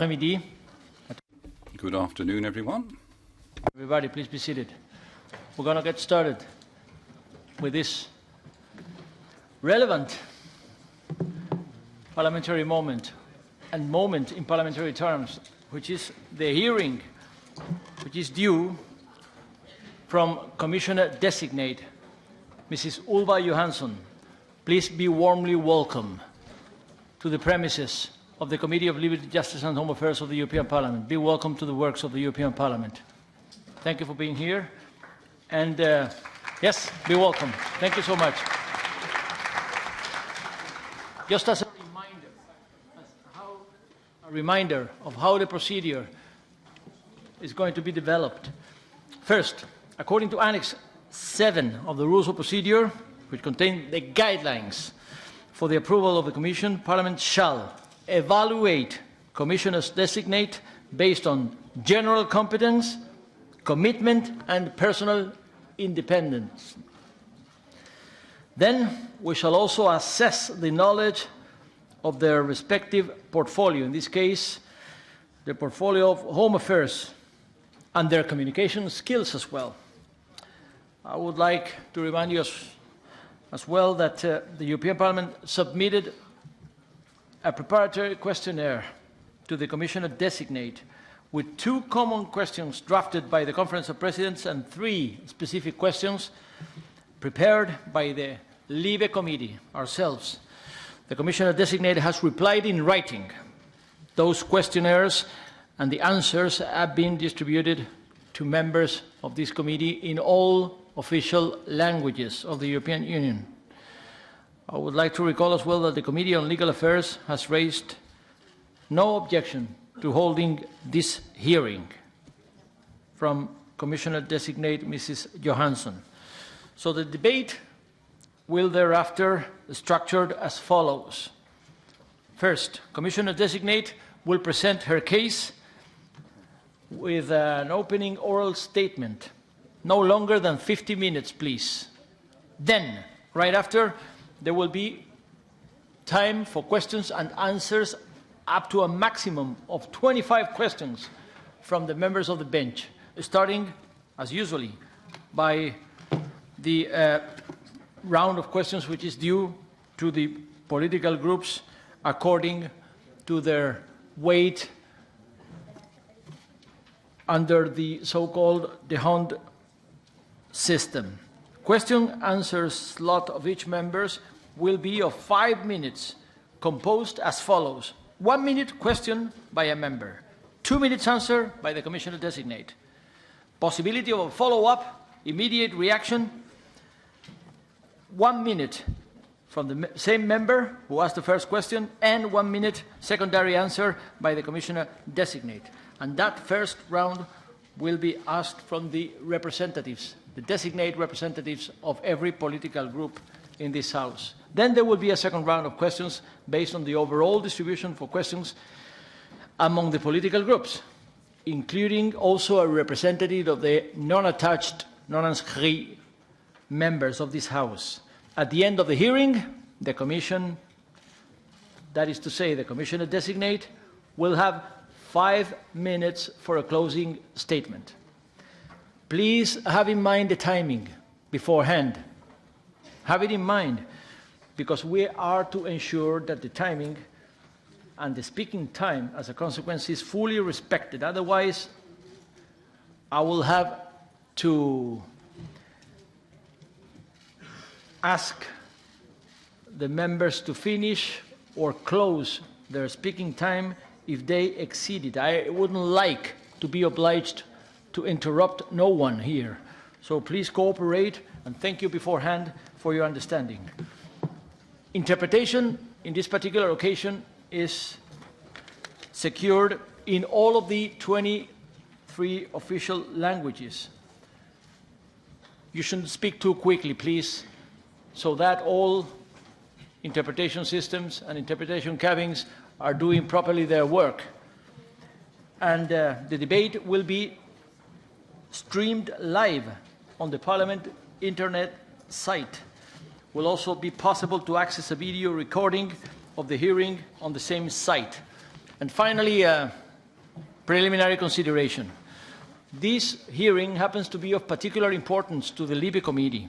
après-midi. Good afternoon, everyone. Everybody, please be seated. We're going to get started with this relevant parliamentary moment and moment in parliamentary terms, which is the hearing, which is due from Commissioner-designate Mrs. Ylva Johansson. Please be warmly welcome to the premises of the Committee of Liberty, Justice and Home Affairs of the European Parliament. Be welcome to the works of the European Parliament. Thank you for being here. And yes, be welcome. Thank you so much. Just as a reminder of how the procedure is going to be developed. First, according to Annex 7 of the Rules of Procedure, which contain the guidelines for the approval of the Commission, Parliament shall evaluate Commissioners designate based on general competence, commitment and personal independence. Then we shall also assess the knowledge of their respective portfolio, in this case, the portfolio of Home Affairs, and their communication skills as well. I would like to remind you as well that the European Parliament submitted a preparatory questionnaire to the Commissioner-designate with 2 common questions drafted by the Conference of Presidents and 3 specific questions prepared by the Libe Committee, ourselves. The Commissioner-designate has replied in writing. Those questionnaires and the answers have been distributed to members of this committee in all official languages of the European Union. I would like to recall as well that the Committee on Legal Affairs has raised no objection to holding this hearing from Commissioner-designate Mrs. Johansson. So the debate will thereafter be structured as follows. First, Commissioner-designate will present her case with an opening oral statement, no longer than 50 minutes, please. Then, right after, there will be time for questions and answers up to a maximum of 25 questions from the members of the bench, starting, as usually, by the round of questions which is due to the political groups according to their weight under the so-called D'Hondt system. Question-answer slot of each member will be of 5 minutes, composed as follows. 1 minute question by a member, 2 minutes answer by the Commissioner-designate. Possibility of a follow-up, immediate reaction, 1 minute from the same member who asked the first question, and 1 minute secondary answer by the Commissioner-designate. And that first round will be asked from the representatives, the designate representatives of every political group in this House. Then there will be a second round of questions based on the overall distribution for questions among the political groups, including also a representative of the non-attached, non-inscrit members of this House. At the end of the hearing, the Commission, that is to say, the Commissioner-designate, will have 5 minutes for a closing statement. Please have in mind the timing beforehand. Have it in mind, because we are to ensure that the timing and the speaking time, as a consequence, is fully respected. Otherwise, I will have to ask the members to finish or close their speaking time if they exceed it. I wouldn't like to be obliged to interrupt no one here. So please cooperate, and thank you beforehand for your understanding. Interpretation in this particular occasion is secured in all of the 23 official languages. You shouldn't speak too quickly, please, so that all interpretation systems and interpretation cabins are doing properly their work. And the debate will be streamed live on the Parliament internet site. Will also be possible to access a video recording of the hearing on the same site. And finally, preliminary consideration. This hearing happens to be of particular importance to the LIBE Committee.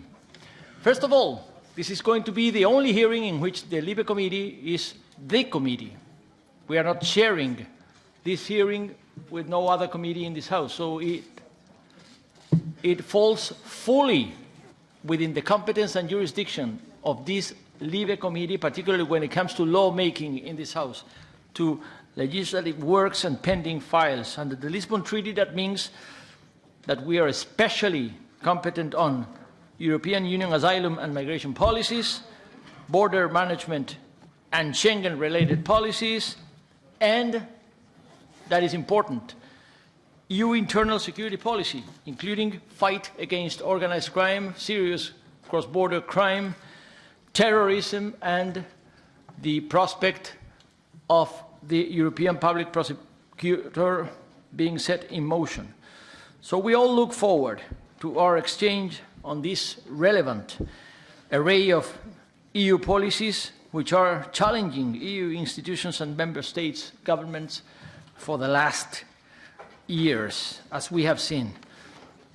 First of all, this is going to be the only hearing in which the LIBE Committee is the committee. We are not sharing this hearing with no other committee in this House, so it falls fully within the competence and jurisdiction of this LIBE Committee, particularly when it comes to lawmaking in this House, to legislative works and pending files. Under the Lisbon Treaty, that means that we are especially competent on European Union asylum and migration policies, border management and Schengen-related policies, and, that is important, EU internal security policy, including fight against organized crime, serious cross-border crime, terrorism, and the prospect of the European Public Prosecutor being set in motion. So we all look forward to our exchange on this relevant array of EU policies which are challenging EU institutions and member states' governments for the last years, as we have seen.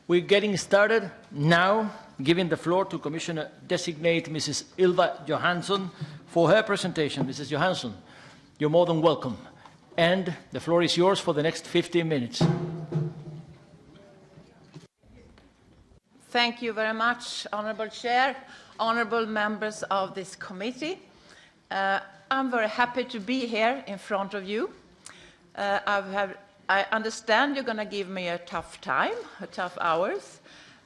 We're getting started now, giving the floor to Commissioner-designate Mrs. Ylva Johansson for her presentation. Mrs. Johansson, you're more than welcome. And the floor is yours for the next 15 minutes. Thank you very much, Honourable Chair, honourable members of this committee. I'm very happy to be here in front of you. I understand you're going to give me a tough time, tough hours,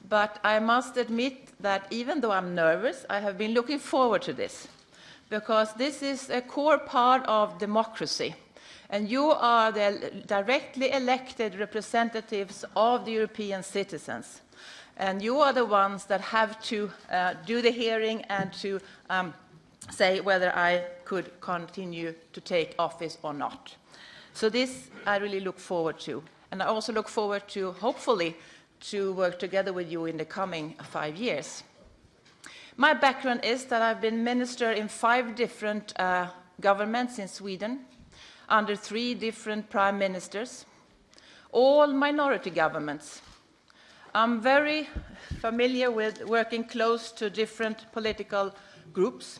but I must admit that even though I'm nervous, I have been looking forward to this, because this is a core part of democracy, and you are the directly elected representatives of the European citizens, and you are the ones that have to do the hearing and to say whether I could continue to take office or not. So this I really look forward to. And I also look forward to, hopefully, to work together with you in the coming 5 years. My background is that I've been minister in 5 different governments in Sweden, under 3 different prime ministers, all minority governments. I'm very familiar with working close to different political groups,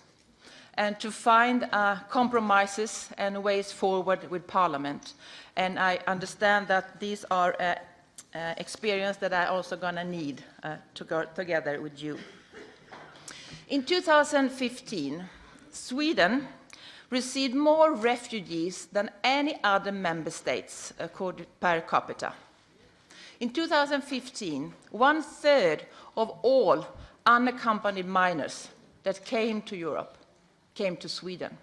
and to find compromises and ways forward with Parliament. And I understand that these are experience that I'm also going to need to go together with you. In 2015, Sweden received more refugees than any other member states per capita. In 2015, 1/3 of all unaccompanied minors that came to Europe came to Sweden.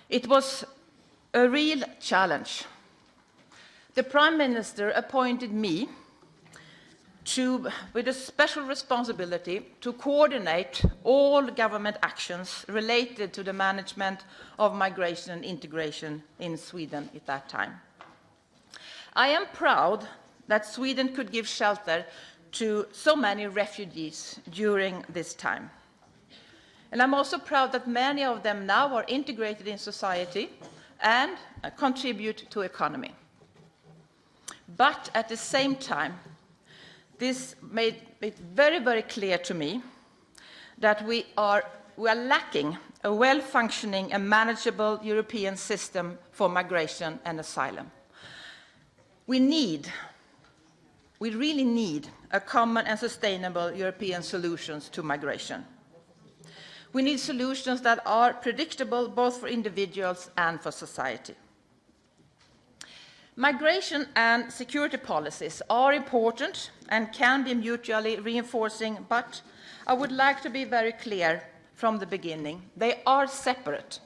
It was a real challenge. The Prime Minister appointed me with a special responsibility to coordinate all government actions related to the management of migration and integration in Sweden at that time. I am proud that Sweden could give shelter to so many refugees during this time. And I'm also proud that many of them now are integrated in society and contribute to the economy. But at the same time, this made it very, very clear to me that we are lacking a well-functioning and manageable European system for migration and asylum. We really need a common and sustainable European solutions to migration. We need solutions that are predictable both for individuals and for society. Migration and security policies are important and can be mutually reinforcing, but I would like to be very clear from the beginning. They are separate.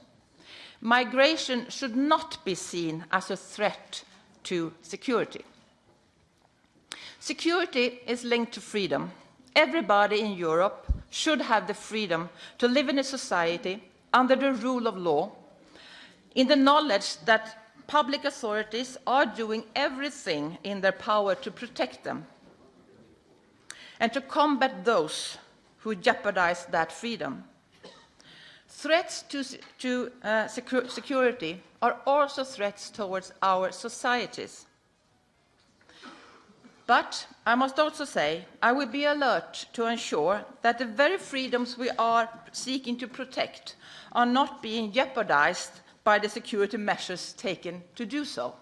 Migration should not be seen as a threat to security. Security is linked to freedom. Everybody in Europe should have the freedom to live in a society under the rule of law, in the knowledge that public authorities are doing everything in their power to protect them and to combat those who jeopardize that freedom. Threats to security are also threats towards our societies. But I must also say, I will be alert to ensure that the very freedoms we are seeking to protect are not being jeopardized by the security measures taken to do so.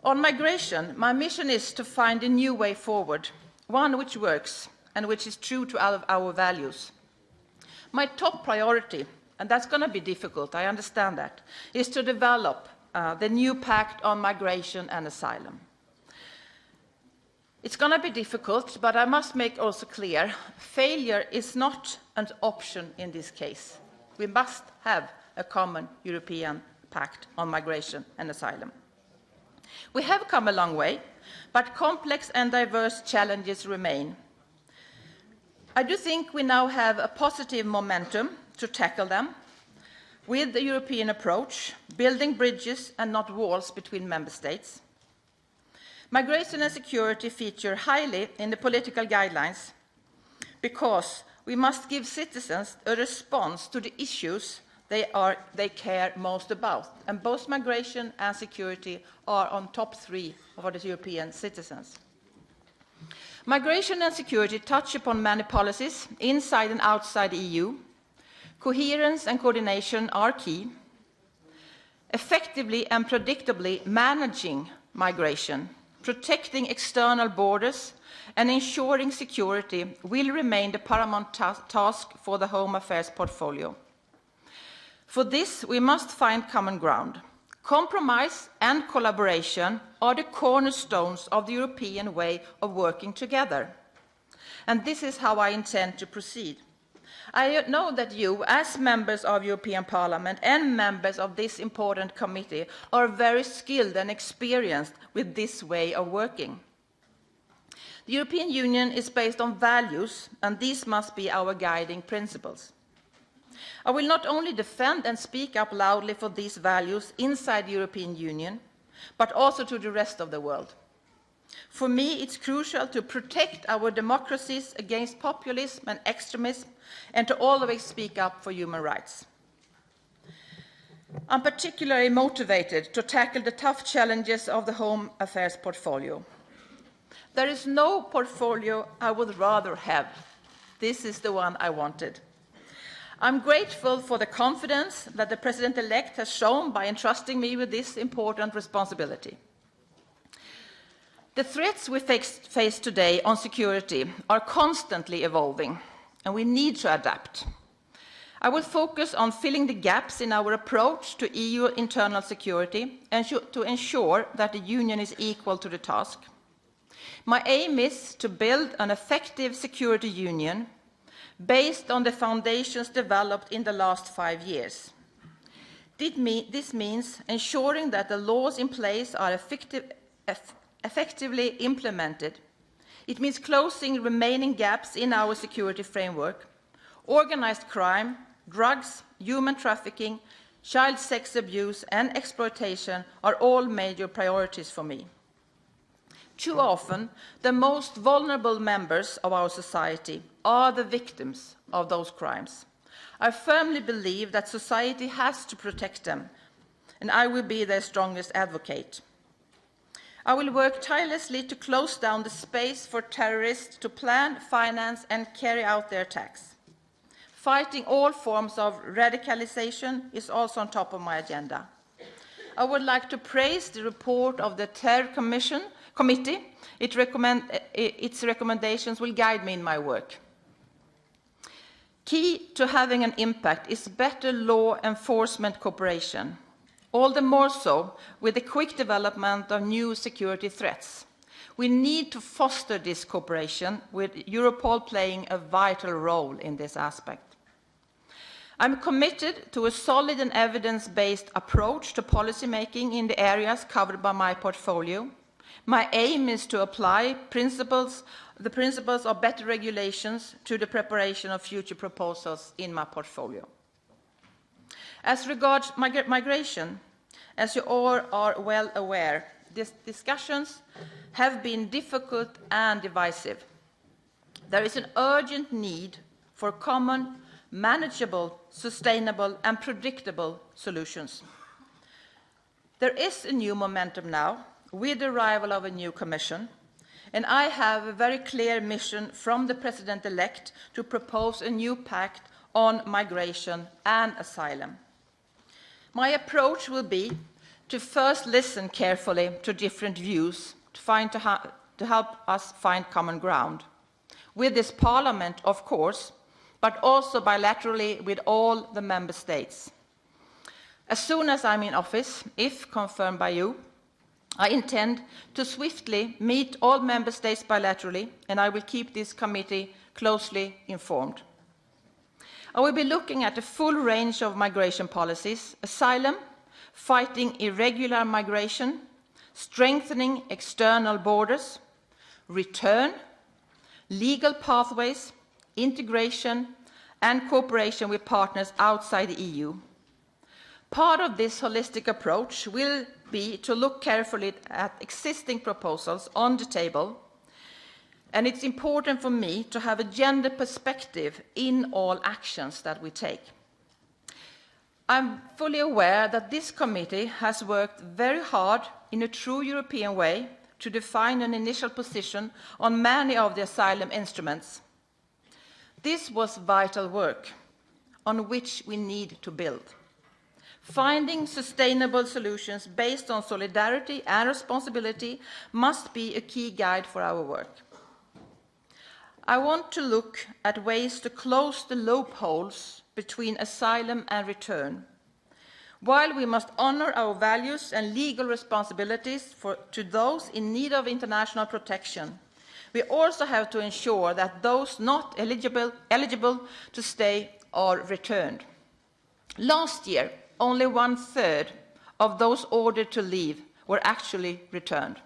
On migration, my mission is to find a new way forward, one which works and which is true to our values. My top priority, and that's going to be difficult, I understand that, is to develop the new pact on migration and asylum. It's going to be difficult, but I must make also clear, failure is not an option in this case. We must have a common European pact on migration and asylum. We have come a long way, but complex and diverse challenges remain. I do think we now have a positive momentum to tackle them with the European approach, building bridges and not walls between member states. Migration and security feature highly in the political guidelines because we must give citizens a response to the issues they care most about. And both migration and security are on top 3 of the European citizens. Migration and security touch upon many policies inside and outside the EU. Coherence and coordination are key. Effectively and predictably managing migration, protecting external borders, and ensuring security will remain the paramount task for the Home Affairs portfolio. For this, we must find common ground. Compromise and collaboration are the cornerstones of the European way of working together. And this is how I intend to proceed. I know that you, as members of European Parliament and members of this important committee, are very skilled and experienced with this way of working. The European Union is based on values, and these must be our guiding principles. I will not only defend and speak up loudly for these values inside the European Union, but also to the rest of the world. For me, it's crucial to protect our democracies against populism and extremism, and to always speak up for human rights. I'm particularly motivated to tackle the tough challenges of the Home Affairs portfolio. There is no portfolio I would rather have. This is the one I wanted. I'm grateful for the confidence that the President-elect has shown by entrusting me with this important responsibility. The threats we face today on security are constantly evolving, and we need to adapt. I will focus on filling the gaps in our approach to EU internal security and to ensure that the Union is equal to the task. My aim is to build an effective security union based on the foundations developed in the last 5 years. This means ensuring that the laws in place are effectively implemented. It means closing remaining gaps in our security framework. Organized crime, drugs, human trafficking, child sex abuse and exploitation are all major priorities for me. Too often, the most vulnerable members of our society are the victims of those crimes. I firmly believe that society has to protect them, and I will be their strongest advocate. I will work tirelessly to close down the space for terrorists to plan, finance, and carry out their attacks. Fighting all forms of radicalization is also on top of my agenda. I would like to praise the report of the Terror Committee. Its recommendations will guide me in my work. Key to having an impact is better law enforcement cooperation, all the more so with the quick development of new security threats. We need to foster this cooperation, with Europol playing a vital role in this aspect. I'm committed to a solid and evidence-based approach to policymaking in the areas covered by my portfolio. My aim is to apply the principles of better regulations to the preparation of future proposals in my portfolio. As regards migration, as you all are well aware, these discussions have been difficult and divisive. There is an urgent need for common manageable, sustainable, and predictable solutions. There is a new momentum now with the arrival of a new Commission, and I have a very clear mission from the President-elect to propose a new pact on migration and asylum. My approach will be to first listen carefully to different views to help us find common ground. With this Parliament, of course, but also bilaterally with all the Member States. As soon as I'm in office, if confirmed by you, I intend to swiftly meet all Member States bilaterally, and I will keep this committee closely informed. I will be looking at a full range of migration policies: asylum, fighting irregular migration, strengthening external borders, return, legal pathways, integration, and cooperation with partners outside the EU. Part of this holistic approach will be to look carefully at existing proposals on the table, and it's important for me to have a gender perspective in all actions that we take. I'm fully aware that this committee has worked very hard in a true European way to define an initial position on many of the asylum instruments. This was vital work on which we need to build. Finding sustainable solutions based on solidarity and responsibility must be a key guide for our work. I want to look at ways to close the loopholes between asylum and return. While we must honor our values and legal responsibilities to those in need of international protection, we also have to ensure that those not eligible to stay are returned. Last year, only 1/3 of those ordered to leave were actually returned.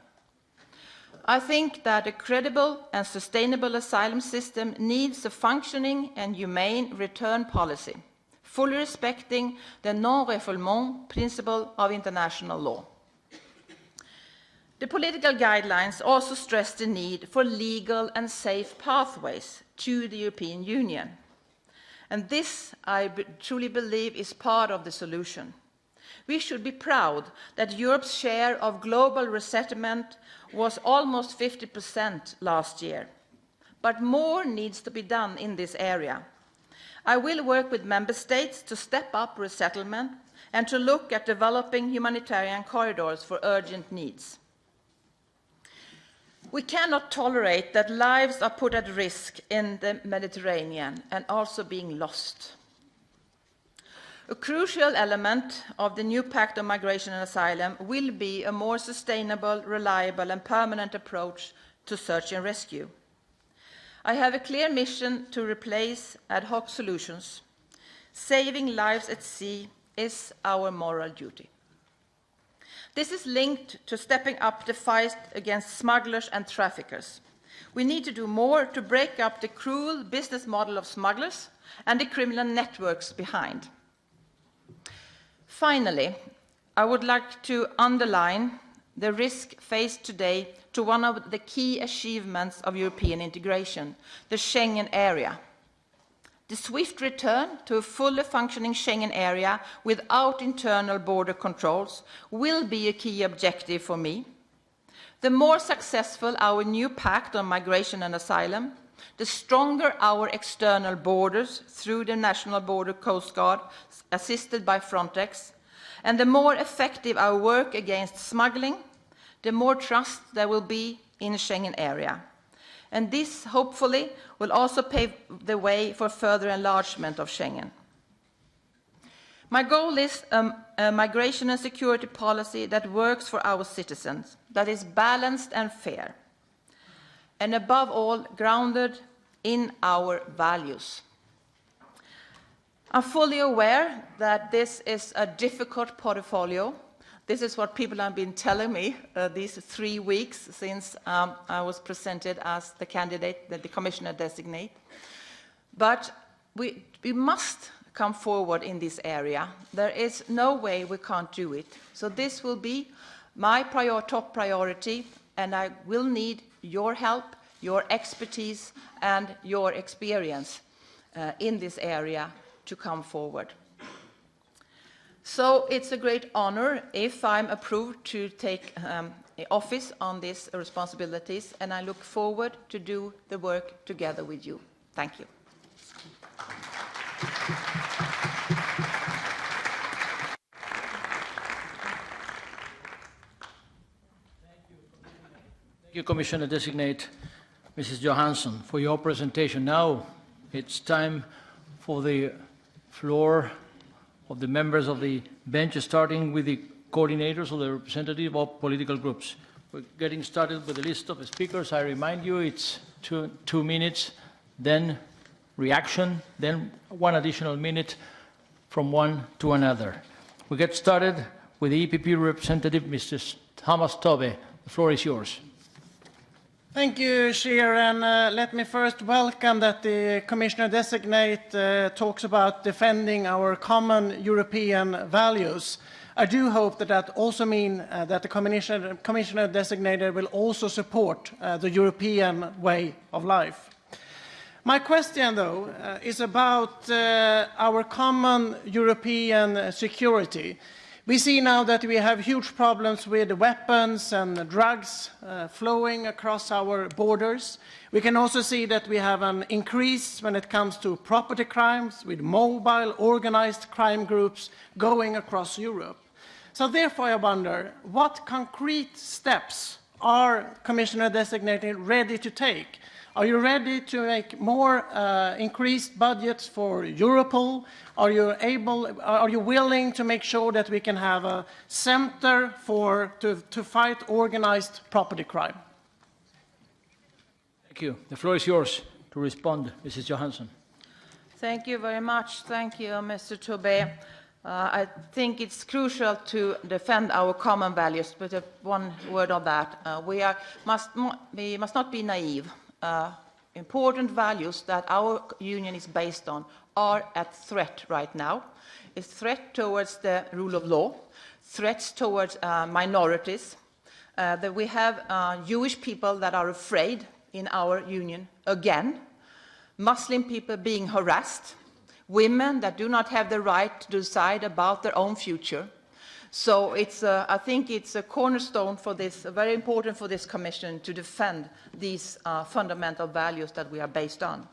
I think that a credible and sustainable asylum system needs a functioning and humane return policy, fully respecting the non-refoulement principle of international law. The political guidelines also stress the need for legal and safe pathways to the European Union. And this, I truly believe, is part of the solution. We should be proud that Europe's share of global resettlement was almost 50% last year. But more needs to be done in this area. I will work with Member States to step up resettlement and to look at developing humanitarian corridors for urgent needs. We cannot tolerate that lives are put at risk in the Mediterranean and also being lost. A crucial element of the new Pact on Migration and Asylum will be a more sustainable, reliable, and permanent approach to search and rescue. I have a clear mission to replace ad hoc solutions. Saving lives at sea is our moral duty. This is linked to stepping up the fight against smugglers and traffickers. We need to do more to break up the cruel business model of smugglers and the criminal networks behind. Finally, I would like to underline the risk faced today to one of the key achievements of European integration, the Schengen area. The swift return to a fully functioning Schengen area without internal border controls will be a key objective for me. The more successful our new pact on migration and asylum, the stronger our external borders through the National Border Coast Guard, assisted by Frontex, and the more effective our work against smuggling, the more trust there will be in the Schengen area. And this, hopefully, will also pave the way for further enlargement of Schengen. My goal is a migration and security policy that works for our citizens, that is balanced and fair, and above all, grounded in our values. I'm fully aware that this is a difficult portfolio. This is what people have been telling me these 3 weeks since I was presented as the candidate, the commissioner designate. But we must come forward in this area. There is no way we can't do it. So this will be my top priority, and I will need your help, your expertise, and your experience. in this area to come forward. So it's a great honor if I'm approved to take office on these responsibilities, and I look forward to do the work together with you. Thank you. Thank you, Commissioner-designate Mrs. Johansson, for your presentation. Now it's time for the floor of the members of the bench, starting with the coordinators or the representative of political groups. We're getting started with the list of speakers. I remind you it's two minutes, then reaction, then 1 additional minute from one to another. We get started with the EPP representative, Mr. Thomas Tobbe. The floor is yours. Thank you, Chair, and let me first welcome that the Commissioner-designate talks about defending our common European values. I do hope that that also means that the Commissioner-designated will also support the European way of life. My question, though, is about our common European security. We see now that we have huge problems with weapons and drugs flowing across our borders. We can also see that we have an increase when it comes to property crimes with mobile organized crime groups going across Europe. So therefore I wonder, what concrete steps are Commissioner-designated ready to take? Are you ready to make more increased budgets for Europol? Are you willing to make sure that we can have a center to fight organized property crime? Thank you. The floor is yours to respond, Mrs. Johansson. Thank you very much. Thank you, Mr. Tobbe. I think it's crucial to defend our common values, but one word on that. We must not be naive. Important values that our union is based on are at threat right now. It's threat towards the rule of law, threats towards minorities, that we have Jewish people that are afraid in our union again, Muslim people being harassed, women that do not have the right to decide about their own future. So I think it's a cornerstone for this, very important for this Commission to defend these fundamental values that we are based on.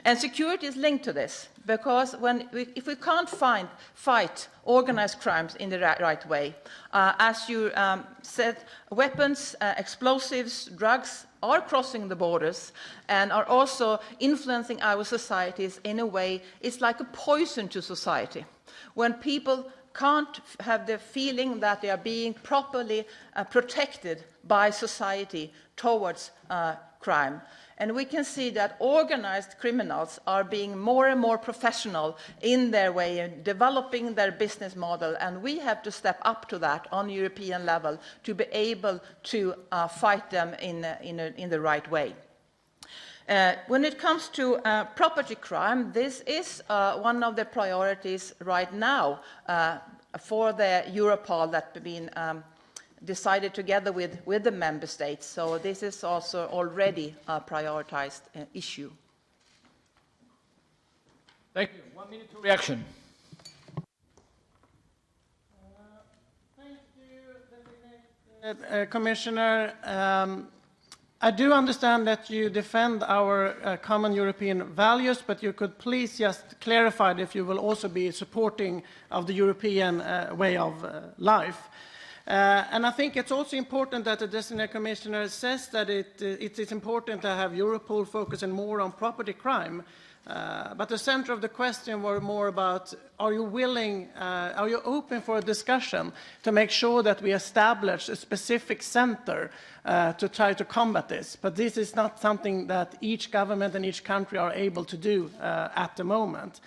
And security is linked to this, because if we can't fight organized crimes in the right way, as you said, weapons, explosives, drugs are crossing the borders and are also influencing our societies in a way, it's like a poison to society. When people can't have the feeling that they are being properly protected by society towards crime. And we can see that organized criminals are being more and more professional in their way of developing their business model, and we have to step up to that on European level to be able to fight them in the right way. When it comes to property crime, this is one of the priorities right now for the Europol that have been decided together with the member states. So this is also already a prioritized issue. Thank you. 1 minute to reaction. Thank you, Designated Commissioner. I do understand that you defend our common European values, but you could please just clarify if you will also be supporting of the European way of life. And I think it's also important that the designated commissioner says that it is important to have Europol focusing more on property crime. But the center of the question were more about, are you open for a discussion to make sure that we establish a specific center to try to combat this? But this is not something that each government and each country are able to do at the moment.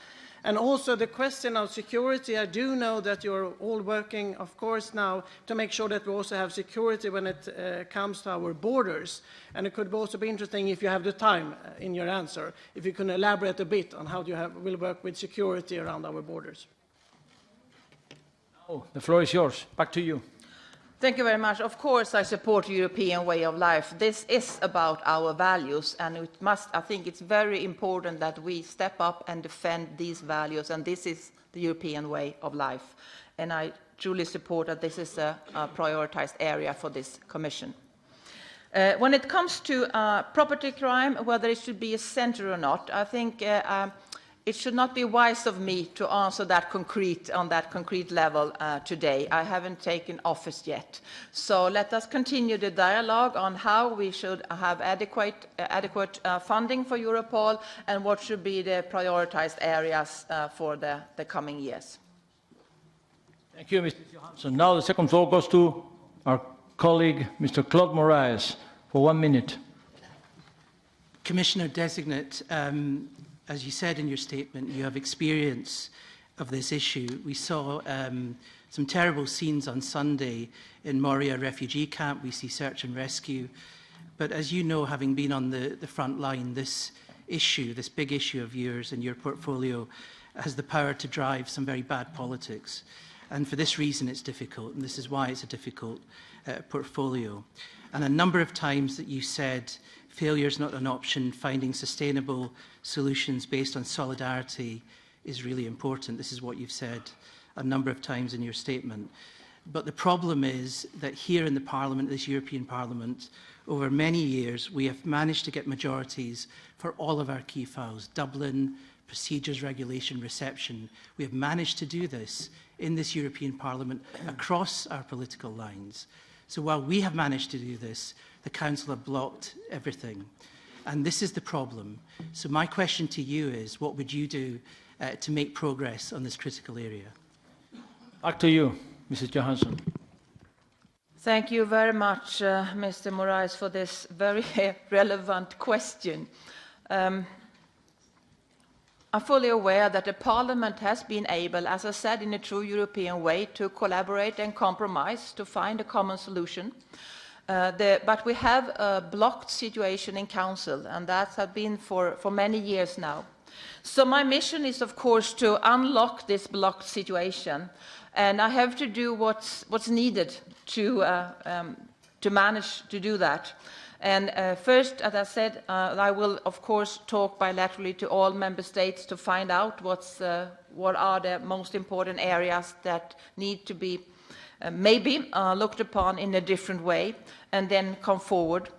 And also the question of security, I do know that you're all working, of course, now to make sure that we also have security when it comes to our borders. And it could also be interesting, if you have the time in your answer, if you can elaborate a bit on how you will work with security around our borders. Oh, the floor is yours. Back to you. Thank you very much. Of course, I support the European way of life. This is about our values, and I think it's very important that we step up and defend these values, and this is the European way of life. And I truly support that this is a prioritized area for this Commission. When it comes to property crime, whether it should be a center or not, I think it should not be wise of me to answer that on that concrete level today. I haven't taken office yet. So let us continue the dialogue on how we should have adequate funding for Europol and what should be the prioritized areas for the coming years. Thank you, Mr. Johansson. Now the second floor goes to our colleague, Mr. Claude Moraes, for 1 minute. Commissioner-designate, as you said in your statement, you have experience of this issue. We saw some terrible scenes on Sunday in Moria refugee camp. We see search and rescue. But as you know, having been on the front line, this issue, this big issue of yours and your portfolio, has the power to drive some very bad politics. And for this reason, it's difficult, and this is why it's a difficult portfolio. And a number of times that you said failure is not an option, finding sustainable solutions based on solidarity is really important. This is what you've said a number of times in your statement. But the problem is that here in the Parliament, this European Parliament, over many years, we have managed to get majorities for all of our key files, Dublin, procedures, regulation, reception. We have managed to do this in this European Parliament across our political lines. So while we have managed to do this, the Council have blocked everything. And this is the problem. So my question to you is, what would you do to make progress on this critical area? Back to you, Mrs. Johansson. Thank you very much, Mr. Moraes, for this very relevant question. I'm fully aware that the Parliament has been able, as I said, in a true European way, to collaborate and compromise to find a common solution. But we have a blocked situation in Council, and that has been for many years now. So my mission is, of course, to unlock this blocked situation, and I have to do what's needed to manage to do that. And first, as I said, I will, of course, talk bilaterally to all member states to find out what are the most important areas that need to be maybe looked upon in a different way, and then come forward.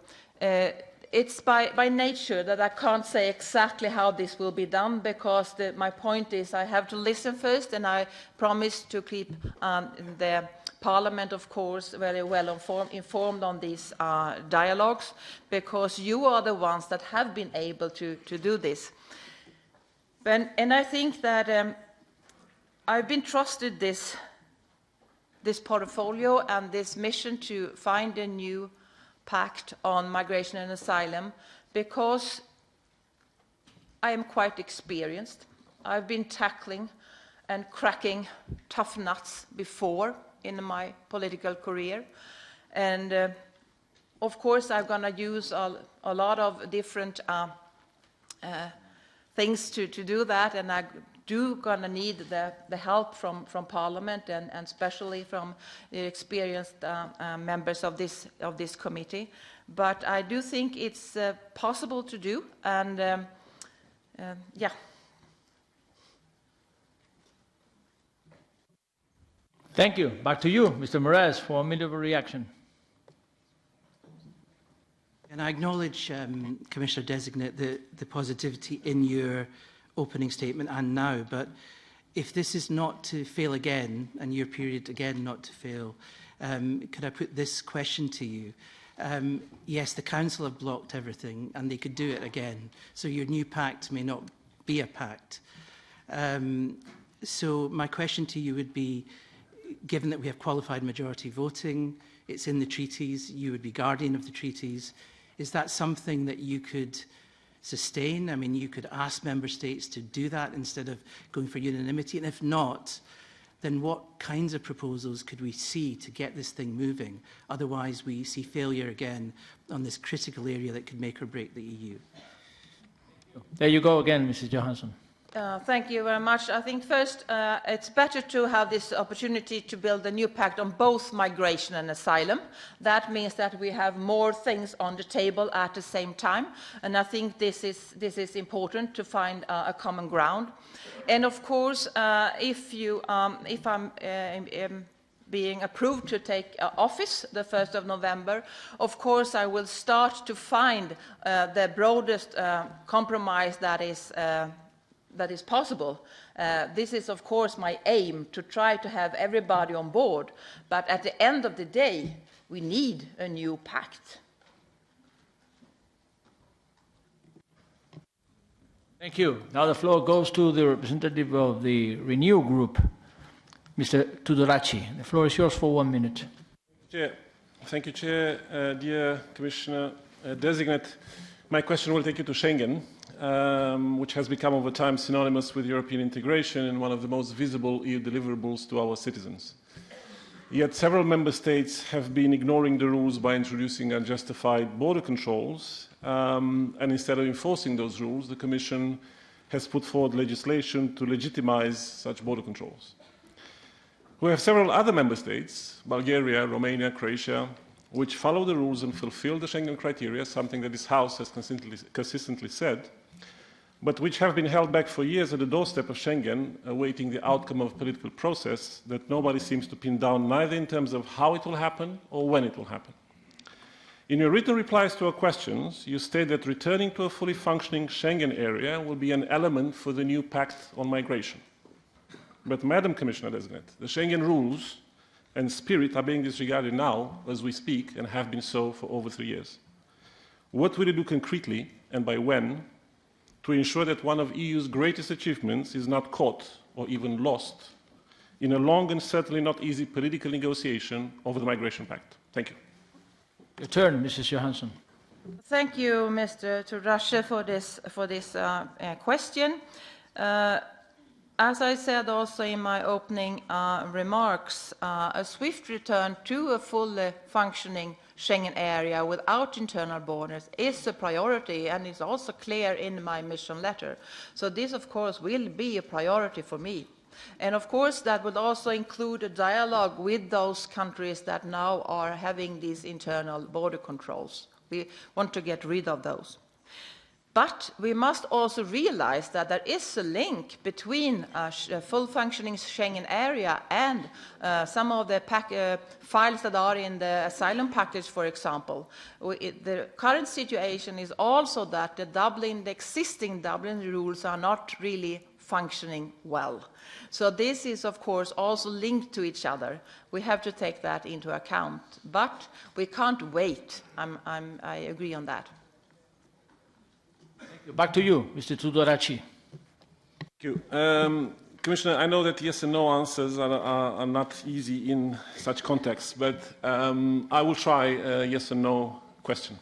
It's by nature that I can't say exactly how this will be done, because my point is I have to listen first, and I promise to keep the Parliament, of course, very well informed on these dialogues, because you are the ones that have been able to do this. And I think that I've been trusted this portfolio and this mission to find a new pact on migration and asylum, because I am quite experienced. I've been tackling and cracking tough nuts before in my political career. And of course, I'm going to use a lot of different things to do that, and I do going to need the help from Parliament and especially from the experienced members of this committee. But I do think it's possible to do, and yeah. Thank you. Back to you, Mr. Moraes, for a minute of reaction. And I acknowledge, Commissioner-designate, the positivity in your opening statement and now, but if this is not to fail again, and your period again not to fail, could I put this question to you? Yes, the Council have blocked everything, and they could do it again, so your new pact may not be a pact. So my question to you would be, given that we have qualified majority voting, it's in the treaties, you would be guardian of the treaties, is that something that you could sustain? I mean, you could ask member states to do that instead of going for unanimity, and if not, then what kinds of proposals could we see to get this thing moving? Otherwise, we see failure again on this critical area that could make or break the EU. There you go again, Mrs. Johansson. Thank you very much. I think first it's better to have this opportunity to build a new pact on both migration and asylum. That means that we have more things on the table at the same time, and I think this is important to find a common ground. And of course, if I'm being approved to take office the 1st of November, of course I will start to find the broadest compromise that is possible. This is, of course, my aim, to try to have everybody on board. But at the end of the day, we need a new pact. Thank you. Now the floor goes to the representative of the Renew Group, Mr. Tudorache. The floor is yours for 1 minute. Chair. Thank you, Chair. Dear Commissioner Designate, my question will take you to Schengen, which has become over time synonymous with European integration and one of the most visible EU deliverables to our citizens. Yet several member states have been ignoring the rules by introducing unjustified border controls, and instead of enforcing those rules, the Commission has put forward legislation to legitimize such border controls. We have several other member states, Bulgaria, Romania, Croatia, which follow the rules and fulfill the Schengen criteria, something that this House has consistently said, but which have been held back for years at the doorstep of Schengen, awaiting the outcome of a political process that nobody seems to pin down, neither in terms of how it will happen or when it will happen. In your written replies to our questions, you state that returning to a fully functioning Schengen area will be an element for the new pact on migration. But, Madam Commissioner-designate, the Schengen rules and spirit are being disregarded now as we speak and have been so for over 3 years. What will you do concretely, and by when, to ensure that one of EU's greatest achievements is not caught or even lost in a long and certainly not easy political negotiation over the Migration Pact? Thank you. Your turn, Mrs. Johansson. Thank you, Mr. Tudorache, for this question. As I said also in my opening remarks, a swift return to a fully functioning Schengen area without internal borders is a priority, and is also clear in my mission letter. So this, of course, will be a priority for me. And of course, that would also include a dialogue with those countries that now are having these internal border controls. We want to get rid of those. But we must also realize that there is a link between a full functioning Schengen area and some of the files that are in the asylum package, for example. The current situation is also that the existing Dublin rules are not really functioning well. So this is, of course, also linked to each other. We have to take that into account. But we can't wait. I agree on that. Back to you, Mr. Tudorache. Thank you. Commissioner, I know that yes and no answers are not easy in such contexts, but I will try a yes and no question.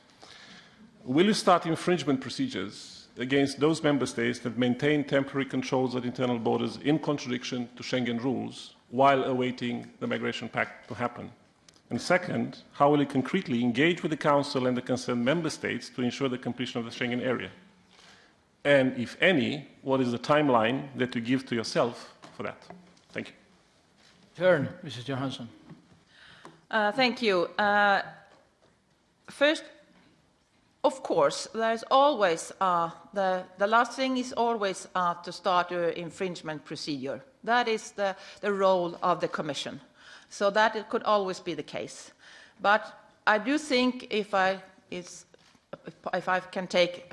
Will you start infringement procedures against those member states that maintain temporary controls at internal borders in contradiction to Schengen rules while awaiting the Migration Pact to happen? And second, how will you concretely engage with the Council and the concerned member states to ensure the completion of the Schengen area? And if any, what is the timeline that you give to yourself for that? Thank you. Turn, Mrs. Johansson. Thank you. First, of course, there's always, the last thing is always to start an infringement procedure. That is the role of the Commission. So that it could always be the case. But I do think if I can take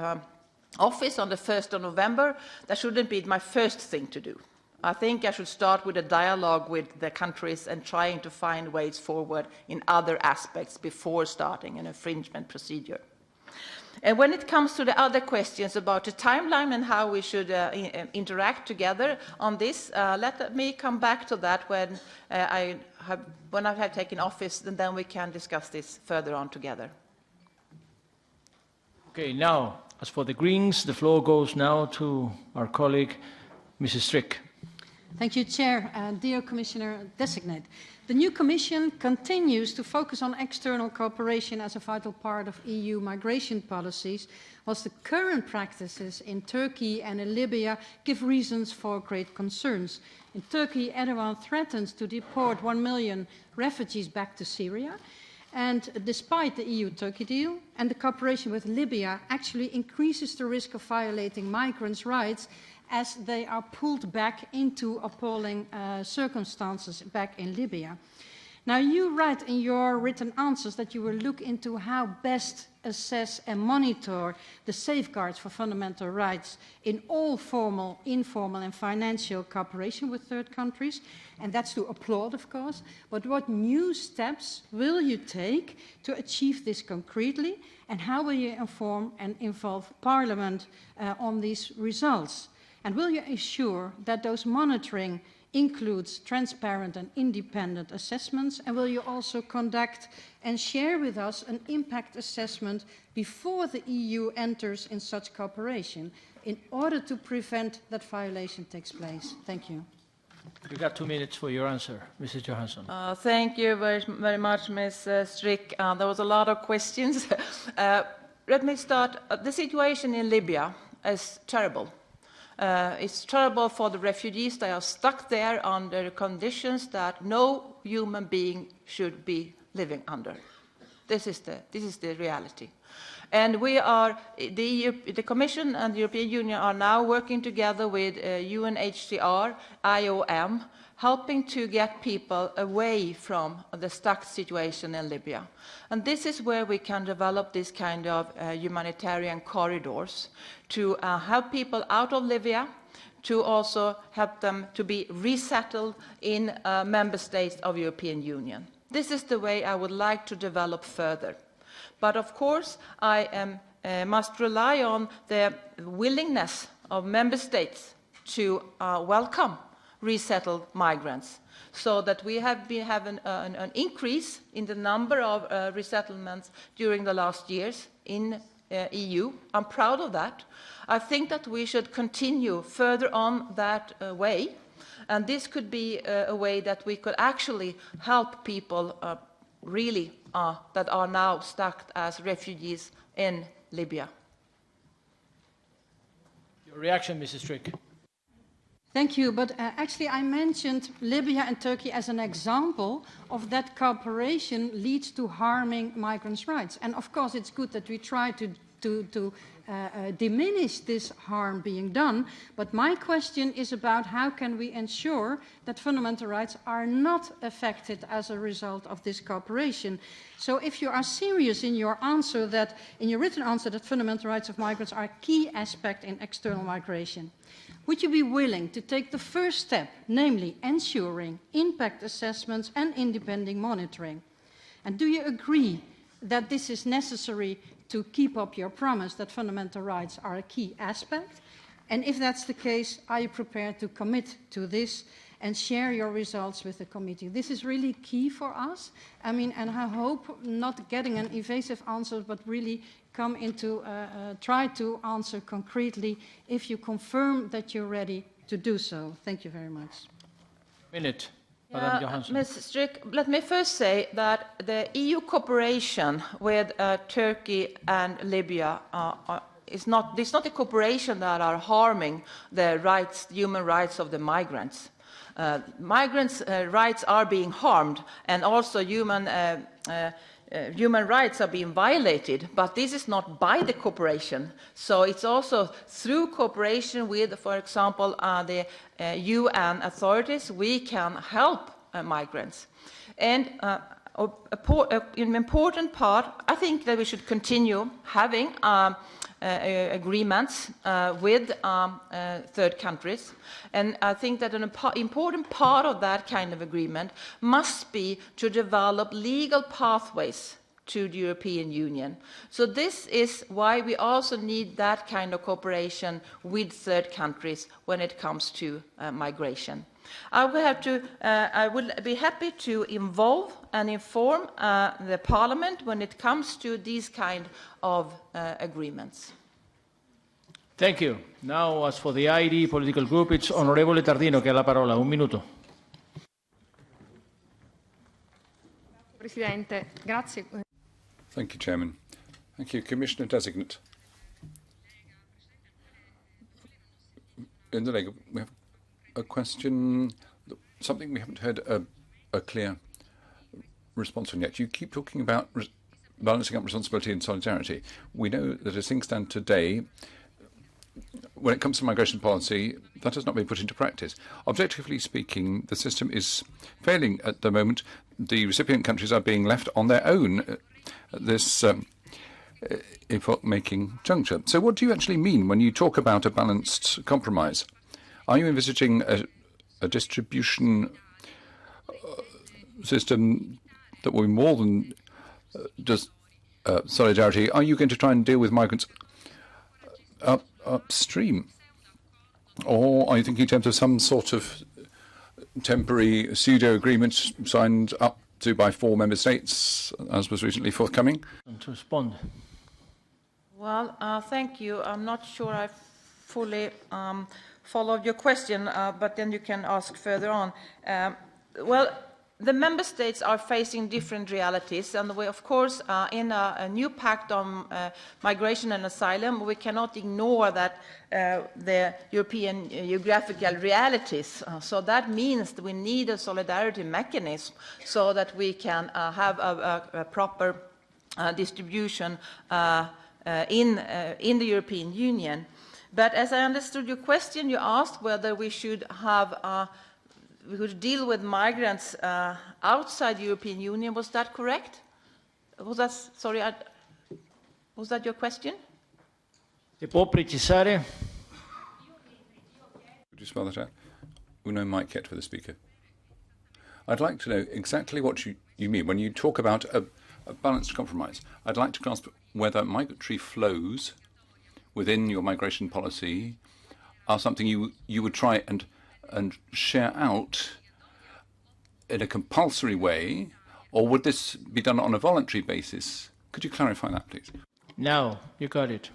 office on the 1st of November, that shouldn't be my first thing to do. I think I should start with a dialogue with the countries and trying to find ways forward in other aspects before starting an infringement procedure. And when it comes to the other questions about the timeline and how we should interact together on this, let me come back to that when I have taken office, and then we can discuss this further on together. Okay, now, as for the Greens, the floor goes now to our colleague, Mrs. Strick. Thank you, Chair. Dear Commissioner Designate, the new Commission continues to focus on external cooperation as a vital part of EU migration policies, whilst the current practices in Turkey and in Libya give reasons for great concerns. In Turkey, Erdogan threatens to deport 1 million refugees back to Syria, and despite the EU-Turkey deal, and the cooperation with Libya actually increases the risk of violating migrants' rights as they are pulled back into appalling circumstances back in Libya. Now, you write in your written answers that you will look into how best assess and monitor the safeguards for fundamental rights in all formal, informal and financial cooperation with third countries, and that's to applaud, of course. But what new steps will you take to achieve this concretely, and how will you inform and involve Parliament on these results? And will you ensure that those monitoring includes transparent and independent assessments? And will you also conduct and share with us an impact assessment before the EU enters in such cooperation in order to prevent that violation takes place? Thank you. You got 2 minutes for your answer, Mrs. Johansson. Thank you very much, Ms. Strick. There was a lot of questions. Let me start. The situation in Libya is terrible. It's terrible for the refugees. They are stuck there under conditions that no human being should be living under. This is the reality. And we are, the Commission and the European Union are now working together with UNHCR, IOM, helping to get people away from the stuck situation in Libya. And this is where we can develop this kind of humanitarian corridors to help people out of Libya, to also help them to be resettled in member states of the European Union. This is the way I would like to develop further. But of course, I must rely on the willingness of member states to welcome resettled migrants, so that we have been having an increase in the number of resettlements during the last years in EU. I'm proud of that. I think that we should continue further on that way, and this could be a way that we could actually help people really that are now stuck as refugees in Libya. Your reaction, Mrs. Strick. Thank you, but actually I mentioned Libya and Turkey as an example of that cooperation leads to harming migrants' rights. And of course it's good that we try to diminish this harm being done, but my question is about how can we ensure that fundamental rights are not affected as a result of this cooperation. So if you are serious in your answer that, in your written answer, that fundamental rights of migrants are a key aspect in external migration, would you be willing to take the first step, namely ensuring impact assessments and independent monitoring? And do you agree that this is necessary to keep up your promise that fundamental rights are a key aspect? And if that's the case, are you prepared to commit to this and share your results with the committee? This is really key for us. I mean, and I hope not getting an evasive answer, but really come into, try to answer concretely if you confirm that you're ready to do so. Thank you very much. Minute. Madam Johansson. Ms. Strick, let me first say that the EU cooperation with Turkey and Libya it's not a cooperation that are harming the rights, human rights of the migrants. Migrants' rights are being harmed, and also human rights are being violated, but this is not by the cooperation. So it's also through cooperation with, for example, the UN authorities, we can help migrants. And an important part, I think that we should continue having agreements with third countries. And I think that an important part of that kind of agreement must be to develop legal pathways to the European Union. So this is why we also need that kind of cooperation with third countries when it comes to migration. I would be happy to involve and inform the Parliament when it comes to these kind of agreements. Thank you. Now, as for the ID political group, it's Onorevole Tardino che ha la parola. Un minuto. Presidente, grazie. Thank you, Chairman. Thank you, Commissioner Designate. In the Lega, we have a question, something we haven't heard a clear response on yet. You keep talking about balancing up responsibility and solidarity. We know that as things stand today, when it comes to migration policy, that has not been put into practice. Objectively speaking, the system is failing at the moment. The recipient countries are being left on their own at this effort-making juncture. So what do you actually mean when you talk about a balanced compromise? Are you envisaging a distribution system that will be more than just solidarity? Are you going to try and deal with migrants upstream? Or are you thinking in terms of some sort of temporary pseudo-agreement signed up to by 4 member states, as was recently forthcoming? To respond. Well, thank you. I'm not sure I fully followed your question, but then you can ask further on. Well, the member states are facing different realities, and we, of course, in a new pact on migration and asylum, we cannot ignore that the European geographical realities. So that means that we need a solidarity mechanism so that we can have a proper distribution in the European Union. But as I understood your question, you asked whether we should have we could deal with migrants outside the European Union. Was that correct? Was that, sorry, was that your question? Se può precisare? Could you spell that out? No mic yet for the speaker. I'd like to know exactly what you mean when you talk about a balanced compromise. I'd like to grasp whether migratory flows within your migration policy are something you would try and share out in a compulsory way, or would this be done on a voluntary basis? Could you clarify that, please? Now, you got it.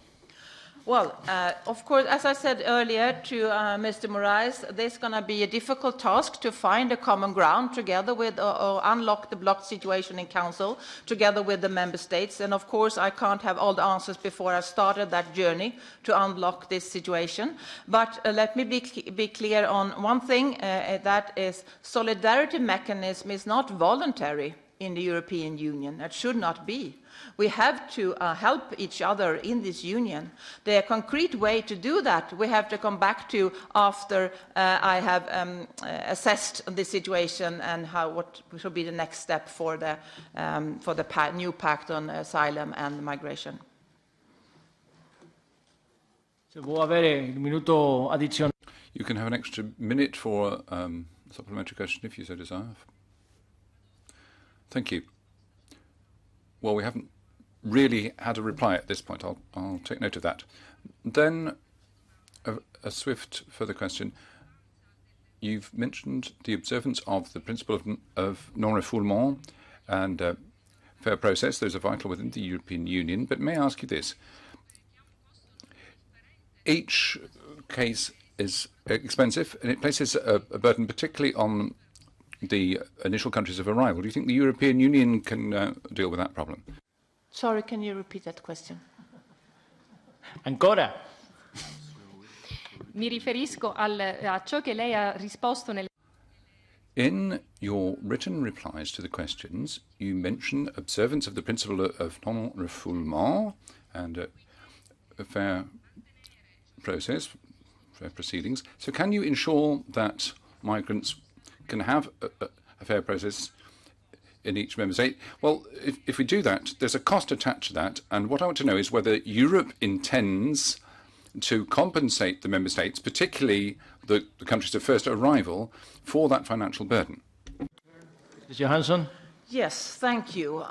Well, of course, as I said earlier to Mr. Moraes, there's going to be a difficult task to find a common ground together with, or unlock the blocked situation in Council, together with the Member States. And of course, I can't have all the answers before I started that journey to unlock this situation. But let me be clear on one thing, that is solidarity mechanism is not voluntary in the European Union. It should not be. We have to help each other in this union. The concrete way to do that, we have to come back to after I have assessed the situation and what should be the next step for the new pact on asylum and migration. Se può avere il minuto addizionale. You can have an extra minute for a supplementary question if you so desire. Thank you. Well, we haven't really had a reply at this point. I'll take note of that. Then a swift further question. You've mentioned the observance of the principle of non-refoulement and fair process. Those are vital within the European Union. But may I ask you this? Each case is expensive, and it places a burden particularly on the initial countries of arrival. Do you think the European Union can deal with that problem? Sorry, can you repeat that question? Ancora. Mi riferisco a ciò che lei ha risposto nelle... In your written replies to the questions, you mention observance of the principle of non-refoulement and a fair process, fair proceedings. So can you ensure that migrants can have a fair process in each member state? Well, if we do that, there's a cost attached to that. And what I want to know is whether Europe intends to compensate the member states, particularly the countries of first arrival, for that financial burden. Johansson? Yes, thank you.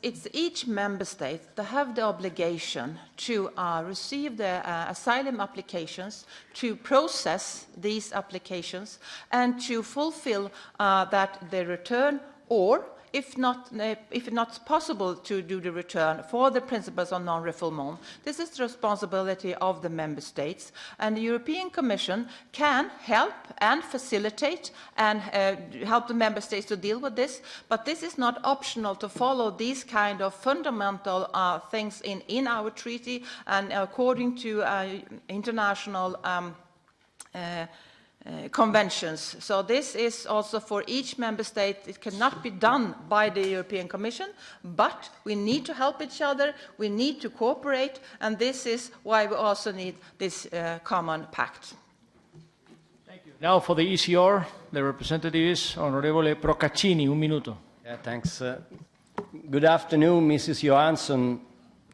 It's each member state that have the obligation to receive the asylum applications, to process these applications, and to fulfill that they return, or if not possible to do the return for the principles of non-refoulement, this is the responsibility of the member states, and the European Commission can help and facilitate and help the member states to deal with this, but this is not optional to follow these kind of fundamental things in our treaty and according to international conventions. So this is also for each member state. It cannot be done by the European Commission, but we need to help each other, we need to cooperate, and this is why we also need this common pact. Thank you. Now for the ECR, the representative is Onorevole Procaccini, un minuto. Yeah, thanks. Good afternoon, Mrs. Johansson.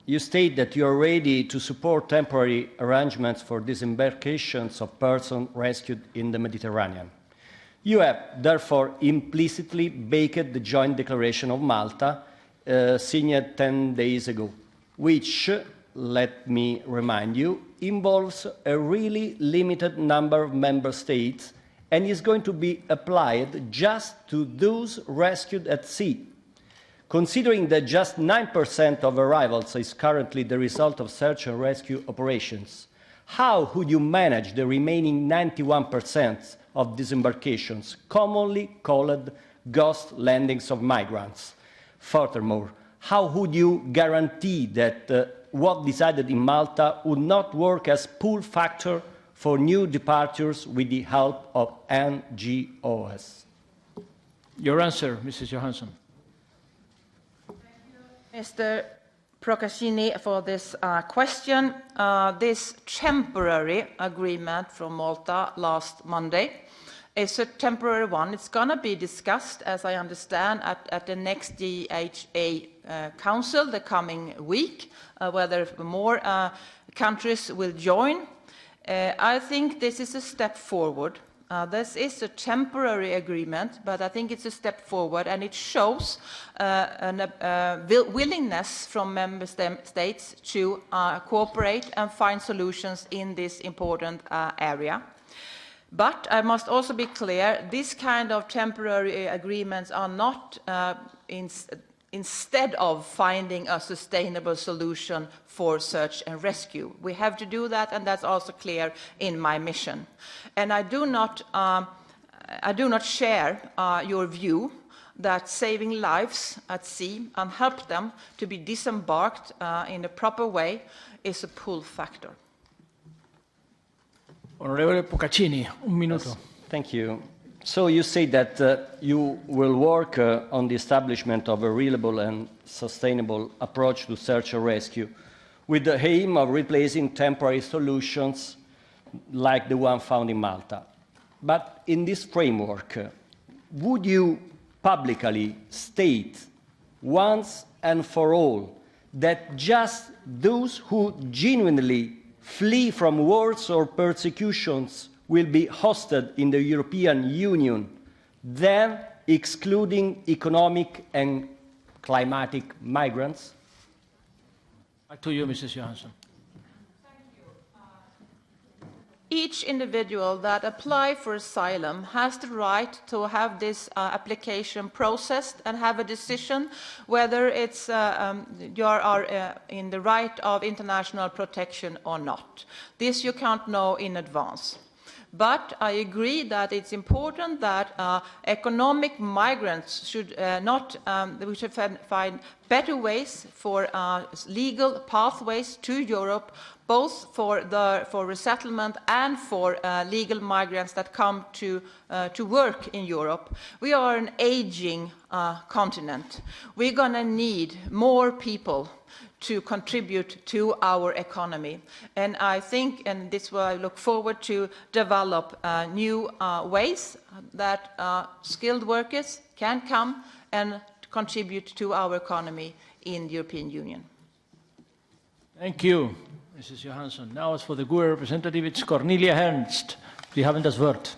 You state that you are ready to support temporary arrangements for disembarkations of persons rescued in the Mediterranean. You have therefore implicitly baked the joint declaration of Malta, signed 10 days ago, which, let me remind you, involves a really limited number of member states and is going to be applied just to those rescued at sea. Considering that just 9% of arrivals is currently the result of search and rescue operations, how would you manage the remaining 91% of disembarkations, commonly called ghost landings of migrants? Furthermore, how would you guarantee that what decided in Malta would not work as pull factor for new departures with the help of NGOs? Your answer, Mrs. Johansson. Mr. Procaccini, for this question. This temporary agreement from Malta last Monday is a temporary one. It's going to be discussed, as I understand, at the next DHA Council the coming week, whether more countries will join. I think this is a step forward. This is a temporary agreement, but I think it's a step forward, and it shows a willingness from member states to cooperate and find solutions in this important area. But I must also be clear, this kind of temporary agreements are not instead of finding a sustainable solution for search and rescue. We have to do that, and that's also clear in my mission. And I do not share your view that saving lives at sea and help them to be disembarked in a proper way is a pull factor. Onorevole Procaccini, un minuto. Yes, thank you. So you say that you will work on the establishment of a reliable and sustainable approach to search and rescue with the aim of replacing temporary solutions like the one found in Malta. But in this framework, would you publicly state once and for all that just those who genuinely flee from wars or persecutions will be hosted in the European Union, then excluding economic and climatic migrants? Back to you, Mrs. Johansson. Each individual that applies for asylum has the right to have this application processed and have a decision whether it's, you are in the right of international protection or not. This you can't know in advance. But I agree that it's important that economic migrants should we should find better ways for legal pathways to Europe, both for resettlement and for legal migrants that come to work in Europe. We are an aging continent. We're going to need more people to contribute to our economy. And I think, and this is why I look forward to develop new ways that skilled workers can come and contribute to our economy in the European Union. Thank you, Mrs. Johansson. Now, as for the GUE representative, it's Cornelia Ernst. Sie haben das Wort.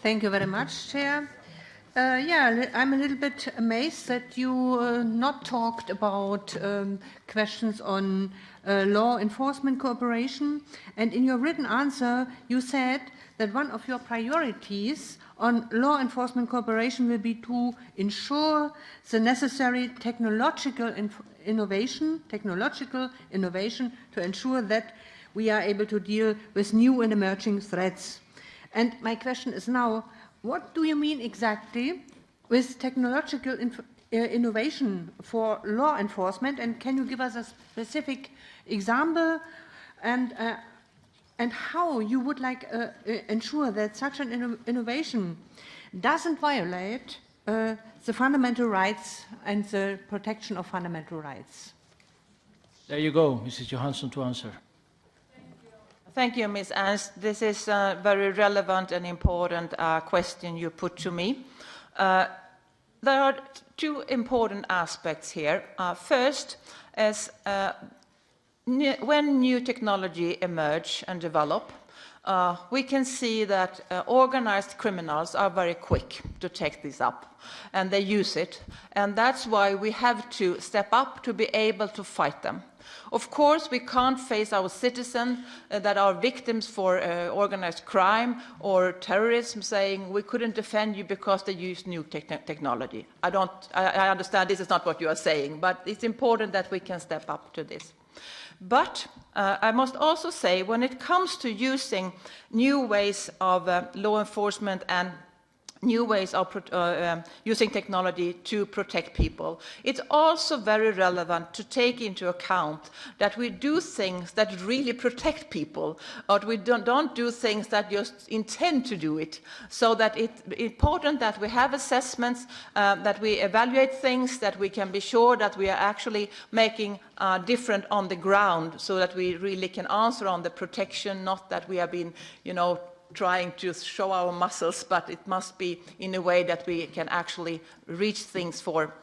Thank you very much, Chair. I'm a little bit amazed that you not talked about questions on law enforcement cooperation. And in your written answer, you said that one of your priorities on law enforcement cooperation will be to ensure the necessary technological innovation to ensure that we are able to deal with new and emerging threats. And my question is now, what do you mean exactly with technological innovation for law enforcement? And can you give us a specific example and how you would like ensure that such an innovation doesn't violate the fundamental rights and the protection of fundamental rights? There you go, Mrs. Johansson, to answer. Thank you, Ms. Ernst. This is a very relevant and important question you put to me. There are two important aspects here. First, as when new technology emerge and develop, we can see that organized criminals are very quick to take this up, and they use it. And that's why we have to step up to be able to fight them. Of course, we can't face our citizens that are victims for organized crime or terrorism saying we couldn't defend you because they use new technology. I understand this is not what you are saying, but it's important that we can step up to this. But I must also say, when it comes to using new ways of law enforcement and new ways of using technology to protect people, it's also very relevant to take into account that we do things that really protect people, or we don't do things that just intend to do it. So that it's important that we have assessments, that we evaluate things, that we can be sure that we are actually making different on the ground, so that we really can answer on the protection, not that we have been, trying to show our muscles, but it must be in a way that we can actually reach things for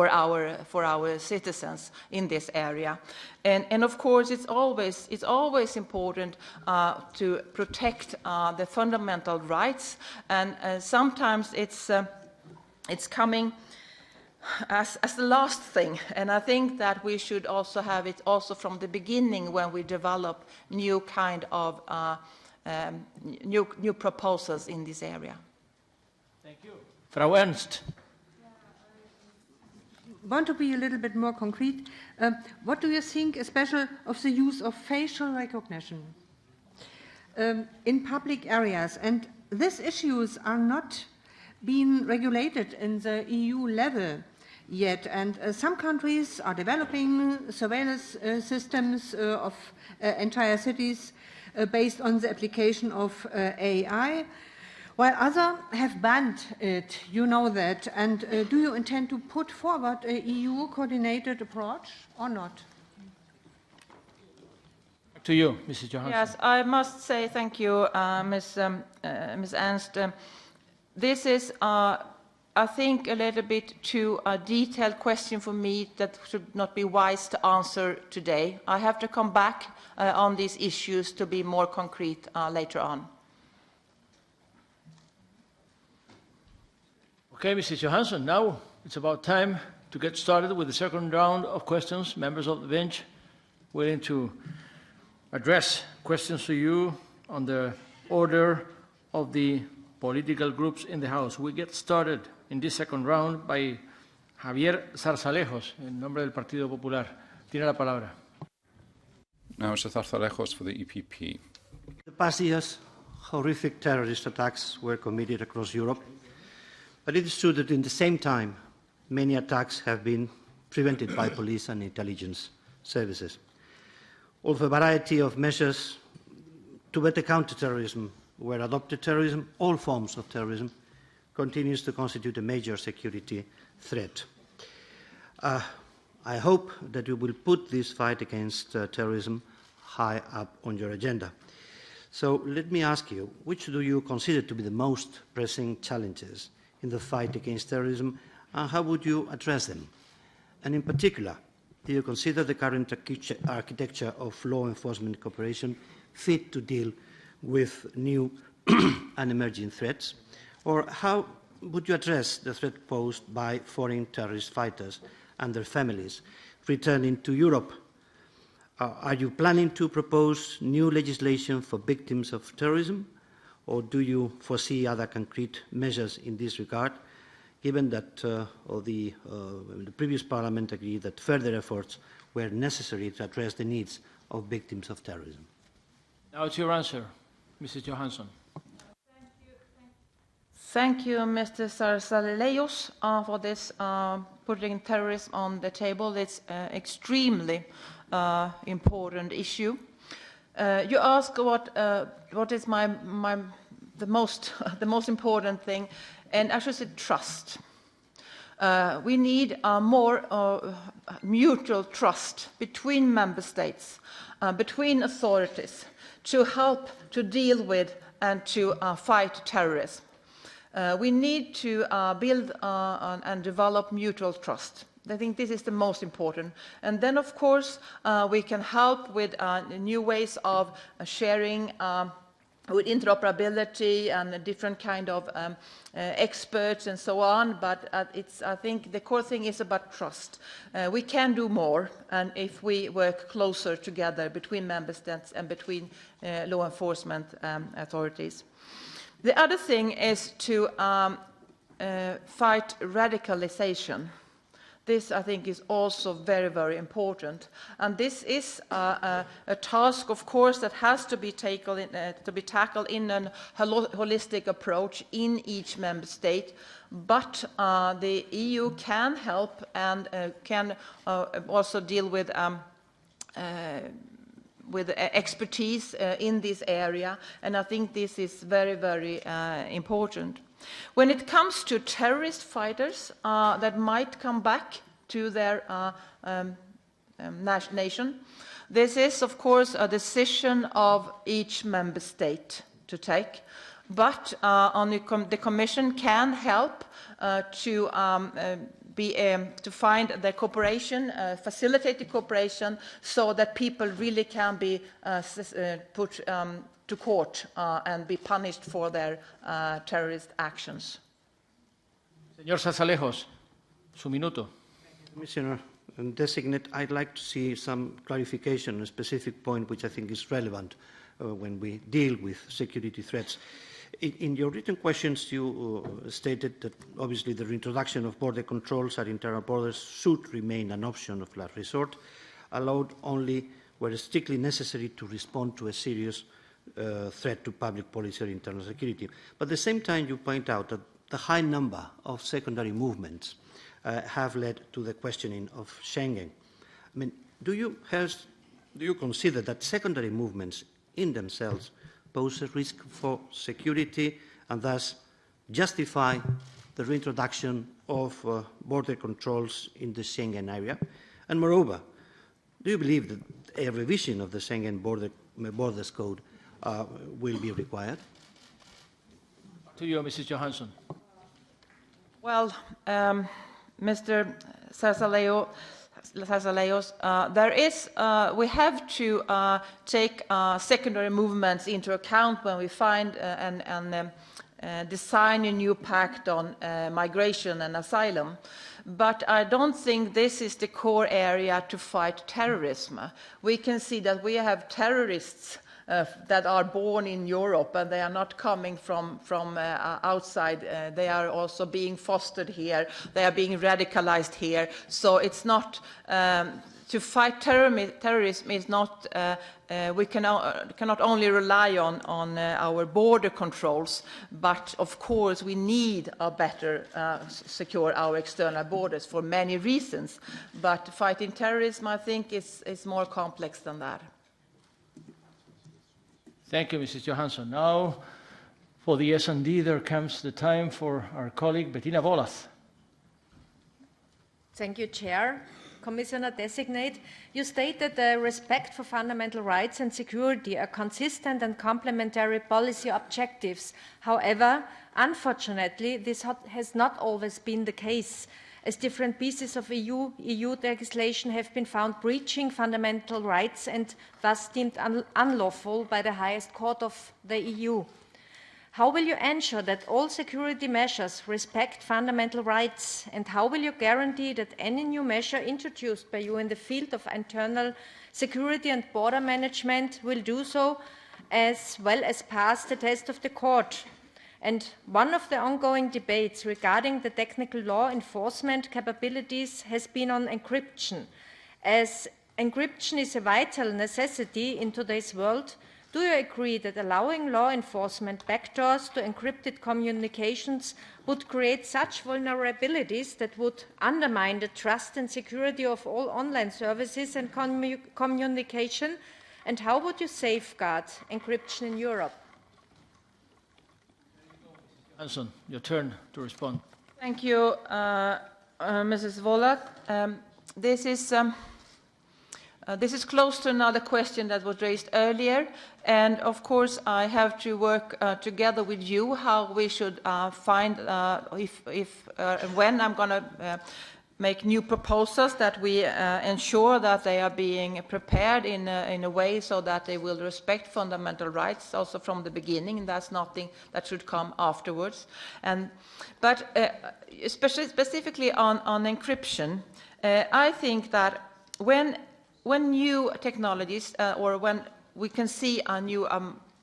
our citizens in this area. And of course, it's always important to protect the fundamental rights, and sometimes it's coming as the last thing. And I think that we should also have it also from the beginning when we develop new kind of new proposals in this area. Thank you. Frau Ernst. Want to be a little bit more concrete. What do you think, especially of the use of facial recognition in public areas? And these issues are not being regulated in the EU level yet. And some countries are developing surveillance systems of entire cities based on the application of AI, while others have banned it. You know that. And do you intend to put forward a EU coordinated approach or not? Back to you, Mrs. Johansson. Yes, I must say thank you, Ms. Ernst. This is, I think, a little bit too detailed question for me that should not be wise to answer today. I have to come back on these issues to be more concrete later on. Okay, Mrs. Johansson, now it's about time to get started with the second round of questions. Members of the bench willing to address questions to you on the order of the political groups in the House. We get started in this second round by Javier Zarzalejos, en nombre del Partido Popular. Tiene la palabra. Now Mr. Zarzalejos for the EPP. The past years, horrific terrorist attacks were committed across Europe, but it is true that in the same time, many attacks have been prevented by police and intelligence services. Although a variety of measures to better counter terrorism were adopted, all forms of terrorism, continues to constitute a major security threat. I hope that you will put this fight against terrorism high up on your agenda. So let me ask you, which do you consider to be the most pressing challenges in the fight against terrorism, and how would you address them? And in particular, do you consider the current architecture of law enforcement cooperation fit to deal with new and emerging threats? Or how would you address the threat posed by foreign terrorist fighters and their families returning to Europe? Are you planning to propose new legislation for victims of terrorism, or do you foresee other concrete measures in this regard, given that the previous Parliament agreed that further efforts were necessary to address the needs of victims of terrorism? Now it's your answer, Mrs. Johansson. Thank you, Mr. Sarsalleios, for this putting terrorism on the table. It's an extremely important issue. You ask what is the most important thing, and I should say trust. We need more mutual trust between member states, between authorities, to help to deal with and to fight terrorism. We need to build and develop mutual trust. I think this is the most important. And then, of course, we can help with new ways of sharing with interoperability and different kind of experts and so on. But I think the core thing is about trust. We can do more, and if we work closer together between member states and between law enforcement authorities. The other thing is to fight radicalization. This, I think, is also very, very important. And this is a task, of course, that has to be tackled in a holistic approach in each member state. But the EU can help and can also deal with expertise in this area, and I think this is very, very important. When it comes to terrorist fighters that might come back to their nation, this is, of course, a decision of each member state to take. But the Commission can help to find the cooperation, facilitate the cooperation, so that people really can be put to court and be punished for their terrorist actions. Señor Sarsalleios, su minuto. Commissioner designate, I'd like to see some clarification on a specific point which I think is relevant when we deal with security threats. In your written questions, you stated that obviously the reintroduction of border controls at internal borders should remain an option of last resort, allowed only where strictly necessary to respond to a serious threat to public policy or internal security. But at the same time, you point out that the high number of secondary movements have led to the questioning of Schengen. I mean, do you consider that secondary movements in themselves pose a risk for security and thus justify the reintroduction of border controls in the Schengen area? And moreover, do you believe that a revision of the Schengen Borders Code will be required? To you, Mrs. Johansson. Well, Mr. Sarsalleios, we have to take secondary movements into account when we find and design a new pact on migration and asylum. But I don't think this is the core area to fight terrorism. We can see that we have terrorists that are born in Europe, and they are not coming from outside. They are also being fostered here. They are being radicalized here. So it's not to fight terrorism is not. We cannot only rely on our border controls, but of course we need a better secure our external borders for many reasons. But fighting terrorism, I think, is more complex than that. Thank you, Mrs. Johansson. Now, for the S&D, there comes the time for our colleague Bettina Bolas. Thank you, Chair. Commissioner Designate, you state that the respect for fundamental rights and security are consistent and complementary policy objectives. However, unfortunately, this has not always been the case, as different pieces of EU legislation have been found breaching fundamental rights and thus deemed unlawful by the highest court of the EU. How will you ensure that all security measures respect fundamental rights? And how will you guarantee that any new measure introduced by you in the field of internal security and border management will do so, as well as pass the test of the court? And one of the ongoing debates regarding the technical law enforcement capabilities has been on encryption. As encryption is a vital necessity in today's world, do you agree that allowing law enforcement backdoors to encrypted communications would create such vulnerabilities that would undermine the trust and security of all online services and communication? And how would you safeguard encryption in Europe? Johansson, your turn to respond. Thank you, Mrs. Volak. This is close to another question that was raised earlier, and of course I have to work together with you how we should find when I'm going to make new proposals that we ensure that they are being prepared in a way so that they will respect fundamental rights also from the beginning, and that's nothing that should come afterwards. But specifically on encryption, I think that when new technologies or when we can see new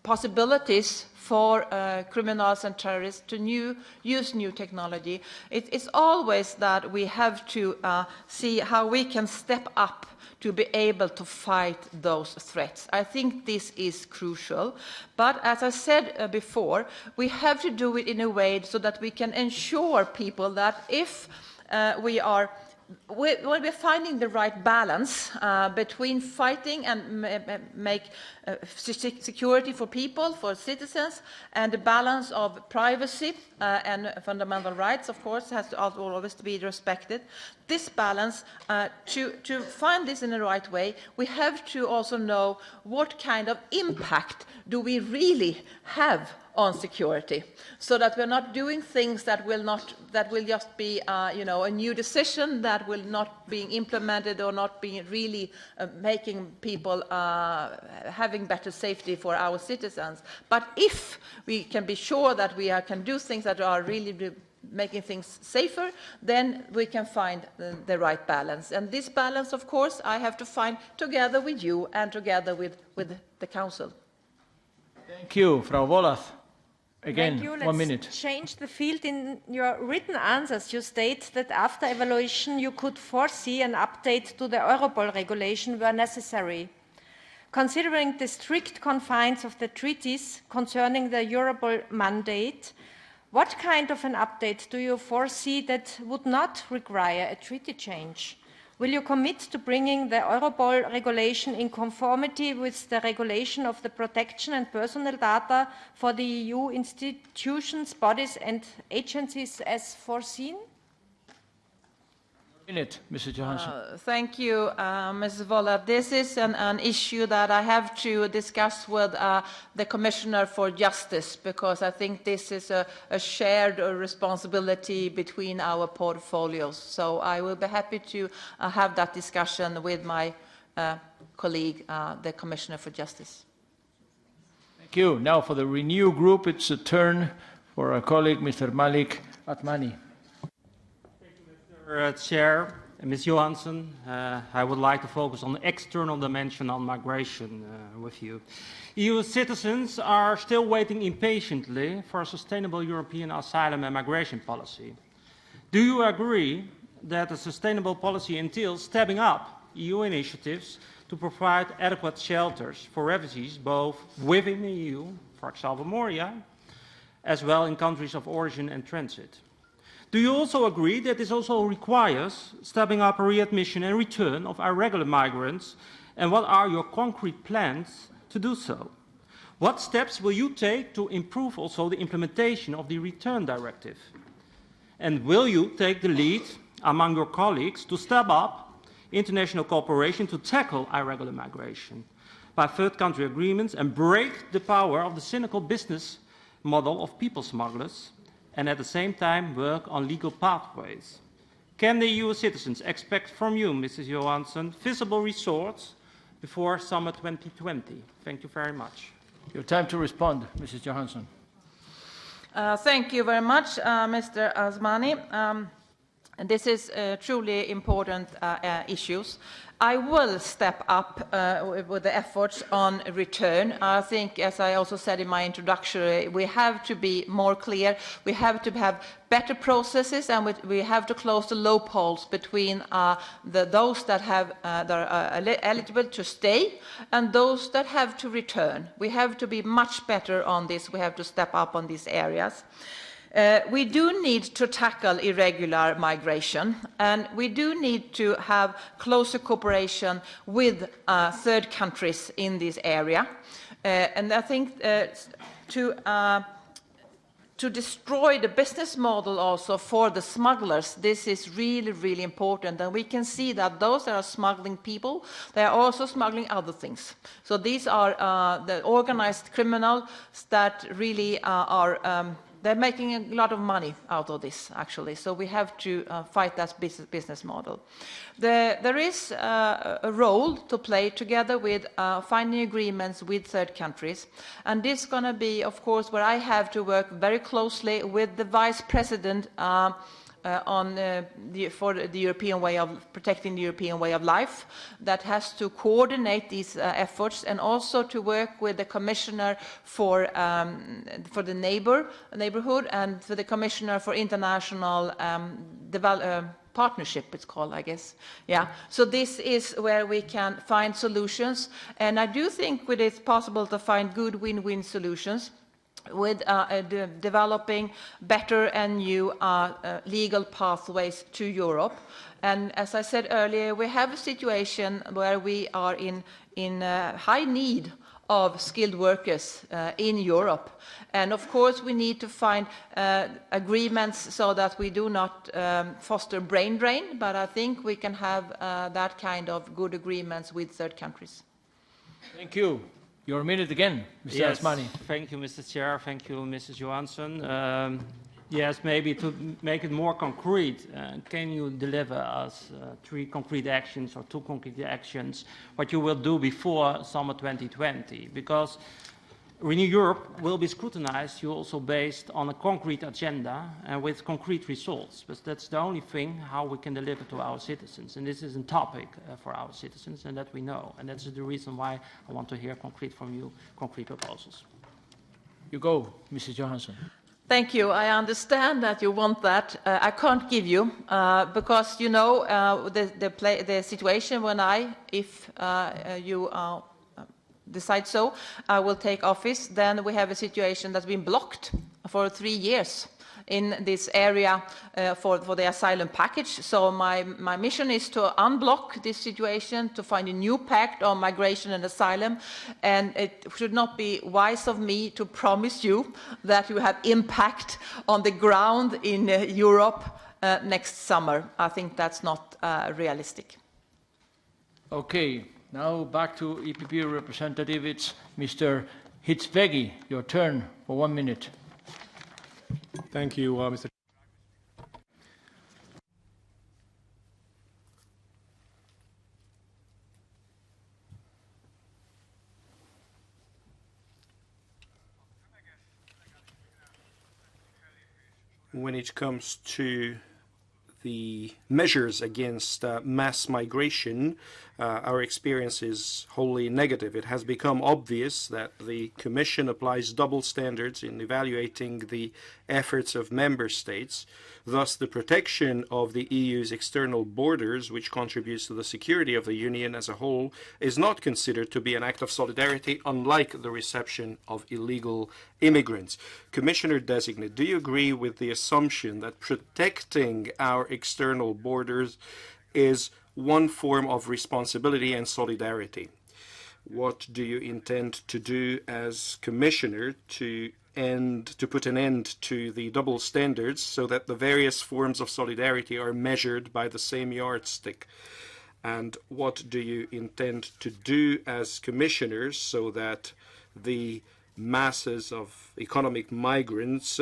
possibilities for criminals and terrorists to use new technology, it's always that we have to see how we can step up to be able to fight those threats. I think this is crucial. But as I said before, we have to do it in a way so that we can ensure people that if we're finding the right balance between fighting and make security for people, for citizens, and the balance of privacy and fundamental rights, of course, has to always be respected. This balance, to find this in the right way, we have to also know what kind of impact do we really have on security, so that we're not doing things that will just be a new decision that will not be implemented or not be really making people having better safety for our citizens. But if we can be sure that we can do things that are really making things safer, then we can find the right balance. And this balance, of course, I have to find together with you and together with the Council. Thank you, Frau Wolof. Again, Thank you. 1 minute. Let's change the field. In your written answers, you state that after evaluation, you could foresee an update to the Europol regulation where necessary. Considering the strict confines of the treaties concerning the Europol mandate, what kind of an update do you foresee that would not require a treaty change? Will you commit to bringing the Europol regulation in conformity with the regulation of the protection and personal data for the EU institutions, bodies and agencies as foreseen? Minute, Mr. Johansson. Thank you, Mrs. Voller. This is an issue that I have to discuss with the Commissioner for Justice, because I think this is a shared responsibility between our portfolios. So I will be happy to have that discussion with my colleague, the Commissioner for Justice. Thank you. Now for the Renew Group, it's a turn for our colleague, Mr. Malik Atmani. Chair, Ms. Johansson, I would like to focus on the external dimension on migration with you. EU citizens are still waiting impatiently for a sustainable European asylum and migration policy. Do you agree that a sustainable policy entails stepping up EU initiatives to provide adequate shelters for refugees both within the EU, for example Moria, as well in countries of origin and transit? Do you also agree that this also requires stepping up readmission and return of irregular migrants, and what are your concrete plans to do so? What steps will you take to improve also the implementation of the Return Directive? And will you take the lead among your colleagues to step up international cooperation to tackle irregular migration by third country agreements and break the power of the cynical business model of people smugglers, and at the same time work on legal pathways? Can the EU citizens expect from you, Mrs. Johansson, visible results before summer 2020? Thank you very much. Your time to respond, Mrs. Johansson. Thank you very much, Mr. Asmani. And this is truly important issues. I will step up with the efforts on return. I think, as I also said in my introduction, we have to be more clear. We have to have better processes, and we have to close the loopholes between those that are eligible to stay and those that have to return. We have to be much better on this. We have to step up on these areas. We do need to tackle irregular migration, and we do need to have closer cooperation with third countries in this area. And I think to destroy the business model also for the smugglers, this is really, really important. And we can see that those that are smuggling people, they are also smuggling other things. So these are the organized criminals that really they're making a lot of money out of this, actually. So we have to fight that business model. There is a role to play together with finding agreements with third countries. And this is going to be, of course, where I have to work very closely with the Vice President for the European way of protecting the European way of life, that has to coordinate these efforts, and also to work with the Commissioner for the neighborhood, and for the Commissioner for International Partnership, it's called, I guess. Yeah. So this is where we can find solutions, and I do think it's possible to find good win-win solutions with developing better and new legal pathways to Europe. And as I said earlier, we have a situation where we are in high need of skilled workers in Europe. And of course, we need to find agreements so that we do not foster brain drain, but I think we can have that kind of good agreements with third countries. Thank you. Your minute again, Mr. Asmani. Thank you, Mr. Chair. Thank you, Mrs. Johansson. Yes, maybe to make it more concrete, can you deliver us 3 concrete actions or 2 concrete actions, what you will do before summer 2020? Because Renew Europe will be scrutinized, you also based on a concrete agenda and with concrete results. But that's the only thing how we can deliver to our citizens. And this is a topic for our citizens, and that we know. And that's the reason why I want to hear concrete from you, concrete proposals. You go, Mrs. Johansson. Thank you. I understand that you want that. I can't give you because, you know, the situation when if you decide so, I will take office, then we have a situation that's been blocked for 3 years in this area for the asylum package. So my mission is to unblock this situation, to find a new pact on migration and asylum. And it should not be wise of me to promise you that you have impact on the ground in Europe next summer. I think that's not realistic. Okay, now back to EPP representative. It's Mr. Hitzvegi. Your turn for 1 minute. Thank you, Mr. When it comes to the measures against mass migration, our experience is wholly negative. It has become obvious that the Commission applies double standards in evaluating the efforts of member states. Thus, the protection of the EU's external borders, which contributes to the security of the Union as a whole, is not considered to be an act of solidarity, unlike the reception of illegal immigrants. Commissioner-designate, do you agree with the assumption that protecting our external borders is one form of responsibility and solidarity? What do you intend to do as Commissioner to put an end to the double standards so that the various forms of solidarity are measured by the same yardstick? And what do you intend to do as Commissioners so that the masses of economic migrants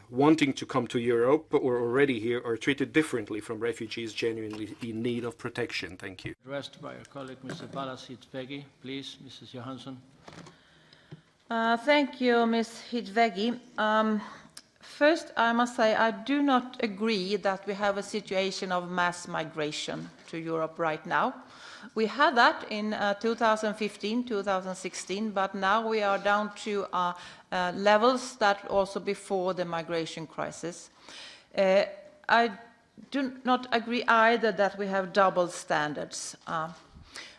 wanting to come to Europe or already here are treated differently from refugees genuinely in need of protection? Thank you. Addressed by our colleague, Mr. Balas Hitzvegi. Please, Mrs. Johansson. Thank you, Ms. Hidvegi. First, I must say I do not agree that we have a situation of mass migration to Europe right now. We had that in 2015, 2016, but now we are down to levels that also before the migration crisis. I do not agree either that we have double standards.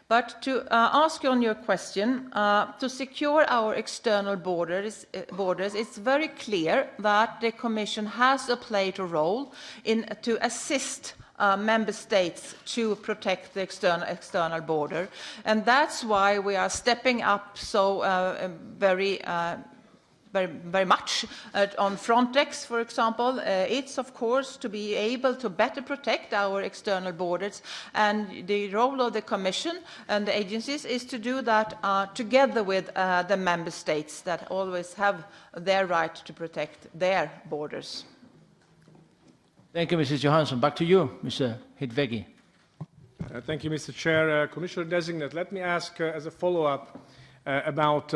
But to ask you on your question, to secure our external borders, it's very clear that the Commission has played a role to assist member states to protect the external border. And that's why we are stepping up so very much on Frontex, for example. It's, of course, to be able to better protect our external borders. And the role of the Commission and the agencies is to do that together with the member states that always have their right to protect their borders. Thank you, Mrs. Johansson. Back to you, Mr. Hidvegi. Thank you, Mr. Chair. Commissioner-designate, let me ask as a follow-up about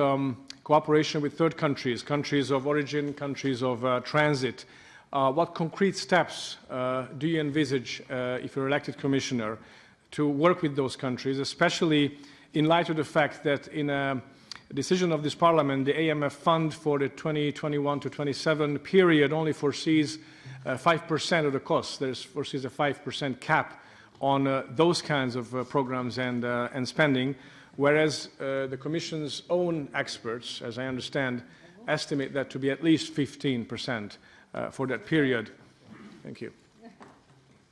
cooperation with third countries, countries of origin, countries of transit. What concrete steps do you envisage, if you're elected commissioner, to work with those countries, especially in light of the fact that in a decision of this parliament, the AMF fund for the 2021 to 27 period only foresees 5% of the costs. There foresees a 5% cap on those kinds of programs and spending, whereas the Commission's own experts, as I understand, estimate that to be at least 15% for that period. Thank you.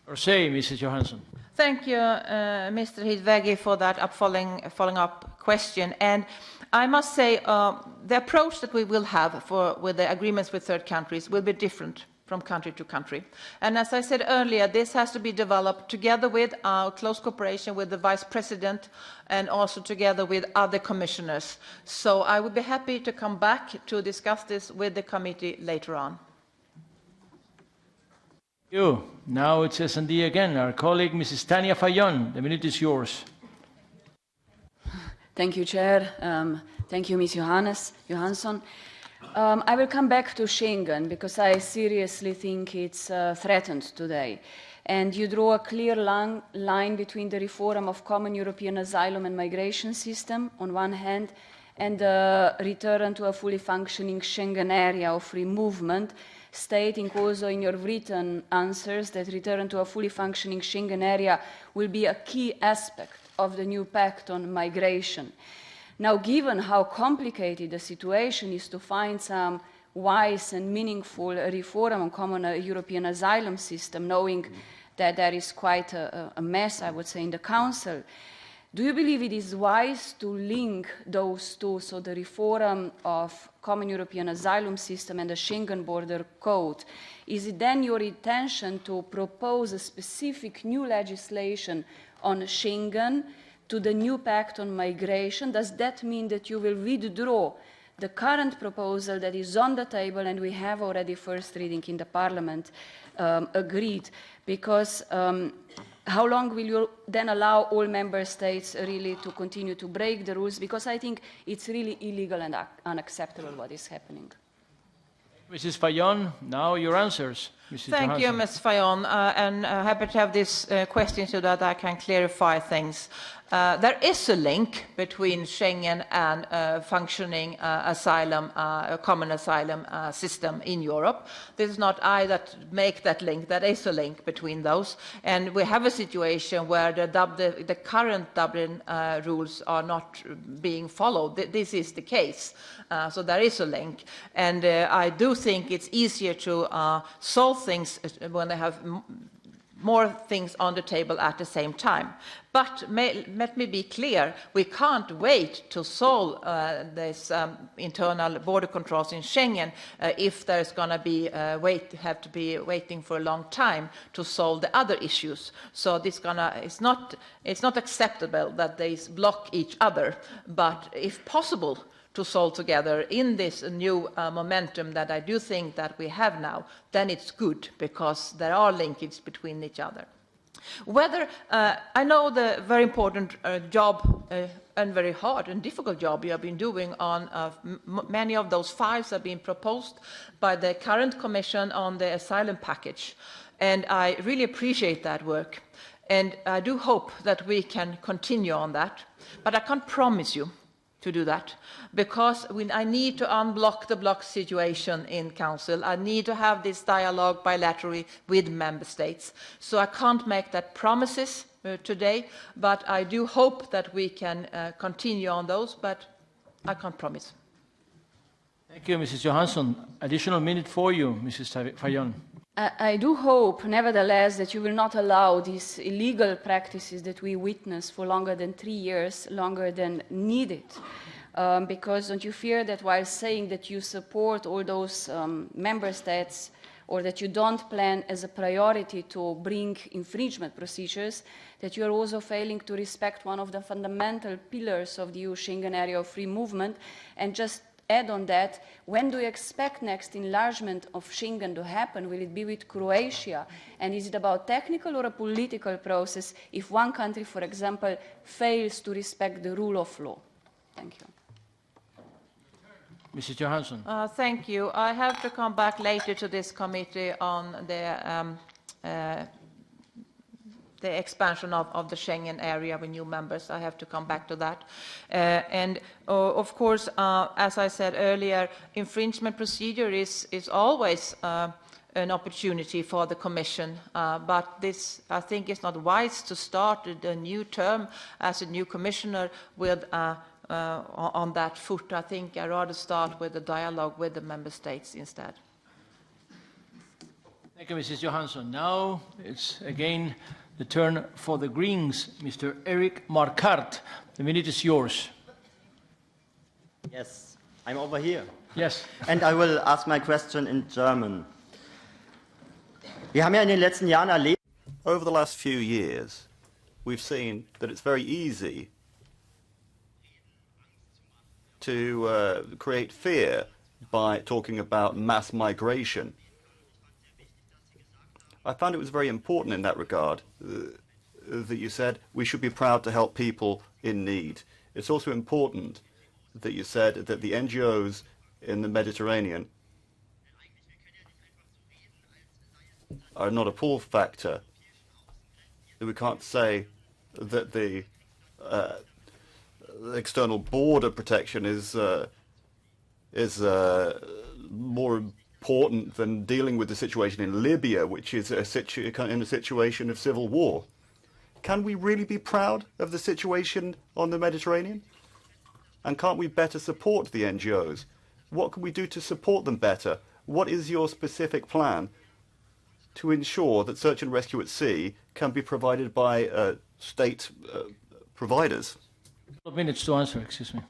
Or say, Mrs. Johansson. Thank you, Mr. Hidvegi, for that following up question. And I must say the approach that we will have with the agreements with third countries will be different from country to country. And as I said earlier, this has to be developed together with our close cooperation with the Vice President and also together with other commissioners. So I would be happy to come back to discuss this with the committee later on. Thank you. Now it's S&D again. Our colleague, Mrs. Tania Fajon. The minute is yours. Thank you, Chair. Thank you, Ms. Johansson. I will come back to Schengen because I seriously think it's threatened today. And you draw a clear line between the reform of common European asylum and migration system on one hand and the return to a fully functioning Schengen area of free movement, stating also in your written answers that return to a fully functioning Schengen area will be a key aspect of the new pact on migration. Now, given how complicated the situation is to find some wise and meaningful reform on common European asylum system, knowing that there is quite a mess, I would say, in the Council, do you believe it is wise to link those two, so the reform of common European asylum system and the Schengen border code? Is it then your intention to propose a specific new legislation on Schengen to the new pact on migration? Does that mean that you will withdraw the current proposal that is on the table and we have already first reading in the Parliament agreed? Because how long will you then allow all member states really to continue to break the rules? Because I think it's really illegal and unacceptable what is happening. Mrs. Fajon, now your answers. Mrs. Thank you, Ms. Fajon, and happy to have this question so that I can clarify things. There is a link between Schengen and functioning asylum, common asylum system in Europe. This is not I that make that link. There is a link between those. And we have a situation where the current Dublin rules are not being followed. This is the case. So there is a link. And I do think it's easier to solve things when they have more things on the table at the same time. But let me be clear, we can't wait to solve this internal border controls in Schengen if there's going to be have to be waiting for a long time to solve the other issues. So it's not acceptable that they block each other, but if possible, to solve together in this new momentum that I do think that we have now, then it's good because there are linkages between each other. Whether I know the very important job and very hard and difficult job you have been doing on many of those files have been proposed by the current Commission on the asylum package, and I really appreciate that work. And I do hope that we can continue on that, but I can't promise you to do that, because I need to unblock the block situation in Council. I need to have this dialogue bilaterally with Member States. So I can't make that promises today, but I do hope that we can continue on those, but I can't promise. Thank you, Mrs. Johansson. Additional minute for you, Mrs. Fayon. I do hope, nevertheless, that you will not allow these illegal practices that we witness for longer than 3 years, longer than needed. Because don't you fear that while saying that you support all those member states, or that you don't plan as a priority to bring infringement procedures, that you are also failing to respect one of the fundamental pillars of the EU Schengen area of free movement? And just add on that, when do you expect next enlargement of Schengen to happen? Will it be with Croatia? And is it about technical or a political process if one country, for example, fails to respect the rule of law? Thank you. Mrs. Johansson. Thank you. I have to come back later to this committee on the expansion of the Schengen area with new members. I have to come back to that. Of course, as I said earlier, infringement procedure is always an opportunity for the Commission. But this, I think, is not wise to start a new term as a new commissioner with on that foot. I think I'd rather start with a dialogue with the Member States instead. Thank you, Mrs. Johansson. Now it's again the turn for the Greens, Mr. Eric Marquardt. The minute is yours. Yes, I'm over here. Yes. And I will ask my question in German. Wir haben ja in den letzten Jahren erlebt. Over the last few years, we've seen that it's very easy to create fear by talking about mass migration. I found it was very important in that regard that you said we should be proud to help people in need. It's also important that you said that the NGOs in the Mediterranean are not a pull factor, that we can't say that the external border protection is more important than dealing with the situation in Libya, which is in a situation of civil war. Can we really be proud of the situation on the Mediterranean? And can't we better support the NGOs? What can we do to support them better? What is your specific plan to ensure that search and rescue at sea can be provided by state providers? 12 minutes to answer, excuse me.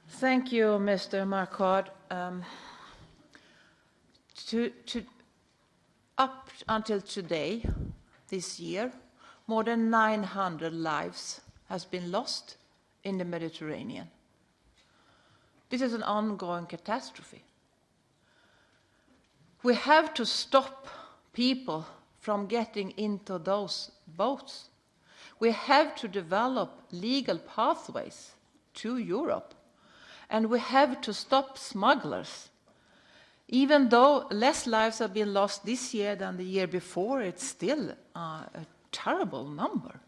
Thank you, Mr. Marquardt. Up until today, this year, more than 900 lives has been lost in the Mediterranean. This is an ongoing catastrophe. We have to stop people from getting into those boats. We have to develop legal pathways to Europe. And we have to stop smugglers. Even though less lives have been lost this year than the year before, it's still a terrible number.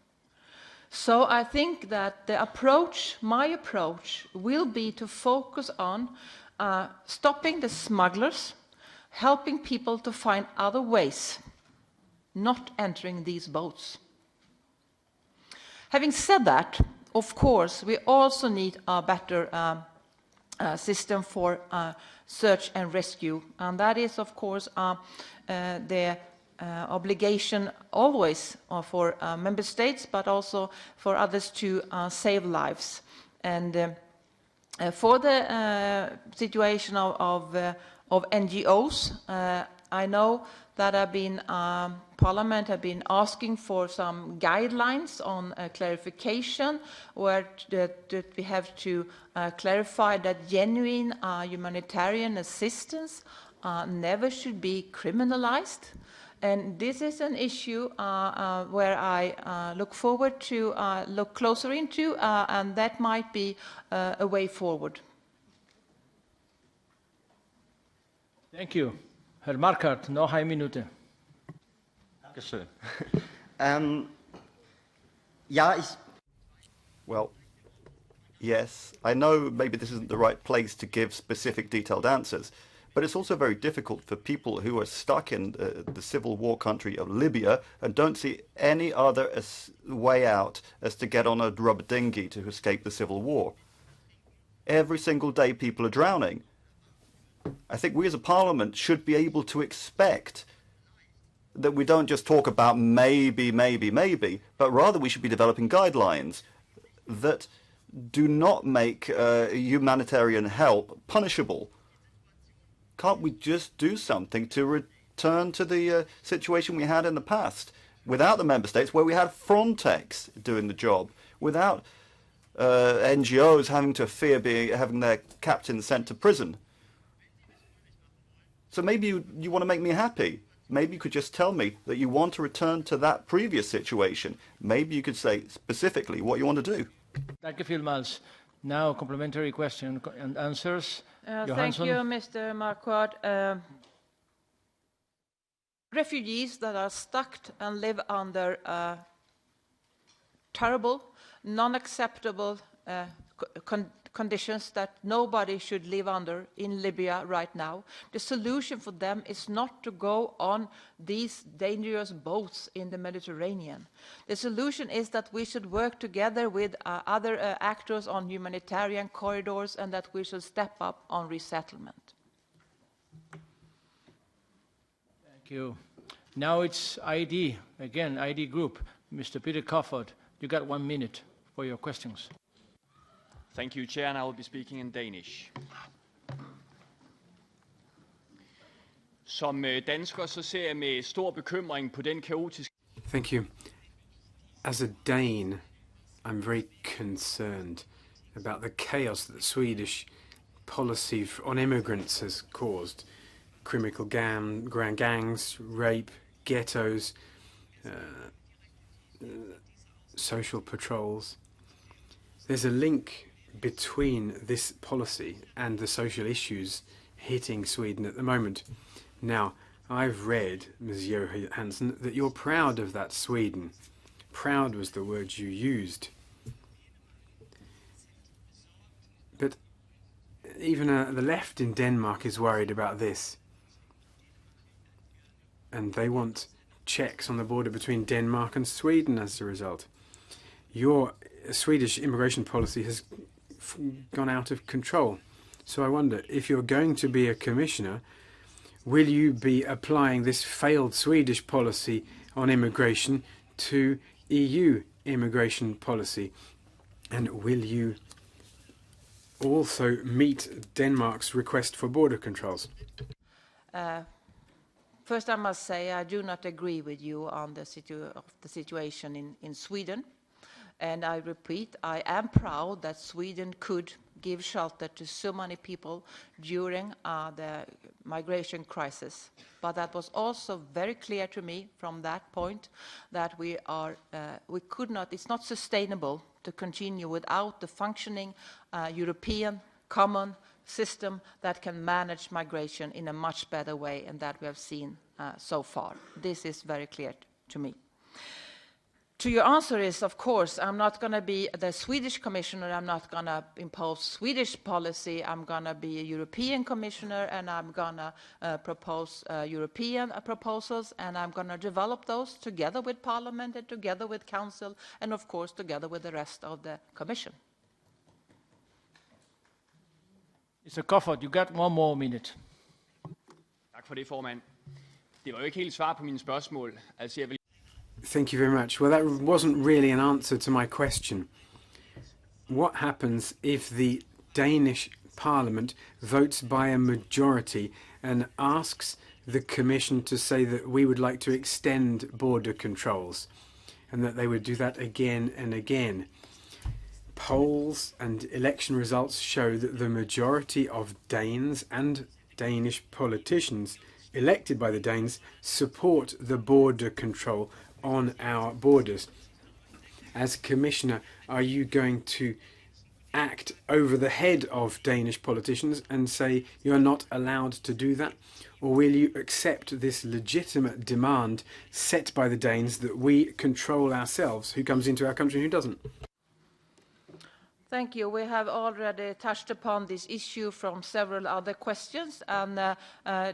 So I think that the approach, my approach, will be to focus on stopping the smugglers, helping people to find other ways, not entering these boats. Having said that, of course, we also need a better system for search and rescue. And that is, of course, the obligation always for member states, but also for others to save lives. And for the situation of NGOs, I know that Parliament have been asking for some guidelines on clarification, where that we have to clarify that genuine humanitarian assistance never should be criminalized, And this is an issue where I look forward to look closer into, and that might be a way forward. Thank you. Herr Markert, noch eine Minute. Dankeschön. Ja, Well, yes, I know maybe this isn't the right place to give specific detailed answers, but it's also very difficult for people who are stuck in the civil war country of Libya and don't see any other way out as to get on a rubber dinghy to escape the civil war. Every single day people are drowning. I think we as a parliament should be able to expect that we don't just talk about maybe, but rather we should be developing guidelines that do not make humanitarian help punishable. Can't we just do something to return to the situation we had in the past without the member states, where we had Frontex doing the job, without NGOs having to fear having their captains sent to prison? So maybe you want to make me happy. Maybe you could just tell me that you want to return to that previous situation. Maybe you could say specifically what you want to do. Thank you vielmals. Now, complementary question and answers. Thank Johansson. you, Mr. Marquardt. Refugees that are stuck and live under terrible, non-acceptable conditions that nobody should live under in Libya right now. The solution for them is not to go on these dangerous boats in the Mediterranean. The solution is that we should work together with other actors on humanitarian corridors, and that we should step up on resettlement. Thank you. Now it's ID, again, ID group. Mr. Peter Koffert, you got 1 minute for your questions. Thank you, Chair, and I will be speaking in Danish. Som dansker så ser jeg med stor bekymring på den kaotiske... Thank you. As a Dane, I'm very concerned about the chaos that the Swedish policy on immigrants has caused. Criminal gangs, rape, ghettos, social patrols. There's a link between this policy and the social issues hitting Sweden at the moment. Now, I've read, Ms. Johansson, that you're proud of that Sweden. Proud was the word you used. But even the left in Denmark is worried about this. And they want checks on the border between Denmark and Sweden as a result. Your Swedish immigration policy has gone out of control. So I wonder, if you're going to be a commissioner, will you be applying this failed Swedish policy on immigration to EU immigration policy? And will you also meet Denmark's request for border controls? First, I must say I do not agree with you on the situation in Sweden. And I repeat, I am proud that Sweden could give shelter to so many people during the migration crisis. But that was also very clear to me from that point that we could not, it's not sustainable to continue without the functioning European common system that can manage migration in a much better way, and that we have seen so far. This is very clear to me. To your answer is, of course, I'm not going to be the Swedish commissioner. I'm not going to impose Swedish policy. I'm going to be a European commissioner, and I'm going to propose European proposals, and I'm going to develop those together with Parliament and together with Council, and of course together with the rest of the Commission. Mr. Koffert, you got 1 more minute. Tak for det, formand. Det var jo ikke helt svar på mine spørgsmål. Altså, jeg vil... Thank you very much. Well, that wasn't really an answer to my question. What happens if the Danish Parliament votes by a majority and asks the Commission to say that we would like to extend border controls, and that they would do that again and again? Polls and election results show that the majority of Danes and Danish politicians elected by the Danes, support the border control on our borders. As Commissioner, are you going to act over the head of Danish politicians and say you're not allowed to do that? Or will you accept this legitimate demand set by the Danes that we control ourselves, who comes into our country and who doesn't? Thank you. We have already touched upon this issue from several other questions, and the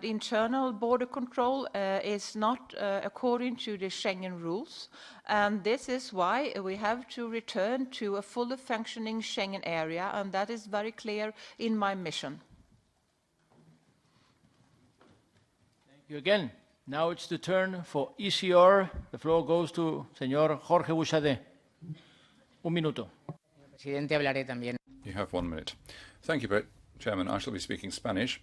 internal border control is not according to the Schengen rules, and this is why we have to return to a fully functioning Schengen area, and that is very clear in my mission. Thank you again. Now it's the turn for ECR. The floor goes to Señor Jorge Buxadé. Un minuto. Presidente, hablaré también. You have 1 minute. Thank you, Chairman. I shall be speaking Spanish.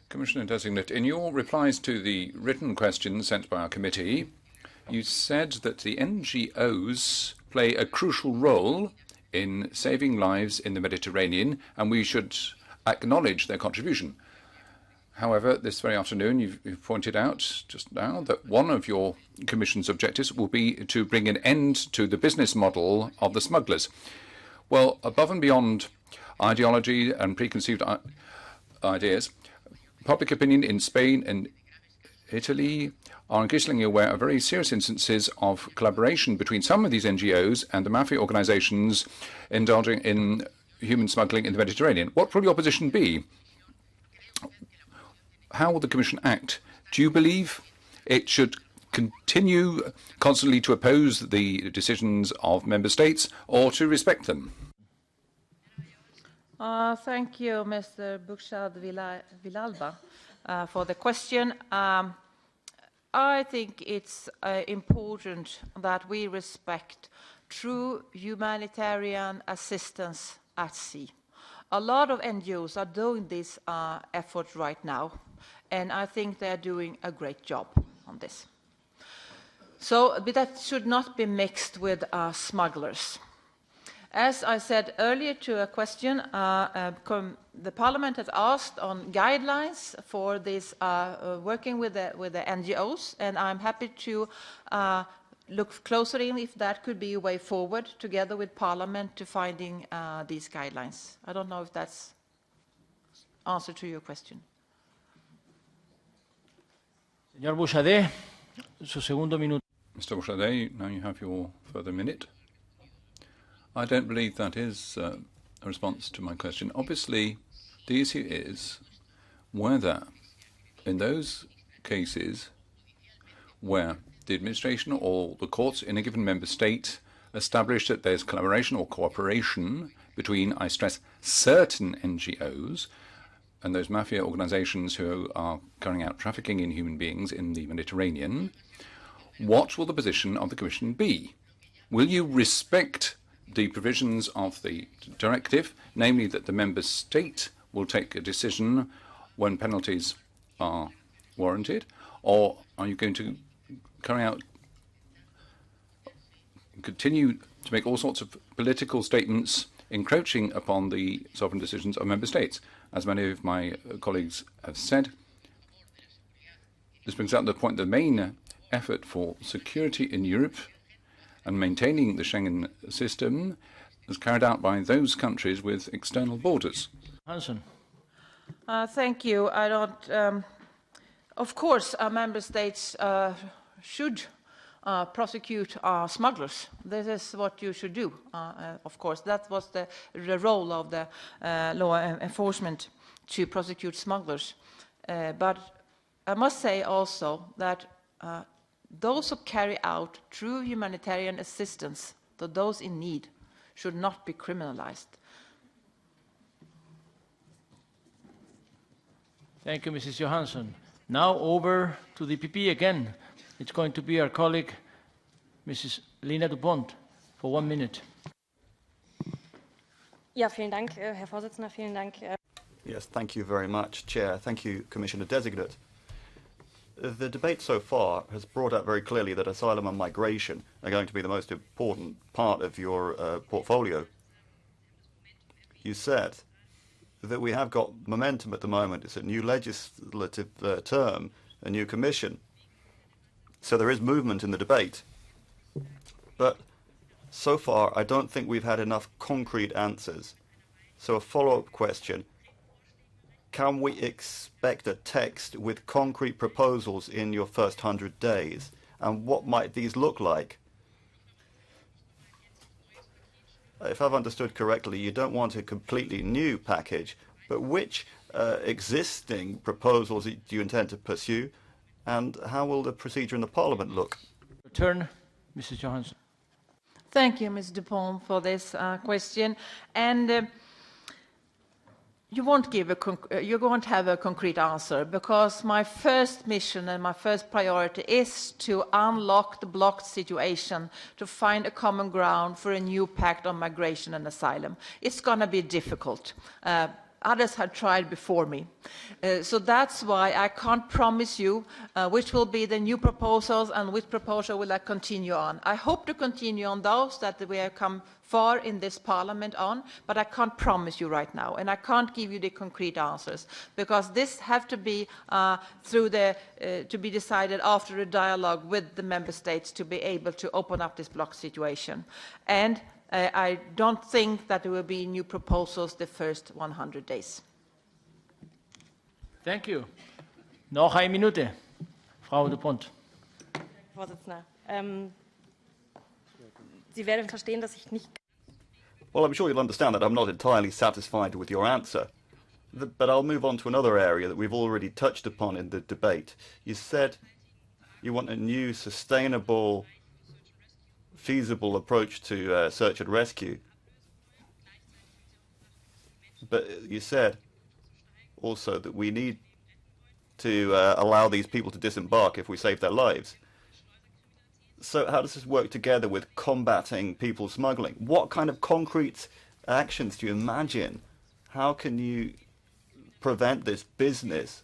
Commissioner Designate, in your replies to the written questions sent by our committee, you said that the NGOs play a crucial role in saving lives in the Mediterranean, and we should acknowledge their contribution. However, this very afternoon, you've pointed out just now that one of your Commission's objectives will be to bring an end to the business model of the smugglers. Well, above and beyond ideology and preconceived ideas, public opinion in Spain and Italy are increasingly aware of very serious instances of collaboration between some of these NGOs and the mafia organizations indulging in human smuggling in the Mediterranean. What will your position be? How will the Commission act? Do you believe it should continue constantly to oppose the decisions of Member States or to respect them? Thank you, Mr. Buxad Villalba, for the question. I think it's important that we respect true humanitarian assistance at sea. A lot of NGOs are doing this effort right now, and I think they're doing a great job on this. But that should not be mixed with smugglers. As I said earlier to a question, the Parliament has asked on guidelines for this working with the NGOs, and I'm happy to look closer in if that could be a way forward together with Parliament to finding these guidelines. I don't know if that's answer to your question. Señor Buxadé, su segundo minuto. Mr. Buxadé, now you have your further minute. I don't believe that is a response to my question. Obviously, the issue is whether in those cases where the administration or the courts in a given member state establish that there's collaboration or cooperation between, I stress, certain NGOs and those mafia organizations who are carrying out trafficking in human beings in the Mediterranean, what will the position of the Commission be? Will you respect the provisions of the directive, namely that the member state will take a decision when penalties are warranted, or are you going to continue to make all sorts of political statements encroaching upon the sovereign decisions of member states? As many of my colleagues have said, this brings out the point that the main effort for security in Europe and maintaining the Schengen system is carried out by those countries with external borders. Johansson. Thank you. I don't. Of course, member states should prosecute smugglers. This is what you should do. Of course, that was the role of the law enforcement, to prosecute smugglers. But I must say also that those who carry out true humanitarian assistance to those in need should not be criminalized. Thank you, Mrs. Johansson. Now over to the PP again. It's going to be our colleague, Mrs. Lina Dupont, for 1 minute. Ja, vielen Dank, Herr Vorsitzender. Vielen Dank. Yes, thank you very much, Chair. Thank you, Commissioner Designate. The debate so far has brought out very clearly that asylum and migration are going to be the most important part of your portfolio. You said that we have got momentum at the moment. It's a new legislative term, a new commission. So there is movement in the debate. But so far, I don't think we've had enough concrete answers. So a follow-up question. Can we expect a text with concrete proposals in your first 100 days? And what might these look like? If I've understood correctly, you don't want a completely new package, but which existing proposals do you intend to pursue, and how will the procedure in the Parliament look? Return, Mrs. Johansson. Thank you, Ms. Dupont, for this question. And you won't have a concrete answer, because my first mission and my first priority is to unlock the blocked situation, to find a common ground for a new pact on migration and asylum. It's going to be difficult. Others have tried before me. So that's why I can't promise you which will be the new proposals and which proposal will I continue on. I hope to continue on those that we have come far in this Parliament on, but I can't promise you right now, and I can't give you the concrete answers, because this have to be to be decided after a dialogue with the Member States to be able to open up this block situation. And I don't think that there will be new proposals the first 100 days. Thank you. Noch eine Minute, Frau Dupont. Vorsitzender, Sie werden verstehen, dass ich nicht. Well, I'm sure you'll understand that I'm not entirely satisfied with your answer. But I'll move on to another area that we've already touched upon in the debate. You said you want a new, sustainable, feasible approach to search and rescue. But you said also that we need to allow these people to disembark if we save their lives. So how does this work together with combating people smuggling? What kind of concrete actions do you imagine? How can you prevent this business?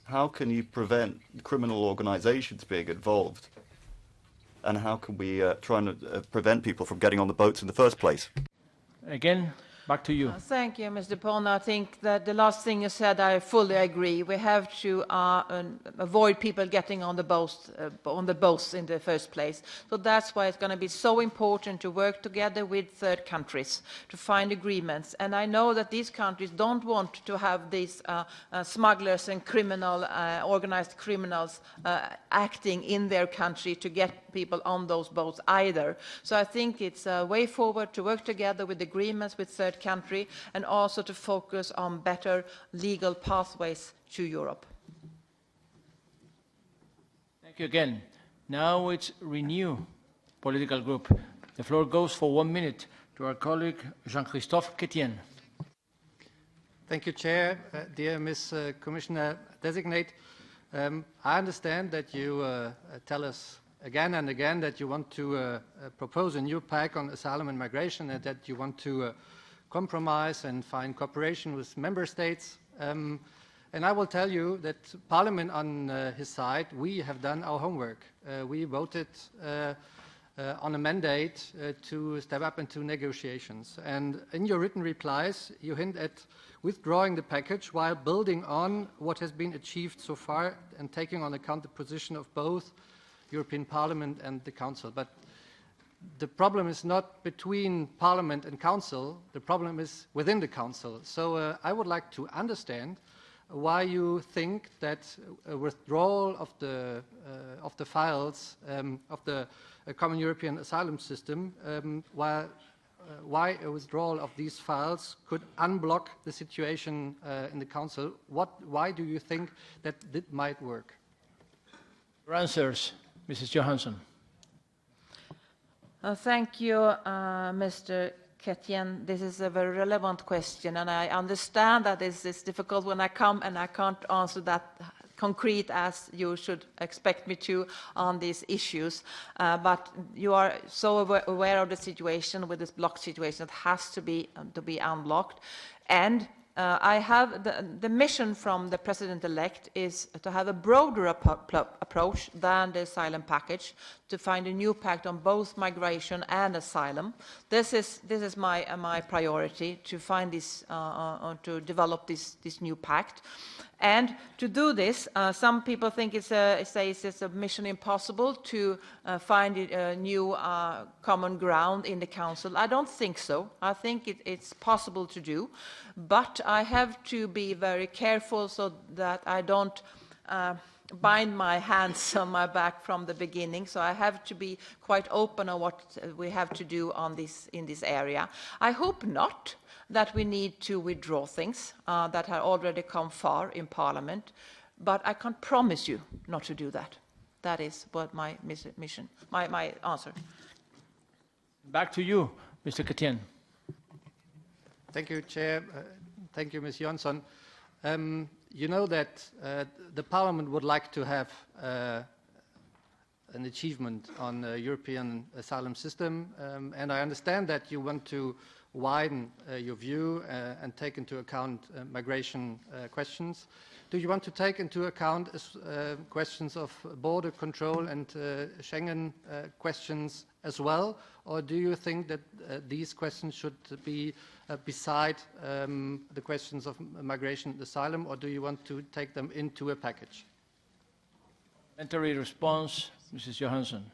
How can you prevent criminal organizations being involved? And how can we try and prevent people from getting on the boats in the first place? Again, back to you. Thank you, Mr. Pon. I think that the last thing you said, I fully agree. We have to avoid people getting on the boats in the first place. So that's why it's going to be so important to work together with third countries to find agreements. And I know that these countries don't want to have these smugglers and organized criminals acting in their country to get people on those boats either. So I think it's a way forward to work together with agreements with third country and also to focus on better legal pathways to Europe. Thank you again. Now it's Renew political group. The floor goes for 1 minute to our colleague Jean-Christophe Chrétien. Thank you, Chair. Dear Ms. Commissioner Designate, I understand that you tell us again and again that you want to propose a new pact on asylum and migration, and that you want to compromise and find cooperation with member states. And I will tell you that Parliament on his side, we have done our homework. We voted on a mandate to step up into negotiations. And in your written replies, you hint at withdrawing the package while building on what has been achieved so far and taking on account the position of both European Parliament and the Council. But the problem is not between Parliament and Council, the problem is within the Council. So I would like to understand why you think that a withdrawal of the files of the Common European Asylum System, why a withdrawal of these files could unblock the situation in the Council. Why do you think that it might work? Your answers, Mrs. Johansson. Thank you, Mr. Chrétien. This is a very relevant question, and I understand that this is difficult when I come and I can't answer that concrete as you should expect me to on these issues. But you are so aware of the situation with this block situation that has to be unblocked. And I have the mission from the president-elect is to have a broader approach than the asylum package, to find a new pact on both migration and asylum. This is my priority, to find this, to develop this new pact. And to do this, some people think it's a mission impossible to find a new common ground in the Council. I don't think so. I think it's possible to do. But I have to be very careful so that I don't bind my hands on my back from the beginning. So I have to be quite open on what we have to do on in this area. I hope not that we need to withdraw things that have already come far in Parliament, but I can't promise you not to do that. That is what my mission, my answer. Back to you, Mr. Ketien. Thank you, Chair. Thank you, Ms. Johansson. You know that the Parliament would like to have an achievement on the European asylum system, and I understand that you want to widen your view and take into account migration questions. Do you want to take into account questions of border control and Schengen questions as well, or do you think that these questions should be beside the questions of migration and asylum, or do you want to take them into a package? Parliamentary response, Mrs. Johansson.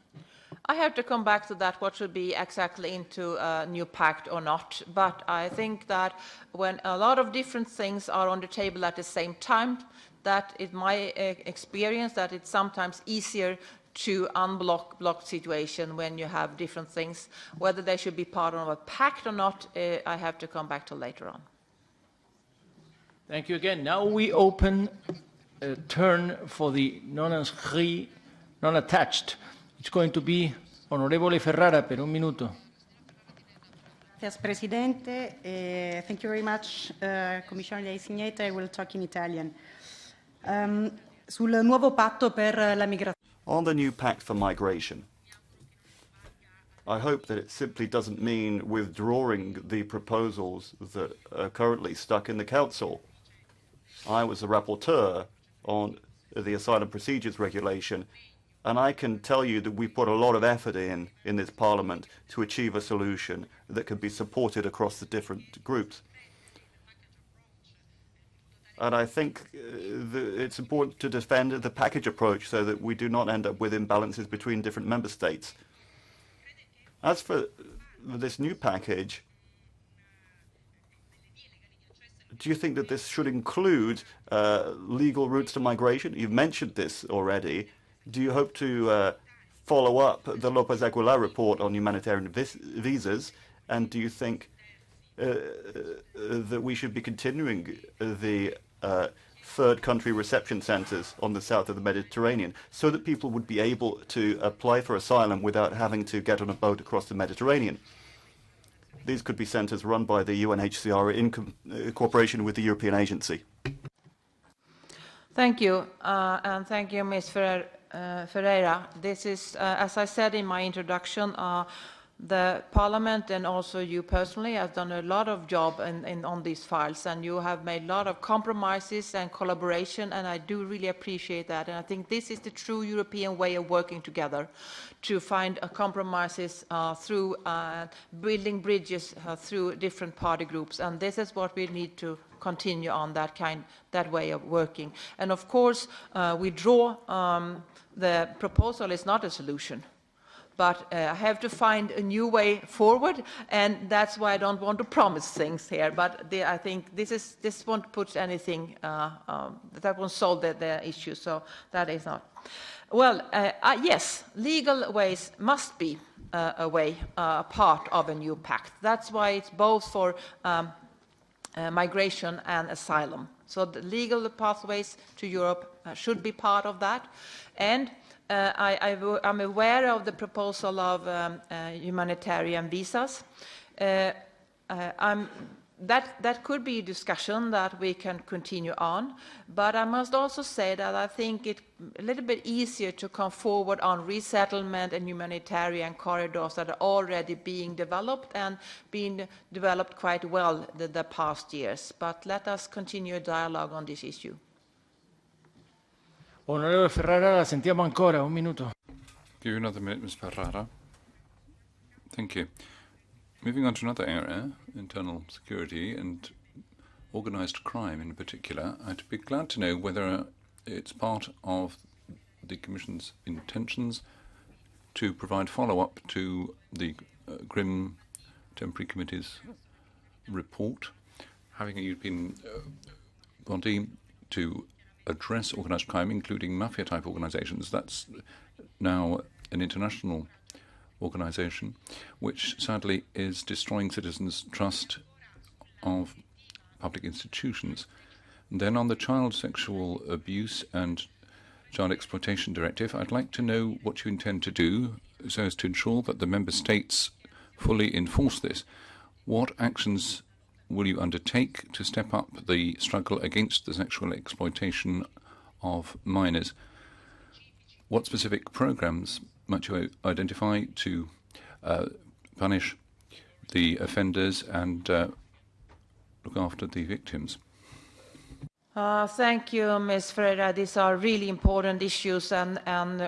I have to come back to that, what should be exactly into a new pact or not. But I think that when a lot of different things are on the table at the same time, that is my experience, that it's sometimes easier to unblock situation when you have different things. Whether they should be part of a pact or not, I have to come back to later on. Thank you again. Now we open a turn for the non-inscrit, non-attached. It's going to be Onorevole Ferrara per un minuto. Grazie Presidente. Thank you very much, Commissioner Designate. I will talk in Italian. Sul nuovo patto per la migrazione. On the new pact for migration, I hope that it simply doesn't mean withdrawing the proposals that are currently stuck in the Council. I was the rapporteur on the Asylum Procedures Regulation, and I can tell you that we put a lot of effort in this Parliament to achieve a solution that can be supported across the different groups. And I think it's important to defend the package approach so that we do not end up with imbalances between different member states. As for this new package, do you think that this should include legal routes to migration? You've mentioned this already. Do you hope to follow up the López Aguilar report on humanitarian visas? And do you think that we should be continuing the third country reception centres on the south of the Mediterranean so that people would be able to apply for asylum without having to get on a boat across the Mediterranean? These could be centres run by the UNHCR in cooperation with the European Agency. Thank you, and thank you, Ms. Ferreira. This is, as I said in my introduction, the Parliament and also you personally have done a lot of job on these files, and you have made a lot of compromises and collaboration, and I do really appreciate that. And I think this is the true European way of working together, to find compromises through building bridges through different party groups, and this is what we need to continue on, that way of working. And of course, the proposal is not a solution. But I have to find a new way forward, and that's why I don't want to promise things here. But I think this won't put anything, that won't solve the issue, so that is not. Well, yes, legal ways must be a part of a new pact. That's why it's both for migration and asylum. So the legal pathways to Europe should be part of that. And I'm aware of the proposal of humanitarian visas. I'm that could be a discussion that we can continue on, but I must also say that I think it's a little bit easier to come forward on resettlement and humanitarian corridors that are already being developed and being developed quite well the past years. But let us continue a dialogue on this issue. Onorevole Ferrara, la sentiamo ancora, un minuto. Give you another minute, Ms. Ferrara. Thank you. Moving on to another area, internal security and organised crime in particular, I'd be glad to know whether it's part of the Commission's intentions to provide follow-up to the Grim Temporary Committee's report, having a European body to address organised crime, including mafia-type organisations. That's now an international organisation, which sadly is destroying citizens' trust of public institutions. And then on the Child Sexual Abuse and Child Exploitation Directive, I'd like to know what you intend to do so as to ensure that the Member States fully enforce this. What actions will you undertake to step up the struggle against the sexual exploitation of minors? What specific programmes might you identify to punish the offenders and look after the victims? Thank you, Ms. Ferreira. These are really important issues, and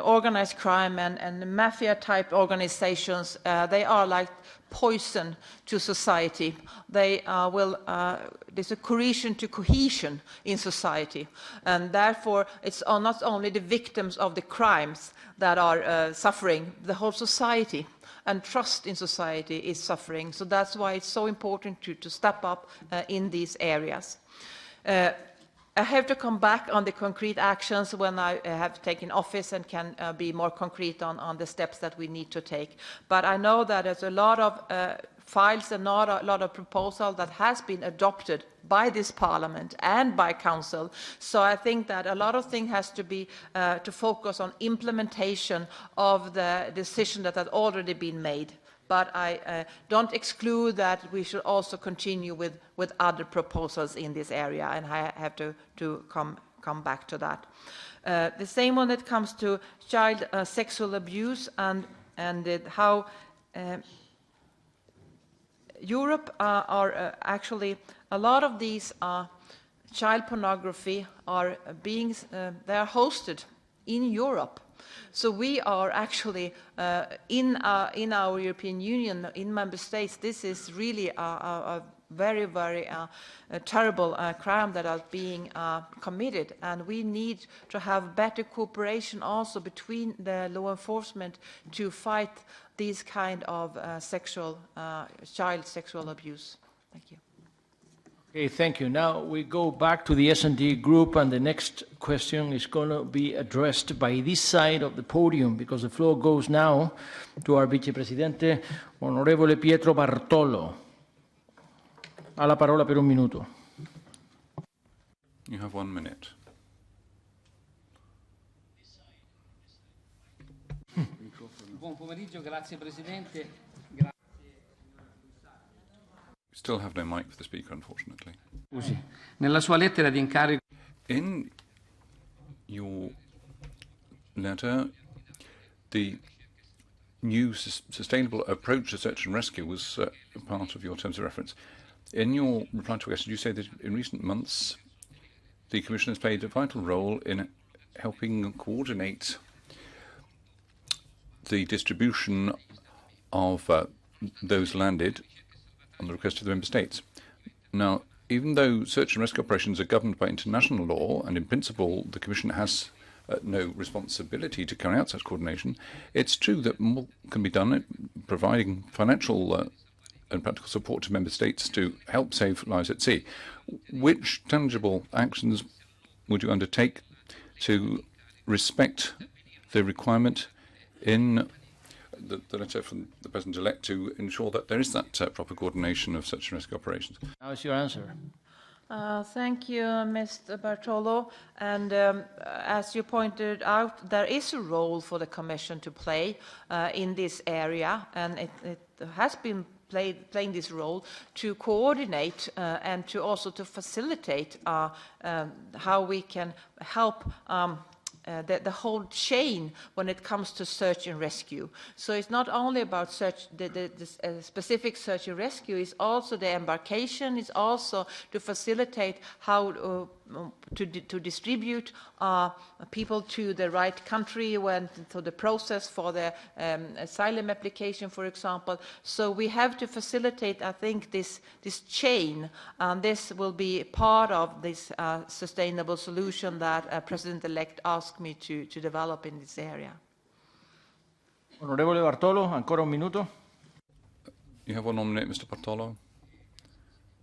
organized crime and mafia-type organizations, they are like poison to society. They there's a cohesion to cohesion in society, and therefore it's not only the victims of the crimes that are suffering, the whole society and trust in society is suffering. So that's why it's so important to step up in these areas. I have to come back on the concrete actions when I have taken office and can be more concrete on the steps that we need to take. But I know that there's a lot of files and not a lot of proposal that has been adopted by this Parliament and by Council. So I think that a lot of things has to be to focus on implementation of the decision that had already been made. But I don't exclude that we should also continue with other proposals in this area, and I have to come back to that. The same when it comes to child sexual abuse and how Europe are actually, a lot of these child pornography are being, they are hosted in Europe. So we are actually, in our European Union, in member states, this is really a very, very terrible crime that are being committed. And we need to have better cooperation also between the law enforcement to fight these kind of child sexual abuse. Thank you. Okay, thank you. Now we go back to the S&D group, and the next question is going to be addressed by this side of the podium, because the floor goes now to our Vicepresidente, Onorevole Pietro Bartolo. Ha la parola per un minuto. You have 1 minute. Buon pomeriggio, grazie Presidente. Still have no mic for the speaker, unfortunately. Nella sua lettera di incarico. In your letter, the new sustainable approach to search and rescue was part of your terms of reference. In your reply to a question, you say that in recent months, the Commission has played a vital role in helping coordinate the distribution of those landed on the request of the Member States. Now, even though search and rescue operations are governed by international law, and in principle the Commission has no responsibility to carry out such coordination, it's true that more can be done providing financial and practical support to Member States to help save lives at sea. Which tangible actions would you undertake to respect the requirement in the letter from the President-elect to ensure that there is that proper coordination of search and rescue operations? Now is your answer. Thank you, Mr. Bartolo. And as you pointed out, there is a role for the Commission to play in this area, and it has been playing this role to coordinate and to also to facilitate how we can help the whole chain when it comes to search and rescue. So it's not only about search, the specific search and rescue, it's also the embarkation, it's also to facilitate how to distribute people to the right country when to the process for the asylum application, for example. So we have to facilitate, I think, this chain, and this will be part of this sustainable solution that President-elect asked me to develop in this area. Onorevole Bartolo, ancora un minuto. You have one minute, Mr. Bartolo.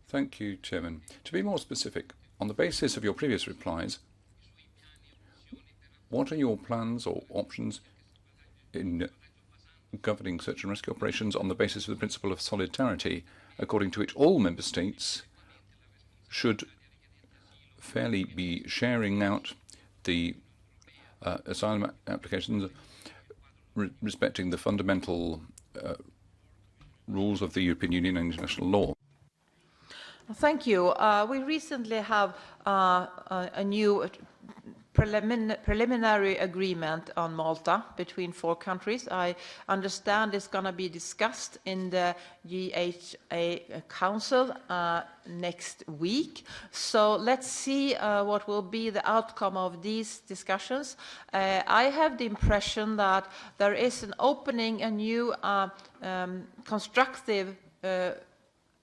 Thank you, Chairman. To be more specific, on the basis of your previous replies, what are your plans or options in governing search and rescue operations on the basis of the principle of solidarity, according to which all member states should fairly be sharing out the asylum applications, respecting the fundamental rules of the European Union and international law? Thank you. We recently have a new preliminary agreement on Malta between 4 countries. I understand it's going to be discussed in the GHA Council next week. So let's see what will be the outcome of these discussions. I have the impression that there is an opening, a new constructive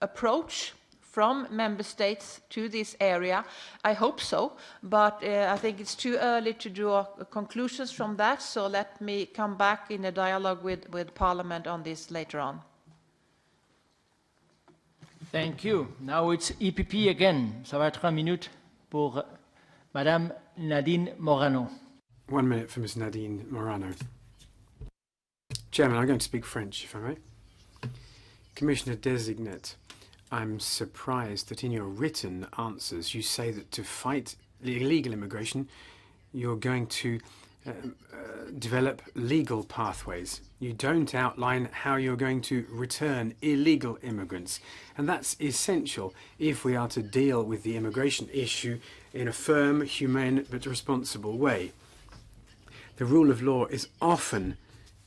approach from member states to this area. I hope so, but I think it's too early to draw conclusions from that, so let me come back in a dialogue with Parliament on this later on. Thank you. Now it's EPP again. Ça va être 1 minute pour Madame Nadine Morano. 1 minute for Ms. Nadine Morano. Chairman, I'm going to speak French, if I may. Commissioner Designate, I'm surprised that in your written answers you say that to fight illegal immigration you're going to develop legal pathways. You don't outline how you're going to return illegal immigrants, and that's essential if we are to deal with the immigration issue in a firm, humane but responsible way. The rule of law is often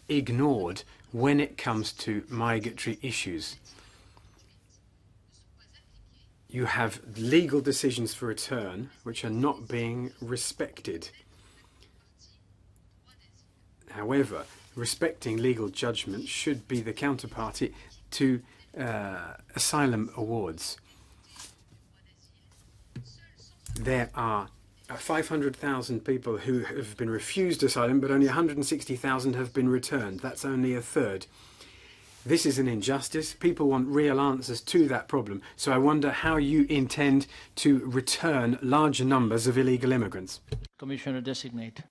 ignored when it comes to migratory issues. You have legal decisions for return which are not being respected. However, respecting legal judgment should be the counterparty to asylum awards. There are 500,000 people who have been refused asylum, but only 160,000 have been returned. That's only a third. This is an injustice. People want real answers to that problem. So I wonder how you intend to return larger numbers of illegal immigrants. Commissioner Designate.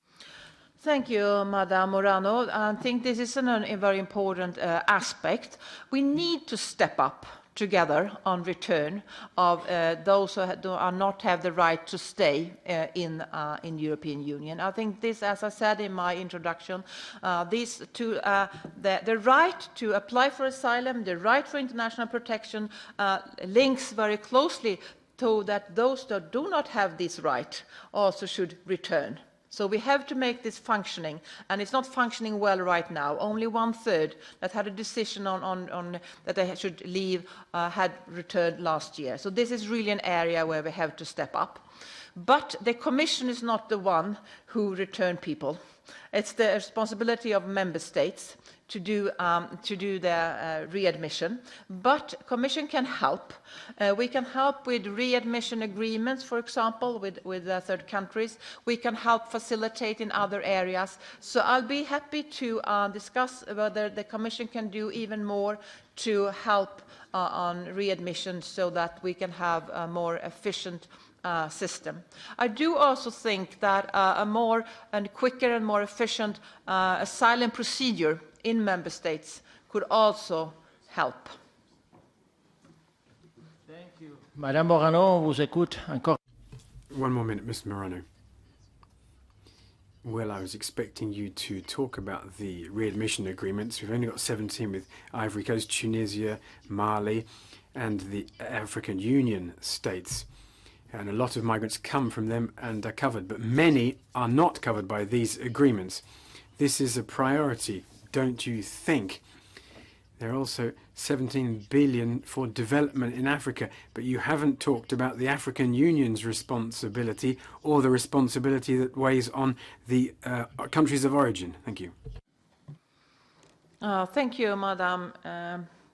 Thank you, Madame Morano. I think this is a very important aspect. We need to step up together on return of those who do not have the right to stay in European Union. I think this, as I said in my introduction, the right to apply for asylum, the right for international protection links very closely to that those that do not have this right also should return. So we have to make this functioning, and it's not functioning well right now. Only 1/3 that had a decision on that they should leave had returned last year. So this is really an area where we have to step up. But the Commission is not the one who return people. It's the responsibility of member states to do the readmission. But Commission can help. We can help with readmission agreements, for example, with third countries. We can help facilitate in other areas. So I'll be happy to discuss whether the Commission can do even more to help on readmission so that we can have a more efficient system. I do also think that a more and quicker and more efficient asylum procedure in member states could also help. Thank you. Madame Morano, on vous écoute encore. 1 more minute, Mr. Morano. Well, I was expecting you to talk about the readmission agreements. We've only got 17 with Ivory Coast, Tunisia, Mali, and the African Union states. And a lot of migrants come from them and are covered, but many are not covered by these agreements. This is a priority, don't you think? There are also 17 billion for development in Africa, but you haven't talked about the African Union's responsibility or the responsibility that weighs on the countries of origin. Thank you. Thank you, Madam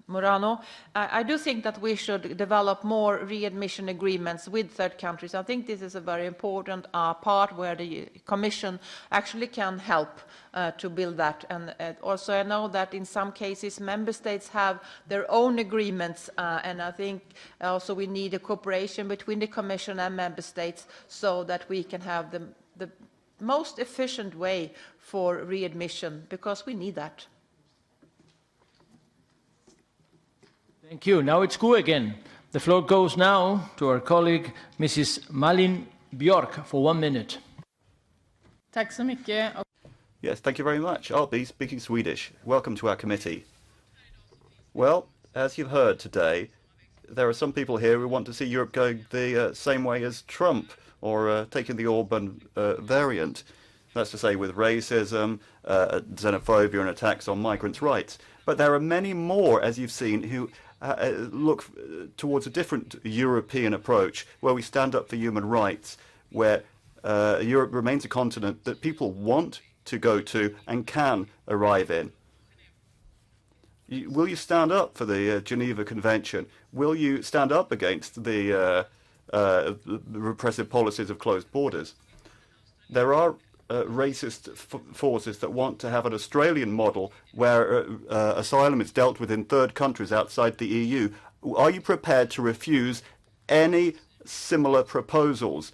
Morano. I do think that we should develop more readmission agreements with third countries. I think this is a very important part where the Commission actually can help to build that. And also I know that in some cases member states have their own agreements, and I think also we need a cooperation between the Commission and member states so that we can have the most efficient way for readmission, because we need that. Thank you. Now it's Gu again. The floor goes now to our colleague, Mrs. Malin Björk, for 1 minute. Tack så mycket. Yes, thank you very much. I'll be speaking Swedish. Welcome to our committee. Well, as you've heard today, there are some people here who want to see Europe going the same way as Trump, or taking the Orban variant. That's to say, with racism, xenophobia and attacks on migrants' rights. But there are many more, as you've seen, who look towards a different European approach, where we stand up for human rights, where Europe remains a continent that people want to go to and can arrive in. Will you stand up for the Geneva Convention? Will you stand up against the repressive policies of closed borders? There are racist forces that want to have an Australian model where asylum is dealt with in third countries outside the EU. Are you prepared to refuse any similar proposals?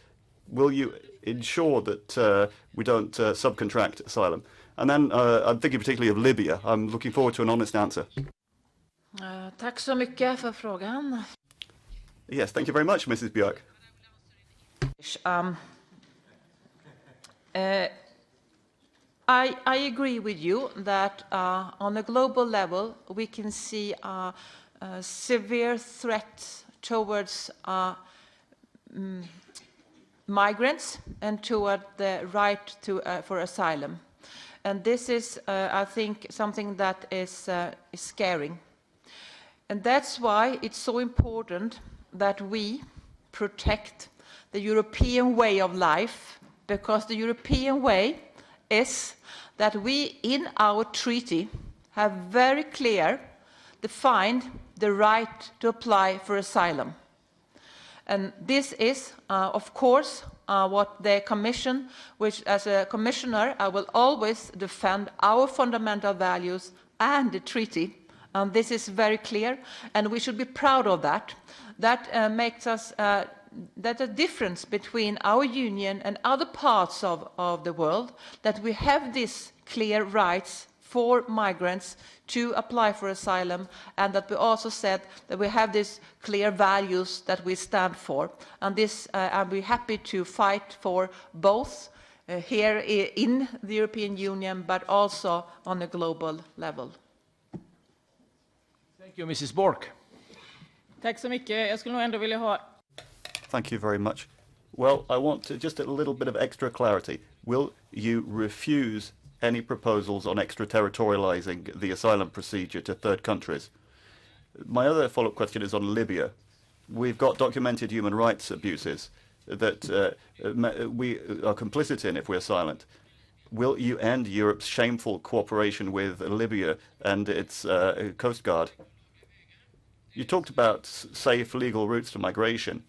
Will you ensure that we don't subcontract asylum? And then I'm thinking particularly of Libya. I'm looking forward to an honest answer. Tack så mycket för frågan. Yes, thank you very much, Mrs. Björk. I agree with you that on a global level we can see severe threats towards migrants and toward the right to, for asylum. And this is, I think, something that is scaring. And that's why it's so important that we protect the European way of life, because the European way is that we, in our treaty, have very clear defined the right to apply for asylum. And this is, of course, what the Commission, which as a Commissioner, I will always defend our fundamental values and the treaty. And this is very clear, and we should be proud of that. That makes us that a difference between our union and other parts of the world, that we have these clear rights for migrants to apply for asylum, and that we also said that we have these clear values that we stand for. And this, and we're happy to fight for both here in the European Union, but also on a global level. Thank you, Mrs. Bork. Tack så mycket. Jag skulle nog ändå vilja ha... Thank you very much. Well, I want just a little bit of extra clarity. Will you refuse any proposals on extraterritorializing the asylum procedure to third countries? My other follow-up question is on Libya. We've got documented human rights abuses that we are complicit in if we're silent. Will you end Europe's shameful cooperation with Libya and its Coast Guard? You talked about safe legal routes to migration.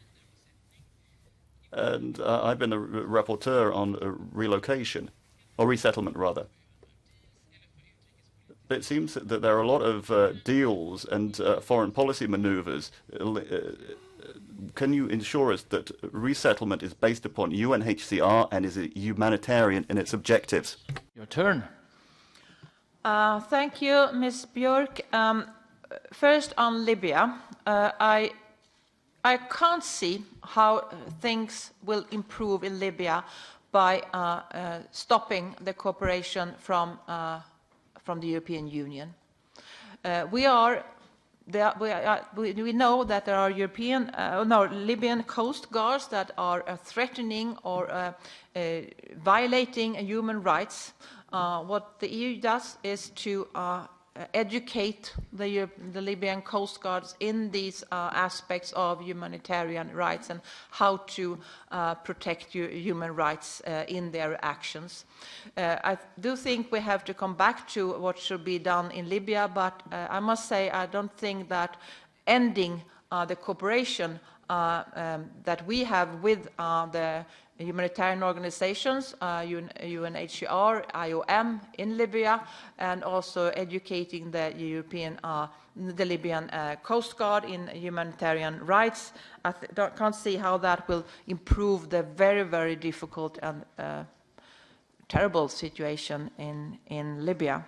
And I've been a rapporteur on relocation, or resettlement rather. It seems that there are a lot of deals and foreign policy maneuvers. Can you ensure us that resettlement is based upon UNHCR and is humanitarian in its objectives? Your turn. Thank you, Ms. Björk. First on Libya, I can't see how things will improve in Libya by stopping the cooperation from the European Union. We know that there are Libyan coast guards that are threatening or violating human rights. What the EU does is to educate the Libyan coast guards in these aspects of humanitarian rights and how to protect human rights in their actions. I do think we have to come back to what should be done in Libya, but I must say I don't think that ending the cooperation that we have with the humanitarian organizations, UNHCR, IOM in Libya, and also educating the Libyan Coast Guard in humanitarian rights. I can't see how that will improve the very, very difficult and terrible situation in Libya.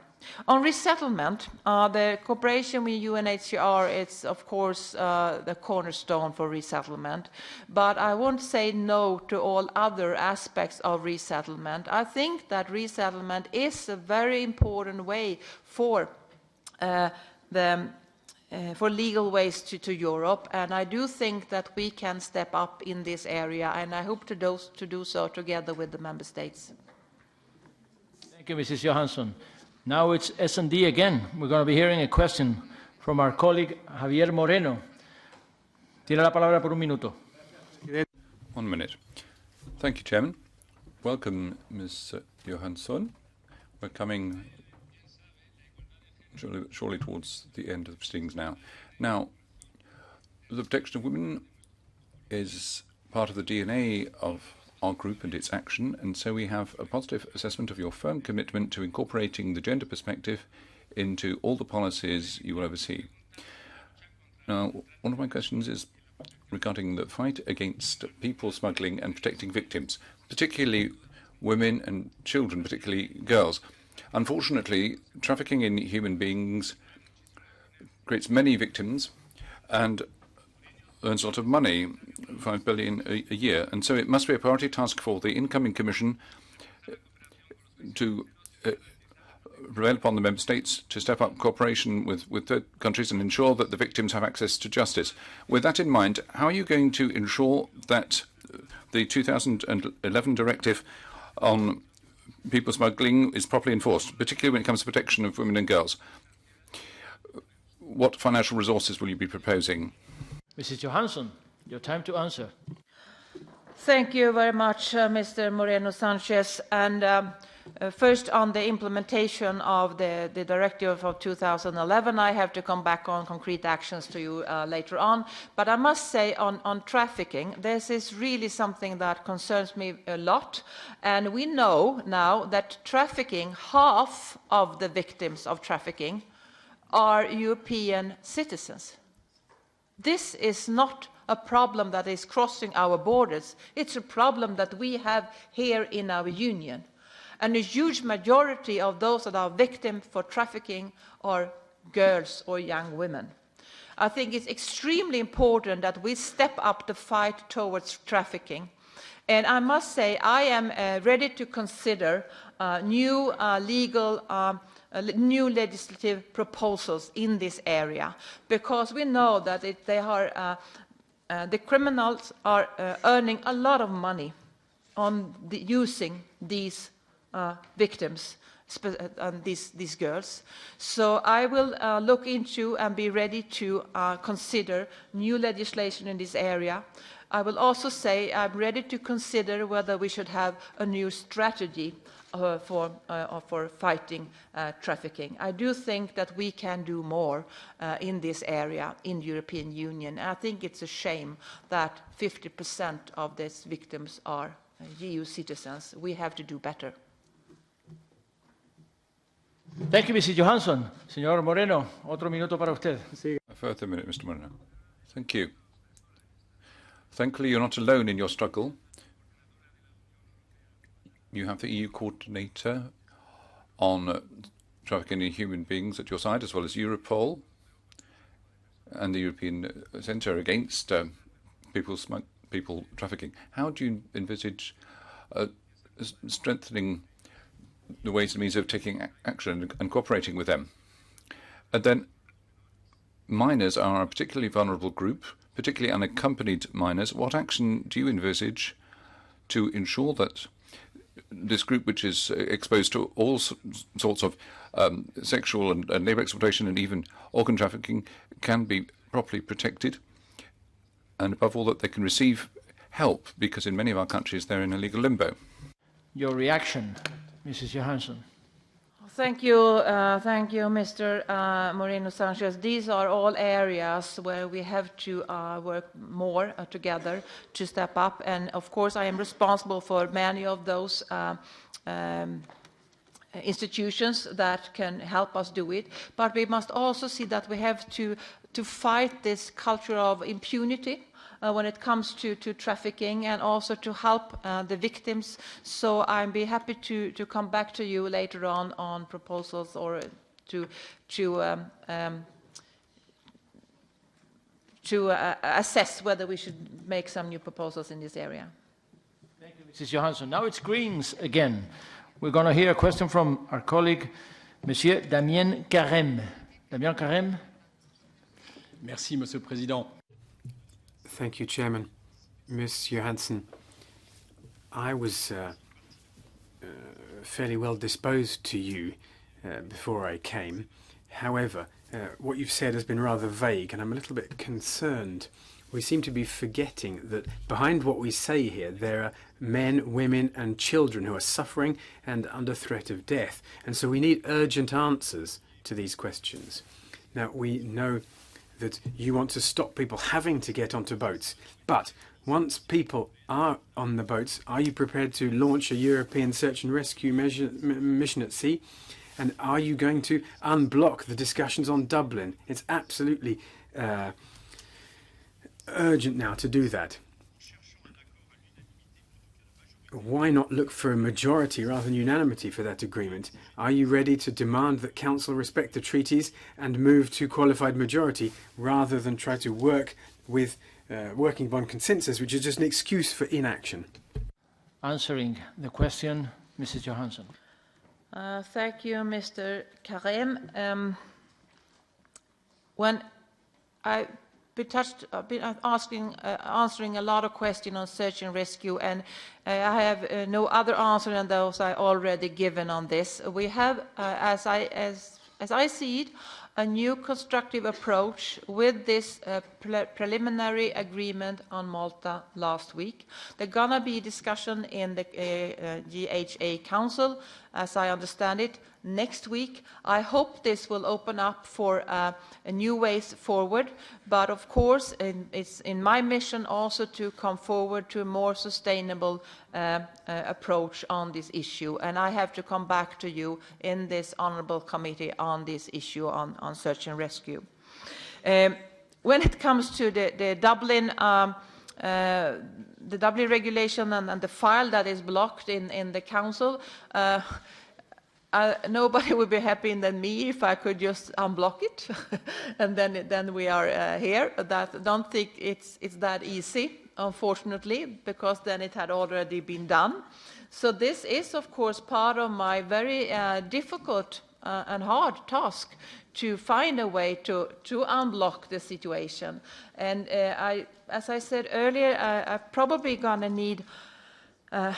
On resettlement, the cooperation with UNHCR is, of course, the cornerstone for resettlement. But I won't say no to all other aspects of resettlement. I think that resettlement is a very important way for legal ways to Europe, and I do think that we can step up in this area, and I hope to do so together with the member states. Thank you, Mrs. Johansson. Now it's S&D again. We're going to be hearing a question from our colleague Javier Moreno. Tiene la palabra por un minuto. 1 minute. Thank you, Chairman. Welcome, Ms. Johansson. We're coming surely towards the end of the proceedings now. Now, the protection of women is part of the DNA of our group and its action, and so we have a positive assessment of your firm commitment to incorporating the gender perspective into all the policies you will oversee. Now, one of my questions is regarding the fight against people smuggling and protecting victims, particularly women and children, particularly girls. Unfortunately, trafficking in human beings creates many victims and earns a lot of money, 5 billion a year, and so it must be a priority task for the incoming Commission to prevail upon the Member States to step up cooperation with third countries and ensure that the victims have access to justice. With that in mind, how are you going to ensure that the 2011 directive on people smuggling is properly enforced, particularly when it comes to protection of women and girls? What financial resources will you be proposing? Mrs. Johansson, your time to answer. Thank you very much, Mr. Moreno Sanchez. And first, on the implementation of the directive of 2011, I have to come back on concrete actions to you later on. But I must say, on trafficking, this is really something that concerns me a lot. And we know now that trafficking, half of the victims of trafficking are European citizens. This is not a problem that is crossing our borders. It's a problem that we have here in our union. And a huge majority of those that are victims for trafficking are girls or young women. I think it's extremely important that we step up the fight towards trafficking. And I must say, I am ready to consider new legislative proposals in this area, because we know that the criminals are earning a lot of money on using these victims, these girls. So I will look into and be ready to consider new legislation in this area. I will also say I'm ready to consider whether we should have a new strategy for fighting trafficking. I do think that we can do more in this area in the European Union. I think it's a shame that 50% of these victims are EU citizens. We have to do better. Thank you, Mrs. Johansson. Señor Moreno, otro minuto para usted. A further minute, Mr. Moreno. Thank you. Thankfully, you're not alone in your struggle. You have the EU coordinator on trafficking in human beings at your side, as well as Europol and the European Centre Against people trafficking. How do you envisage strengthening the ways and means of taking action and cooperating with them. And then minors are a particularly vulnerable group, particularly unaccompanied minors. What action do you envisage to ensure that this group, which is exposed to all sorts of sexual and labour exploitation and even organ trafficking, can be properly protected, and above all that they can receive help, because in many of our countries they're in a legal limbo? Your reaction, Mrs. Johansson. Thank you, Mr. Moreno Sanchez. These are all areas where we have to work more together to step up. And of course, I am responsible for many of those institutions that can help us do it. But we must also see that we have to fight this culture of impunity when it comes to trafficking, and also to help the victims. So I'd be happy to come back to you later on proposals, or to assess whether we should make some new proposals in this area. Thank you, Mrs. Johansson. Now it's Greens again. We're going to hear a question from our colleague, Monsieur Damien Carême. Damien Carême. Merci, Monsieur le Président. Thank you, Chairman. Ms. Johansson, I was fairly well disposed to you before I came. However, what you've said has been rather vague, and I'm a little bit concerned. We seem to be forgetting that behind what we say here, there are men, women and children who are suffering and under threat of death. And so we need urgent answers to these questions. Now, we know that you want to stop people having to get onto boats. But once people are on the boats, are you prepared to launch a European search and rescue mission at sea? And are you going to unblock the discussions on Dublin? It's absolutely urgent now to do that. Why not look for a majority rather than unanimity for that agreement? Are you ready to demand that Council respect the treaties and move to qualified majority rather than try to work with working upon consensus, which is just an excuse for inaction? Answering the question, Mrs. Johansson. Thank you, Mr. Carême. When I've been answering a lot of questions on search and rescue, and I have no other answer than those I already given on this. We have, as I see it, a new constructive approach with this preliminary agreement on Malta last week. There's gonna be discussion in the GHA Council, as I understand it, next week. I hope this will open up for a new ways forward, but of course it's in my mission also to come forward to a more sustainable approach on this issue, and I have to come back to you in this honourable committee on this issue on search and rescue. When it comes to the Dublin regulation and the file that is blocked in the Council, nobody would be happier than me if I could just unblock it, and then we are here. Don't think it's that easy, unfortunately, because then it had already been done. So this is, of course, part of my very difficult and hard task to find a way to unblock the situation. And as I said earlier, I'm probably going to need a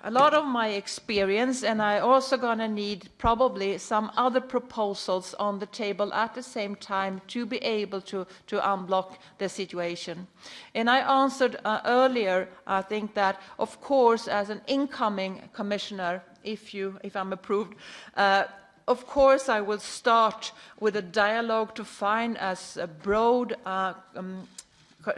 lot of my experience, and I also gonna need probably some other proposals on the table at the same time to be able to unblock the situation. And I answered earlier, I think that of course as an incoming commissioner, if I'm approved, of course I will start with a dialogue to find as a broad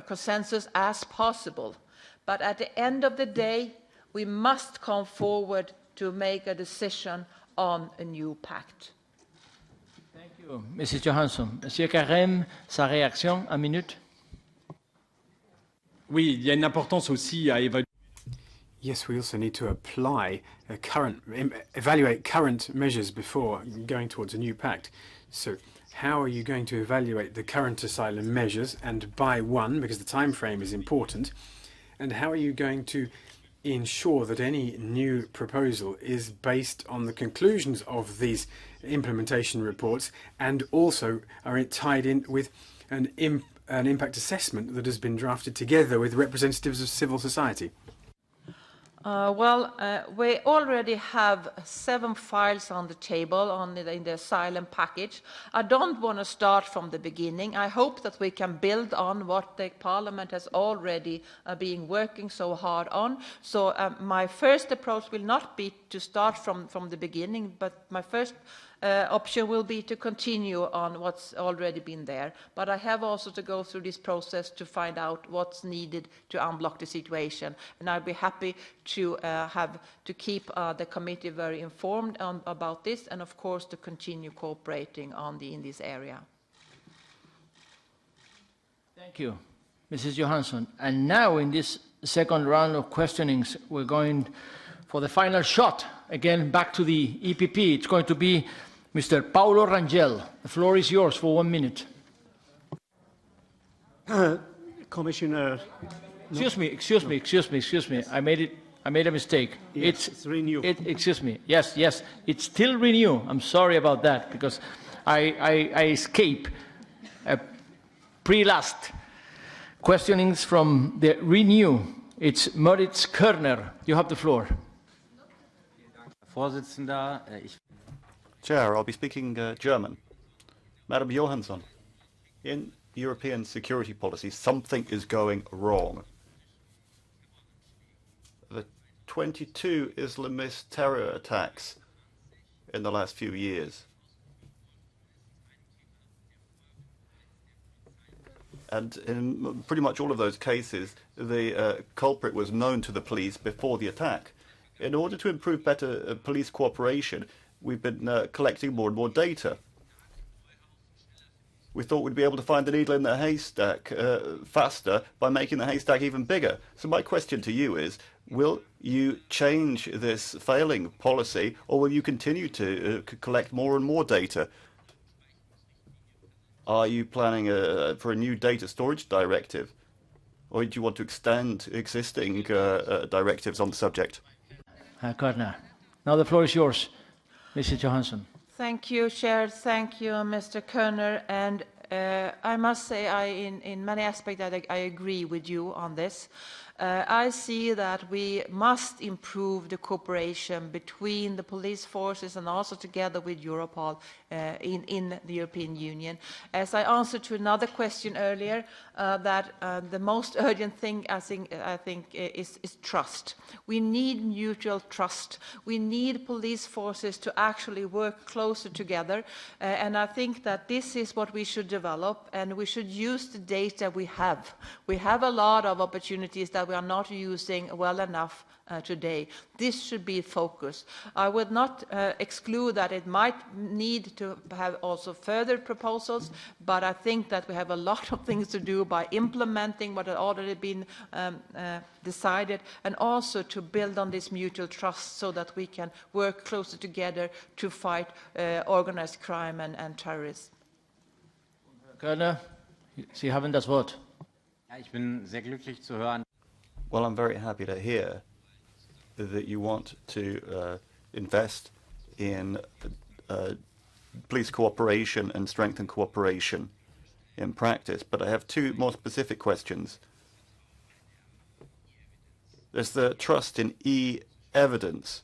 consensus as possible. But at the end of the day, we must come forward to make a decision on a new pact. Thank you, Mrs. Johansson. Monsieur Carême, sa réaction, 1 minute. Oui, il y a une importance aussi à évaluer. Yes, we also need to evaluate current measures before going towards a new pact. So how are you going to evaluate the current asylum measures, and by one, because the time frame is important, and how are you going to ensure that any new proposal is based on the conclusions of these implementation reports and also are tied in with an impact assessment that has been drafted together with representatives of civil society? We already have 7 files on the table in the asylum package. I don't want to start from the beginning. I hope that we can build on what the Parliament has already been working so hard on. So my first approach will not be to start from the beginning, but my first option will be to continue on what's already been there. But I have also to go through this process to find out what's needed to unblock the situation. And I'll be happy to keep the committee very informed about this, and of course to continue cooperating in this area. Thank you, Mrs. Johansson. And now in this second round of questionings, we're going for the final shot. Again, back to the EPP. It's going to be Mr. Paulo Rangel. The floor is yours for 1 minute. Commissioner. Excuse me. I made a mistake. Yes, it's Renew. Excuse me. Yes. It's still Renew. I'm sorry about that because I escape pre-last questionings from the Renew. It's Moritz Körner. You have the floor. Chair, I'll be speaking German. Madam Johansson, in European security policy, something is going wrong. The 22 Islamist terror attacks in the last few years. And in pretty much all of those cases, the culprit was known to the police before the attack. In order to improve better police cooperation, we've been collecting more and more data. We thought we'd be able to find the needle in the haystack faster by making the haystack even bigger. So my question to you is, will you change this failing policy, or will you continue to collect more and more data? Are you planning for a new data storage directive, or do you want to extend existing directives on the subject? Körner. Now the floor is yours, Mrs. Johansson. Thank you, Chair. Thank you, Mr. Körner. And I must say, in many aspects, I agree with you on this. I see that we must improve the cooperation between the police forces and also together with Europol in the European Union. As I answered to another question earlier, that the most urgent thing I think is trust. We need mutual trust. We need police forces to actually work closer together, and I think that this is what we should develop, and we should use the data we have. We have a lot of opportunities that we are not using well enough today. This should be focus. I would not exclude that it might need to have also further proposals, but I think that we have a lot of things to do by implementing what had already been decided, and also to build on this mutual trust so that we can work closer together to fight organized crime and terrorism. Körner, Sie haben das Wort. Ich bin sehr glücklich zu hören. Well, I'm very happy to hear that you want to invest in police cooperation and strengthen cooperation in practice. But I have two more specific questions. There's the trust in e-evidence.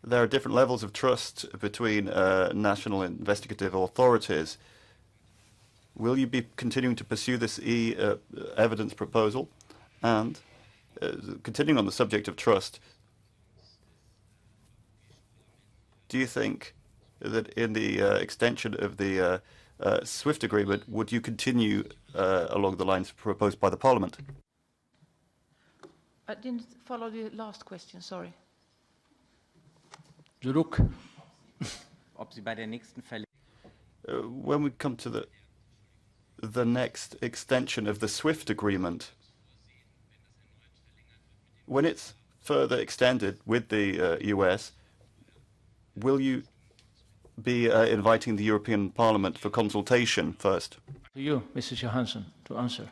There are different levels of trust between national investigative authorities. Will you be continuing to pursue this e-evidence proposal? And continuing on the subject of trust, do you think that in the extension of the SWIFT agreement, would you continue along the lines proposed by the Parliament? I didn't follow the last question, sorry. Zurück. Ob Sie bei der nächsten When we come to the next extension of the SWIFT agreement, when it's further extended with the US, will you be inviting the European Parliament for consultation first? To you, Mrs. Johansson, to answer.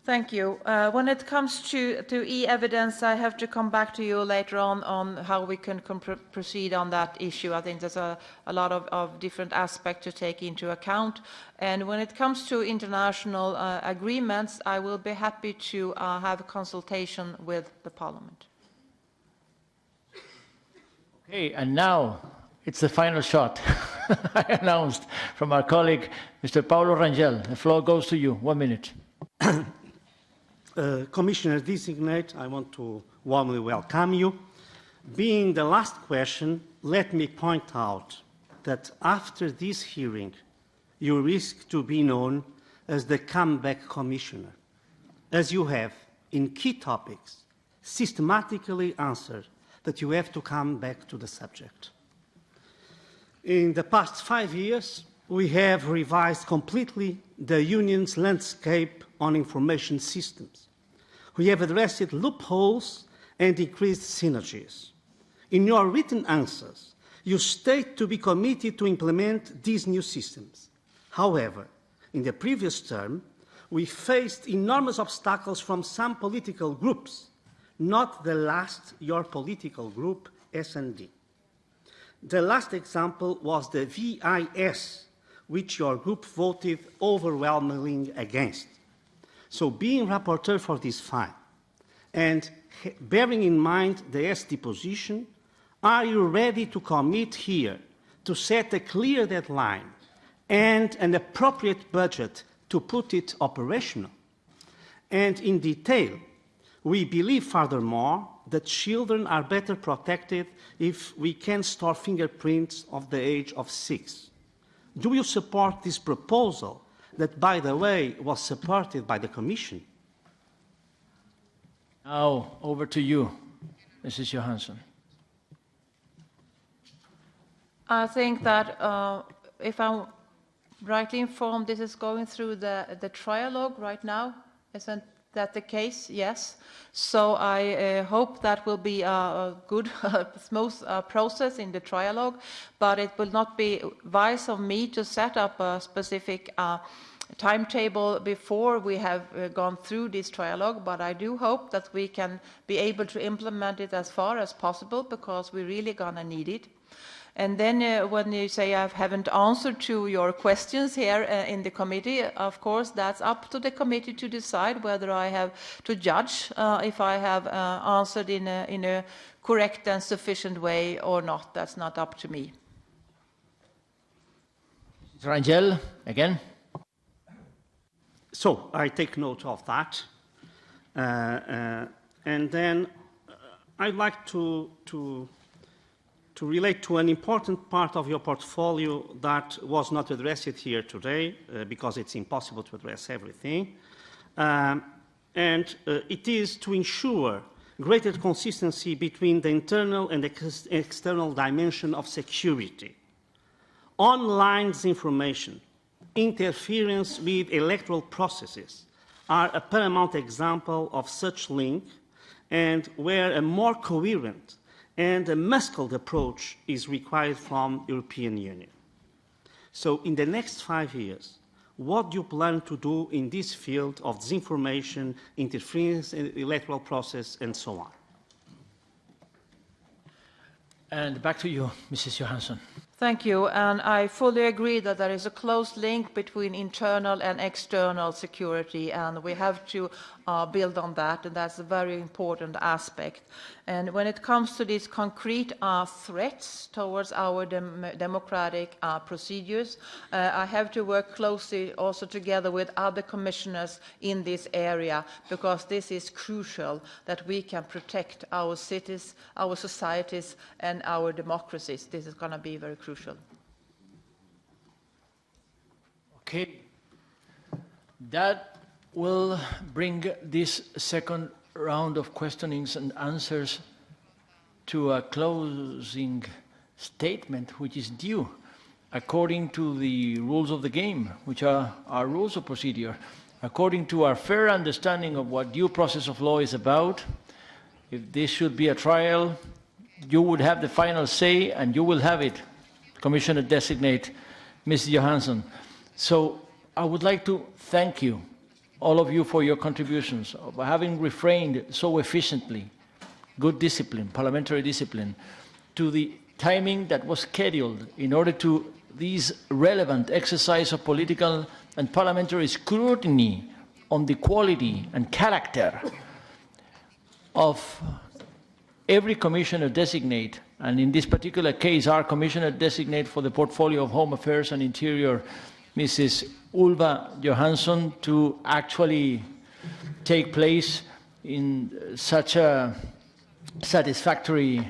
Thank you. When it comes to e-evidence, I have to come back to you later on how we can proceed on that issue. I think there's a lot of different aspects to take into account. And when it comes to international agreements, I will be happy to have a consultation with the Parliament. Okay, and now it's the final shot I announced from our colleague, Mr. Paulo Rangel. The floor goes to you. 1 minute. Commissioner designate, I want to warmly welcome you. Being the last question, let me point out that after this hearing, you risk to be known as the comeback commissioner, as you have, in key topics, systematically answered that you have to come back to the subject. In the past 5 years, we have revised completely the Union's landscape on information systems. We have addressed loopholes and increased synergies. In your written answers, you state to be committed to implement these new systems. However, in the previous term, we faced enormous obstacles from some political groups, not the last, your political group, S&D. The last example was the VIS, which your group voted overwhelmingly against. So being rapporteur for this file and bearing in mind the SD position, are you ready to commit here to set a clear deadline and an appropriate budget to put it operational? And in detail, we believe furthermore that children are better protected if we can store fingerprints of the age of 6. Do you support this proposal that, by the way, was supported by the Commission? Now, over to you, Mrs. Johansson. I think that if I'm rightly informed, this is going through the trialogue right now. Isn't that the case? Yes. So I hope that will be a good, smooth process in the trialogue, but it will not be wise of me to set up a specific timetable before we have gone through this trialogue, but I do hope that we can be able to implement it as far as possible, because we're really gonna need it. And then when you say I haven't answered to your questions here in the committee, of course, that's up to the committee to decide whether I have to judge if I have answered in a correct and sufficient way or not. That's not up to me. Rangel, again. So I take note of that. And then I'd like to relate to an important part of your portfolio that was not addressed here today, because it's impossible to address everything. It is to ensure greater consistency between the internal and external dimension of security. Online disinformation, interference with electoral processes are a paramount example of such link, and where a more coherent and a muscled approach is required from the European Union. So in the next 5 years, what do you plan to do in this field of disinformation, interference in the electoral process, and so on? And back to you, Mrs. Johansson. Thank you, and I fully agree that there is a close link between internal and external security, and we have to build on that, and that's a very important aspect. And when it comes to these concrete threats towards our democratic procedures, I have to work closely also together with other commissioners in this area, because this is crucial that we can protect our cities, our societies, and our democracies. This is going to be very crucial. Okay. That will bring this second round of questionings and answers to a closing statement, which is due according to the rules of the game, which are our rules of procedure. According to our fair understanding of what due process of law is about, if this should be a trial, you would have the final say, and you will have it, Commissioner Designate Ms. Johansson. So I would like to thank you all of you for your contributions, for having refrained so efficiently, good discipline, parliamentary discipline, to the timing that was scheduled in order to this relevant exercise of political and parliamentary scrutiny on the quality and character of every commissioner designate, and in this particular case, our commissioner designate for the portfolio of Home Affairs and Interior, Mrs. Ylva Johansson, to actually take place in such a satisfactory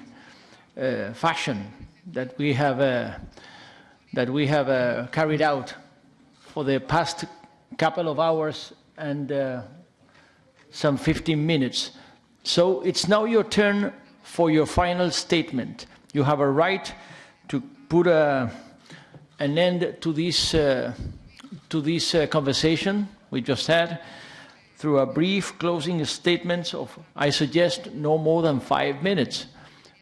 fashion that we have carried out for the past couple of hours and some 15 minutes. So it's now your turn for your final statement. You have a right to put an end to this conversation we just had through a brief closing statement of, I suggest, no more than 5 minutes.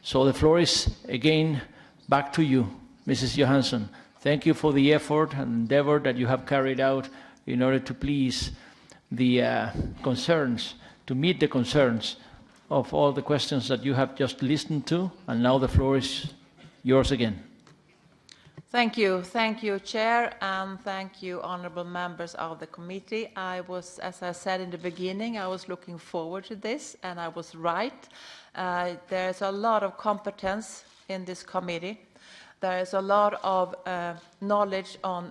So the floor is again back to you, Mrs. Johansson. Thank you for the effort and endeavor that you have carried out in order to please the concerns, to meet the concerns of all the questions that you have just listened to. And now the floor is yours again. Thank you, Chair, and thank you, honourable members of the committee. I was, as I said in the beginning, I was looking forward to this, and I was right. There's a lot of competence in this committee. There is a lot of knowledge on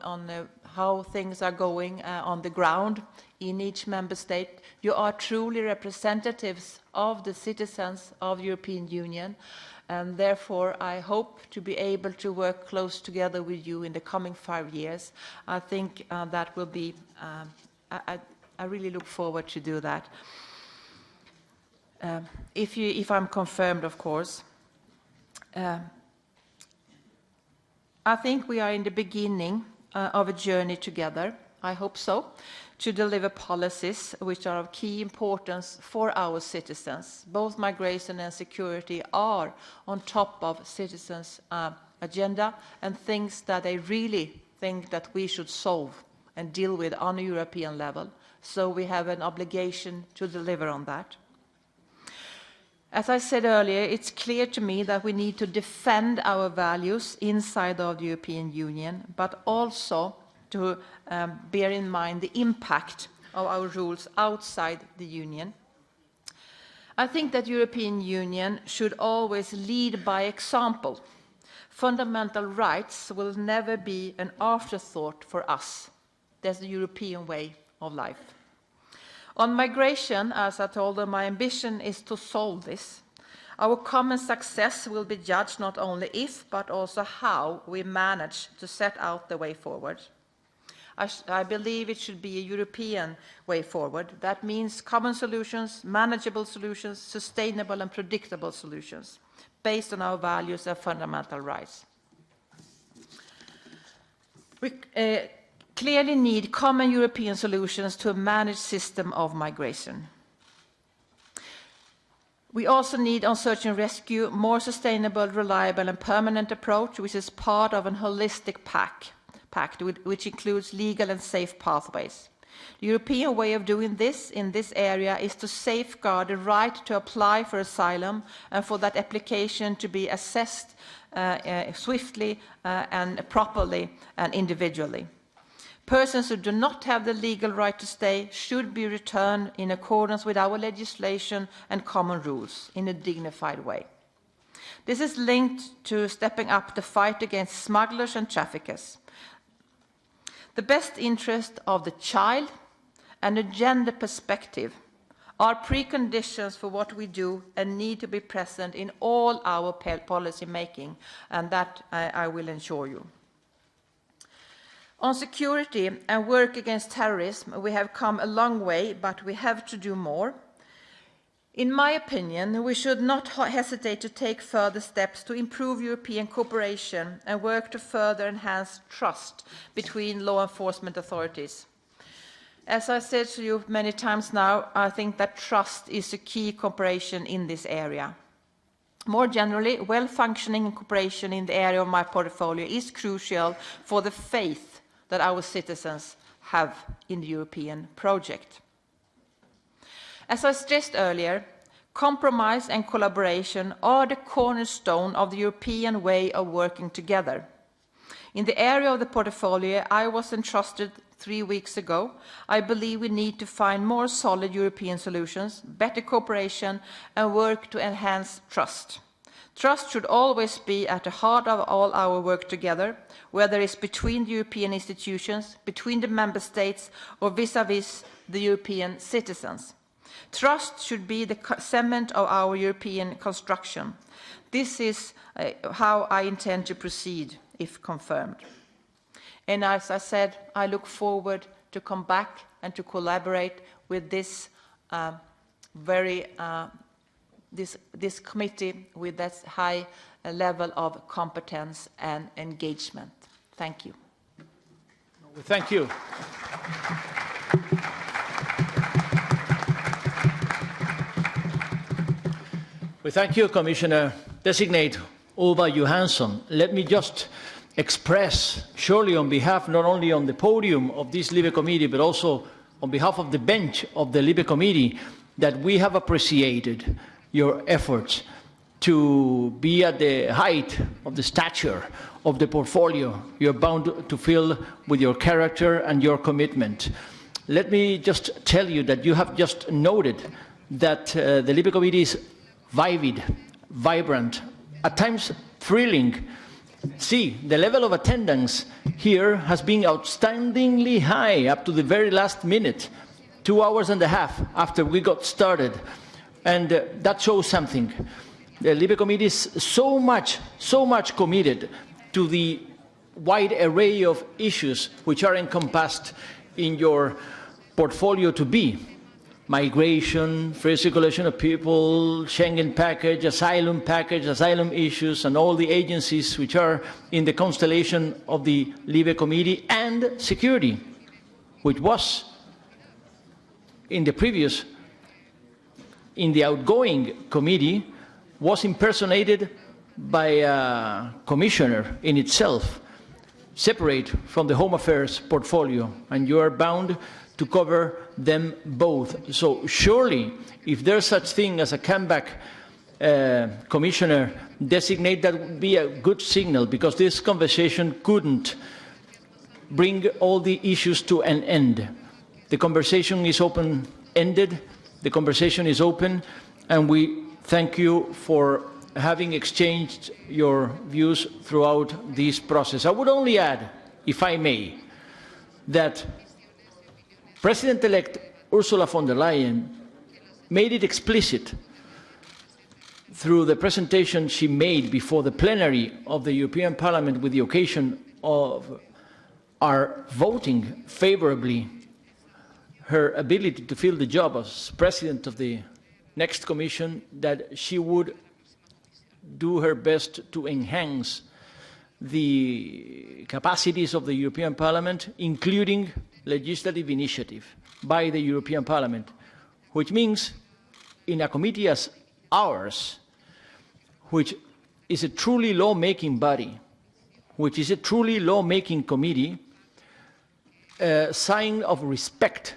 how things are going on the ground in each member state. You are truly representatives of the citizens of the European Union, and therefore I hope to be able to work close together with you in the coming 5 years. I think that will be, I really look forward to do that. If I'm confirmed, of course. I think we are in the beginning of a journey together, I hope so, to deliver policies which are of key importance for our citizens. Both migration and security are on top of citizens' agenda and things that they really think that we should solve and deal with on a European level. So we have an obligation to deliver on that. As I said earlier, it's clear to me that we need to defend our values inside of the European Union, but also to bear in mind the impact of our rules outside the Union. I think that the European Union should always lead by example. Fundamental rights will never be an afterthought for us. There's the European way of life. On migration, as I told them, my ambition is to solve this. Our common success will be judged not only if, but also how we manage to set out the way forward. I believe it should be a European way forward. That means common solutions, manageable solutions, sustainable and predictable solutions, based on our values and fundamental rights. We clearly need common European solutions to a managed system of migration. We also need, on search and rescue, more sustainable, reliable and permanent approach, which is part of a holistic pact which includes legal and safe pathways. The European way of doing this in this area is to safeguard the right to apply for asylum and for that application to be assessed swiftly and properly and individually. Persons who do not have the legal right to stay should be returned in accordance with our legislation and common rules in a dignified way. This is linked to stepping up the fight against smugglers and traffickers. The best interest of the child and a gender perspective are preconditions for what we do and need to be present in all our policy making, and that I will ensure you. On security and work against terrorism, we have come a long way, but we have to do more. In my opinion, we should not hesitate to take further steps to improve European cooperation and work to further enhance trust between law enforcement authorities. As I said to you many times now, I think that trust is a key cooperation in this area. More generally, well-functioning cooperation in the area of my portfolio is crucial for the faith that our citizens have in the European project. As I stressed earlier, compromise and collaboration are the cornerstone of the European way of working together. In the area of the portfolio I was entrusted 3 weeks ago, I believe we need to find more solid European solutions, better cooperation, and work to enhance trust. Trust should always be at the heart of all our work together, whether it's between the European institutions, between the member states, or vis-à-vis the European citizens. Trust should be the cement of our European construction. This is how I intend to proceed, if confirmed. And as I said, I look forward to come back and to collaborate with this this committee with that high level of competence and engagement. Thank you. Thank you. We thank you, Commissioner Designate Ylva Johansson. Let me just express, surely on behalf, not only on the podium of this LIBE Committee, but also on behalf of the bench of the LIBE Committee, that we have appreciated your efforts to be at the height of the stature of the portfolio you're bound to fill with your character and your commitment. Let me just tell you that you have just noted that the LIBE Committee is vivid, vibrant, at times thrilling. See, the level of attendance here has been outstandingly high up to the very last minute, 2 hours and a half after we got started. And that shows something. The LIBE Committee is so much committed to the wide array of issues which are encompassed in your portfolio to be migration, free circulation of people, Schengen package, asylum issues, and all the agencies which are in the constellation of the LIBE Committee, and security, which was in the outgoing committee, was impersonated by a commissioner in itself, separate from the Home Affairs portfolio, and you are bound to cover them both. So surely, if there's such thing as a comeback commissioner designate, that would be a good signal, because this conversation couldn't bring all the issues to an end. The conversation is open-ended, the conversation is open, and we thank you for having exchanged your views throughout this process. I would only add, if I may, that President-elect Ursula von der Leyen made it explicit through the presentation she made before the plenary of the European Parliament with the occasion of our voting favorably her ability to fill the job as President of the next Commission, that she would do her best to enhance the capacities of the European Parliament, including legislative initiative by the European Parliament, which means in a committee as ours, which is a truly law-making body, which is a truly law-making committee, a sign of respect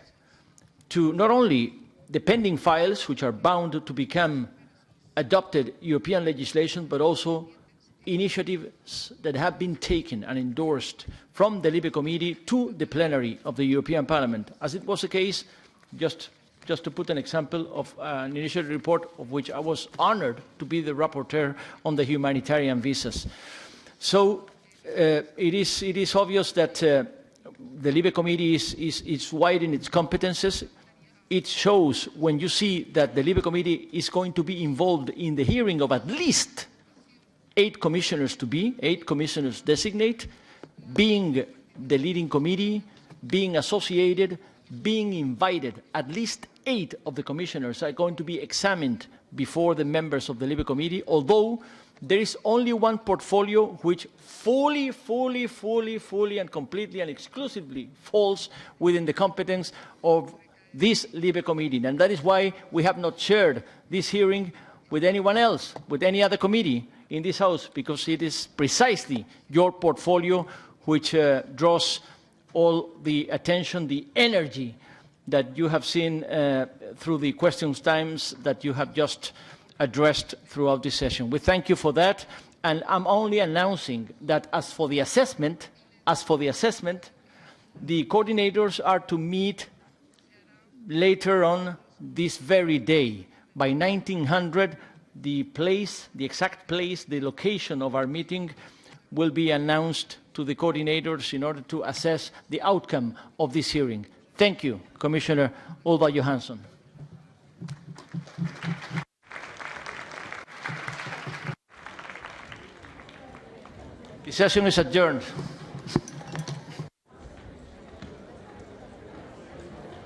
to not only the pending files, which are bound to become adopted European legislation, but also initiatives that have been taken and endorsed from the LIBE Committee to the plenary of the European Parliament, as it was the case, just to put an example, of an initiative report of which I was honored to be the rapporteur on the humanitarian visas. So it is obvious that the LIBE Committee is wide in its competences. It shows when you see that the LIBE Committee is going to be involved in the hearing of at least 8 commissioners to be, 8 commissioners designate, being the leading committee, being associated, being invited. At least 8 of the commissioners are going to be examined before the members of the LIBE Committee, although there is only one portfolio which fully and completely and exclusively falls within the competence of this LIBE Committee. And that is why we have not shared this hearing with anyone else, with any other committee in this House, because it is precisely your portfolio which draws all the attention, the energy, that you have seen through the questions times that you have just addressed throughout this session. We thank you for that, and I'm only announcing that as for the assessment, the coordinators are to meet later on this very day. By 1900, the place, the exact place, the location of our meeting will be announced to the coordinators in order to assess the outcome of this hearing. Thank you, Commissioner Ylva Johansson. The session is adjourned.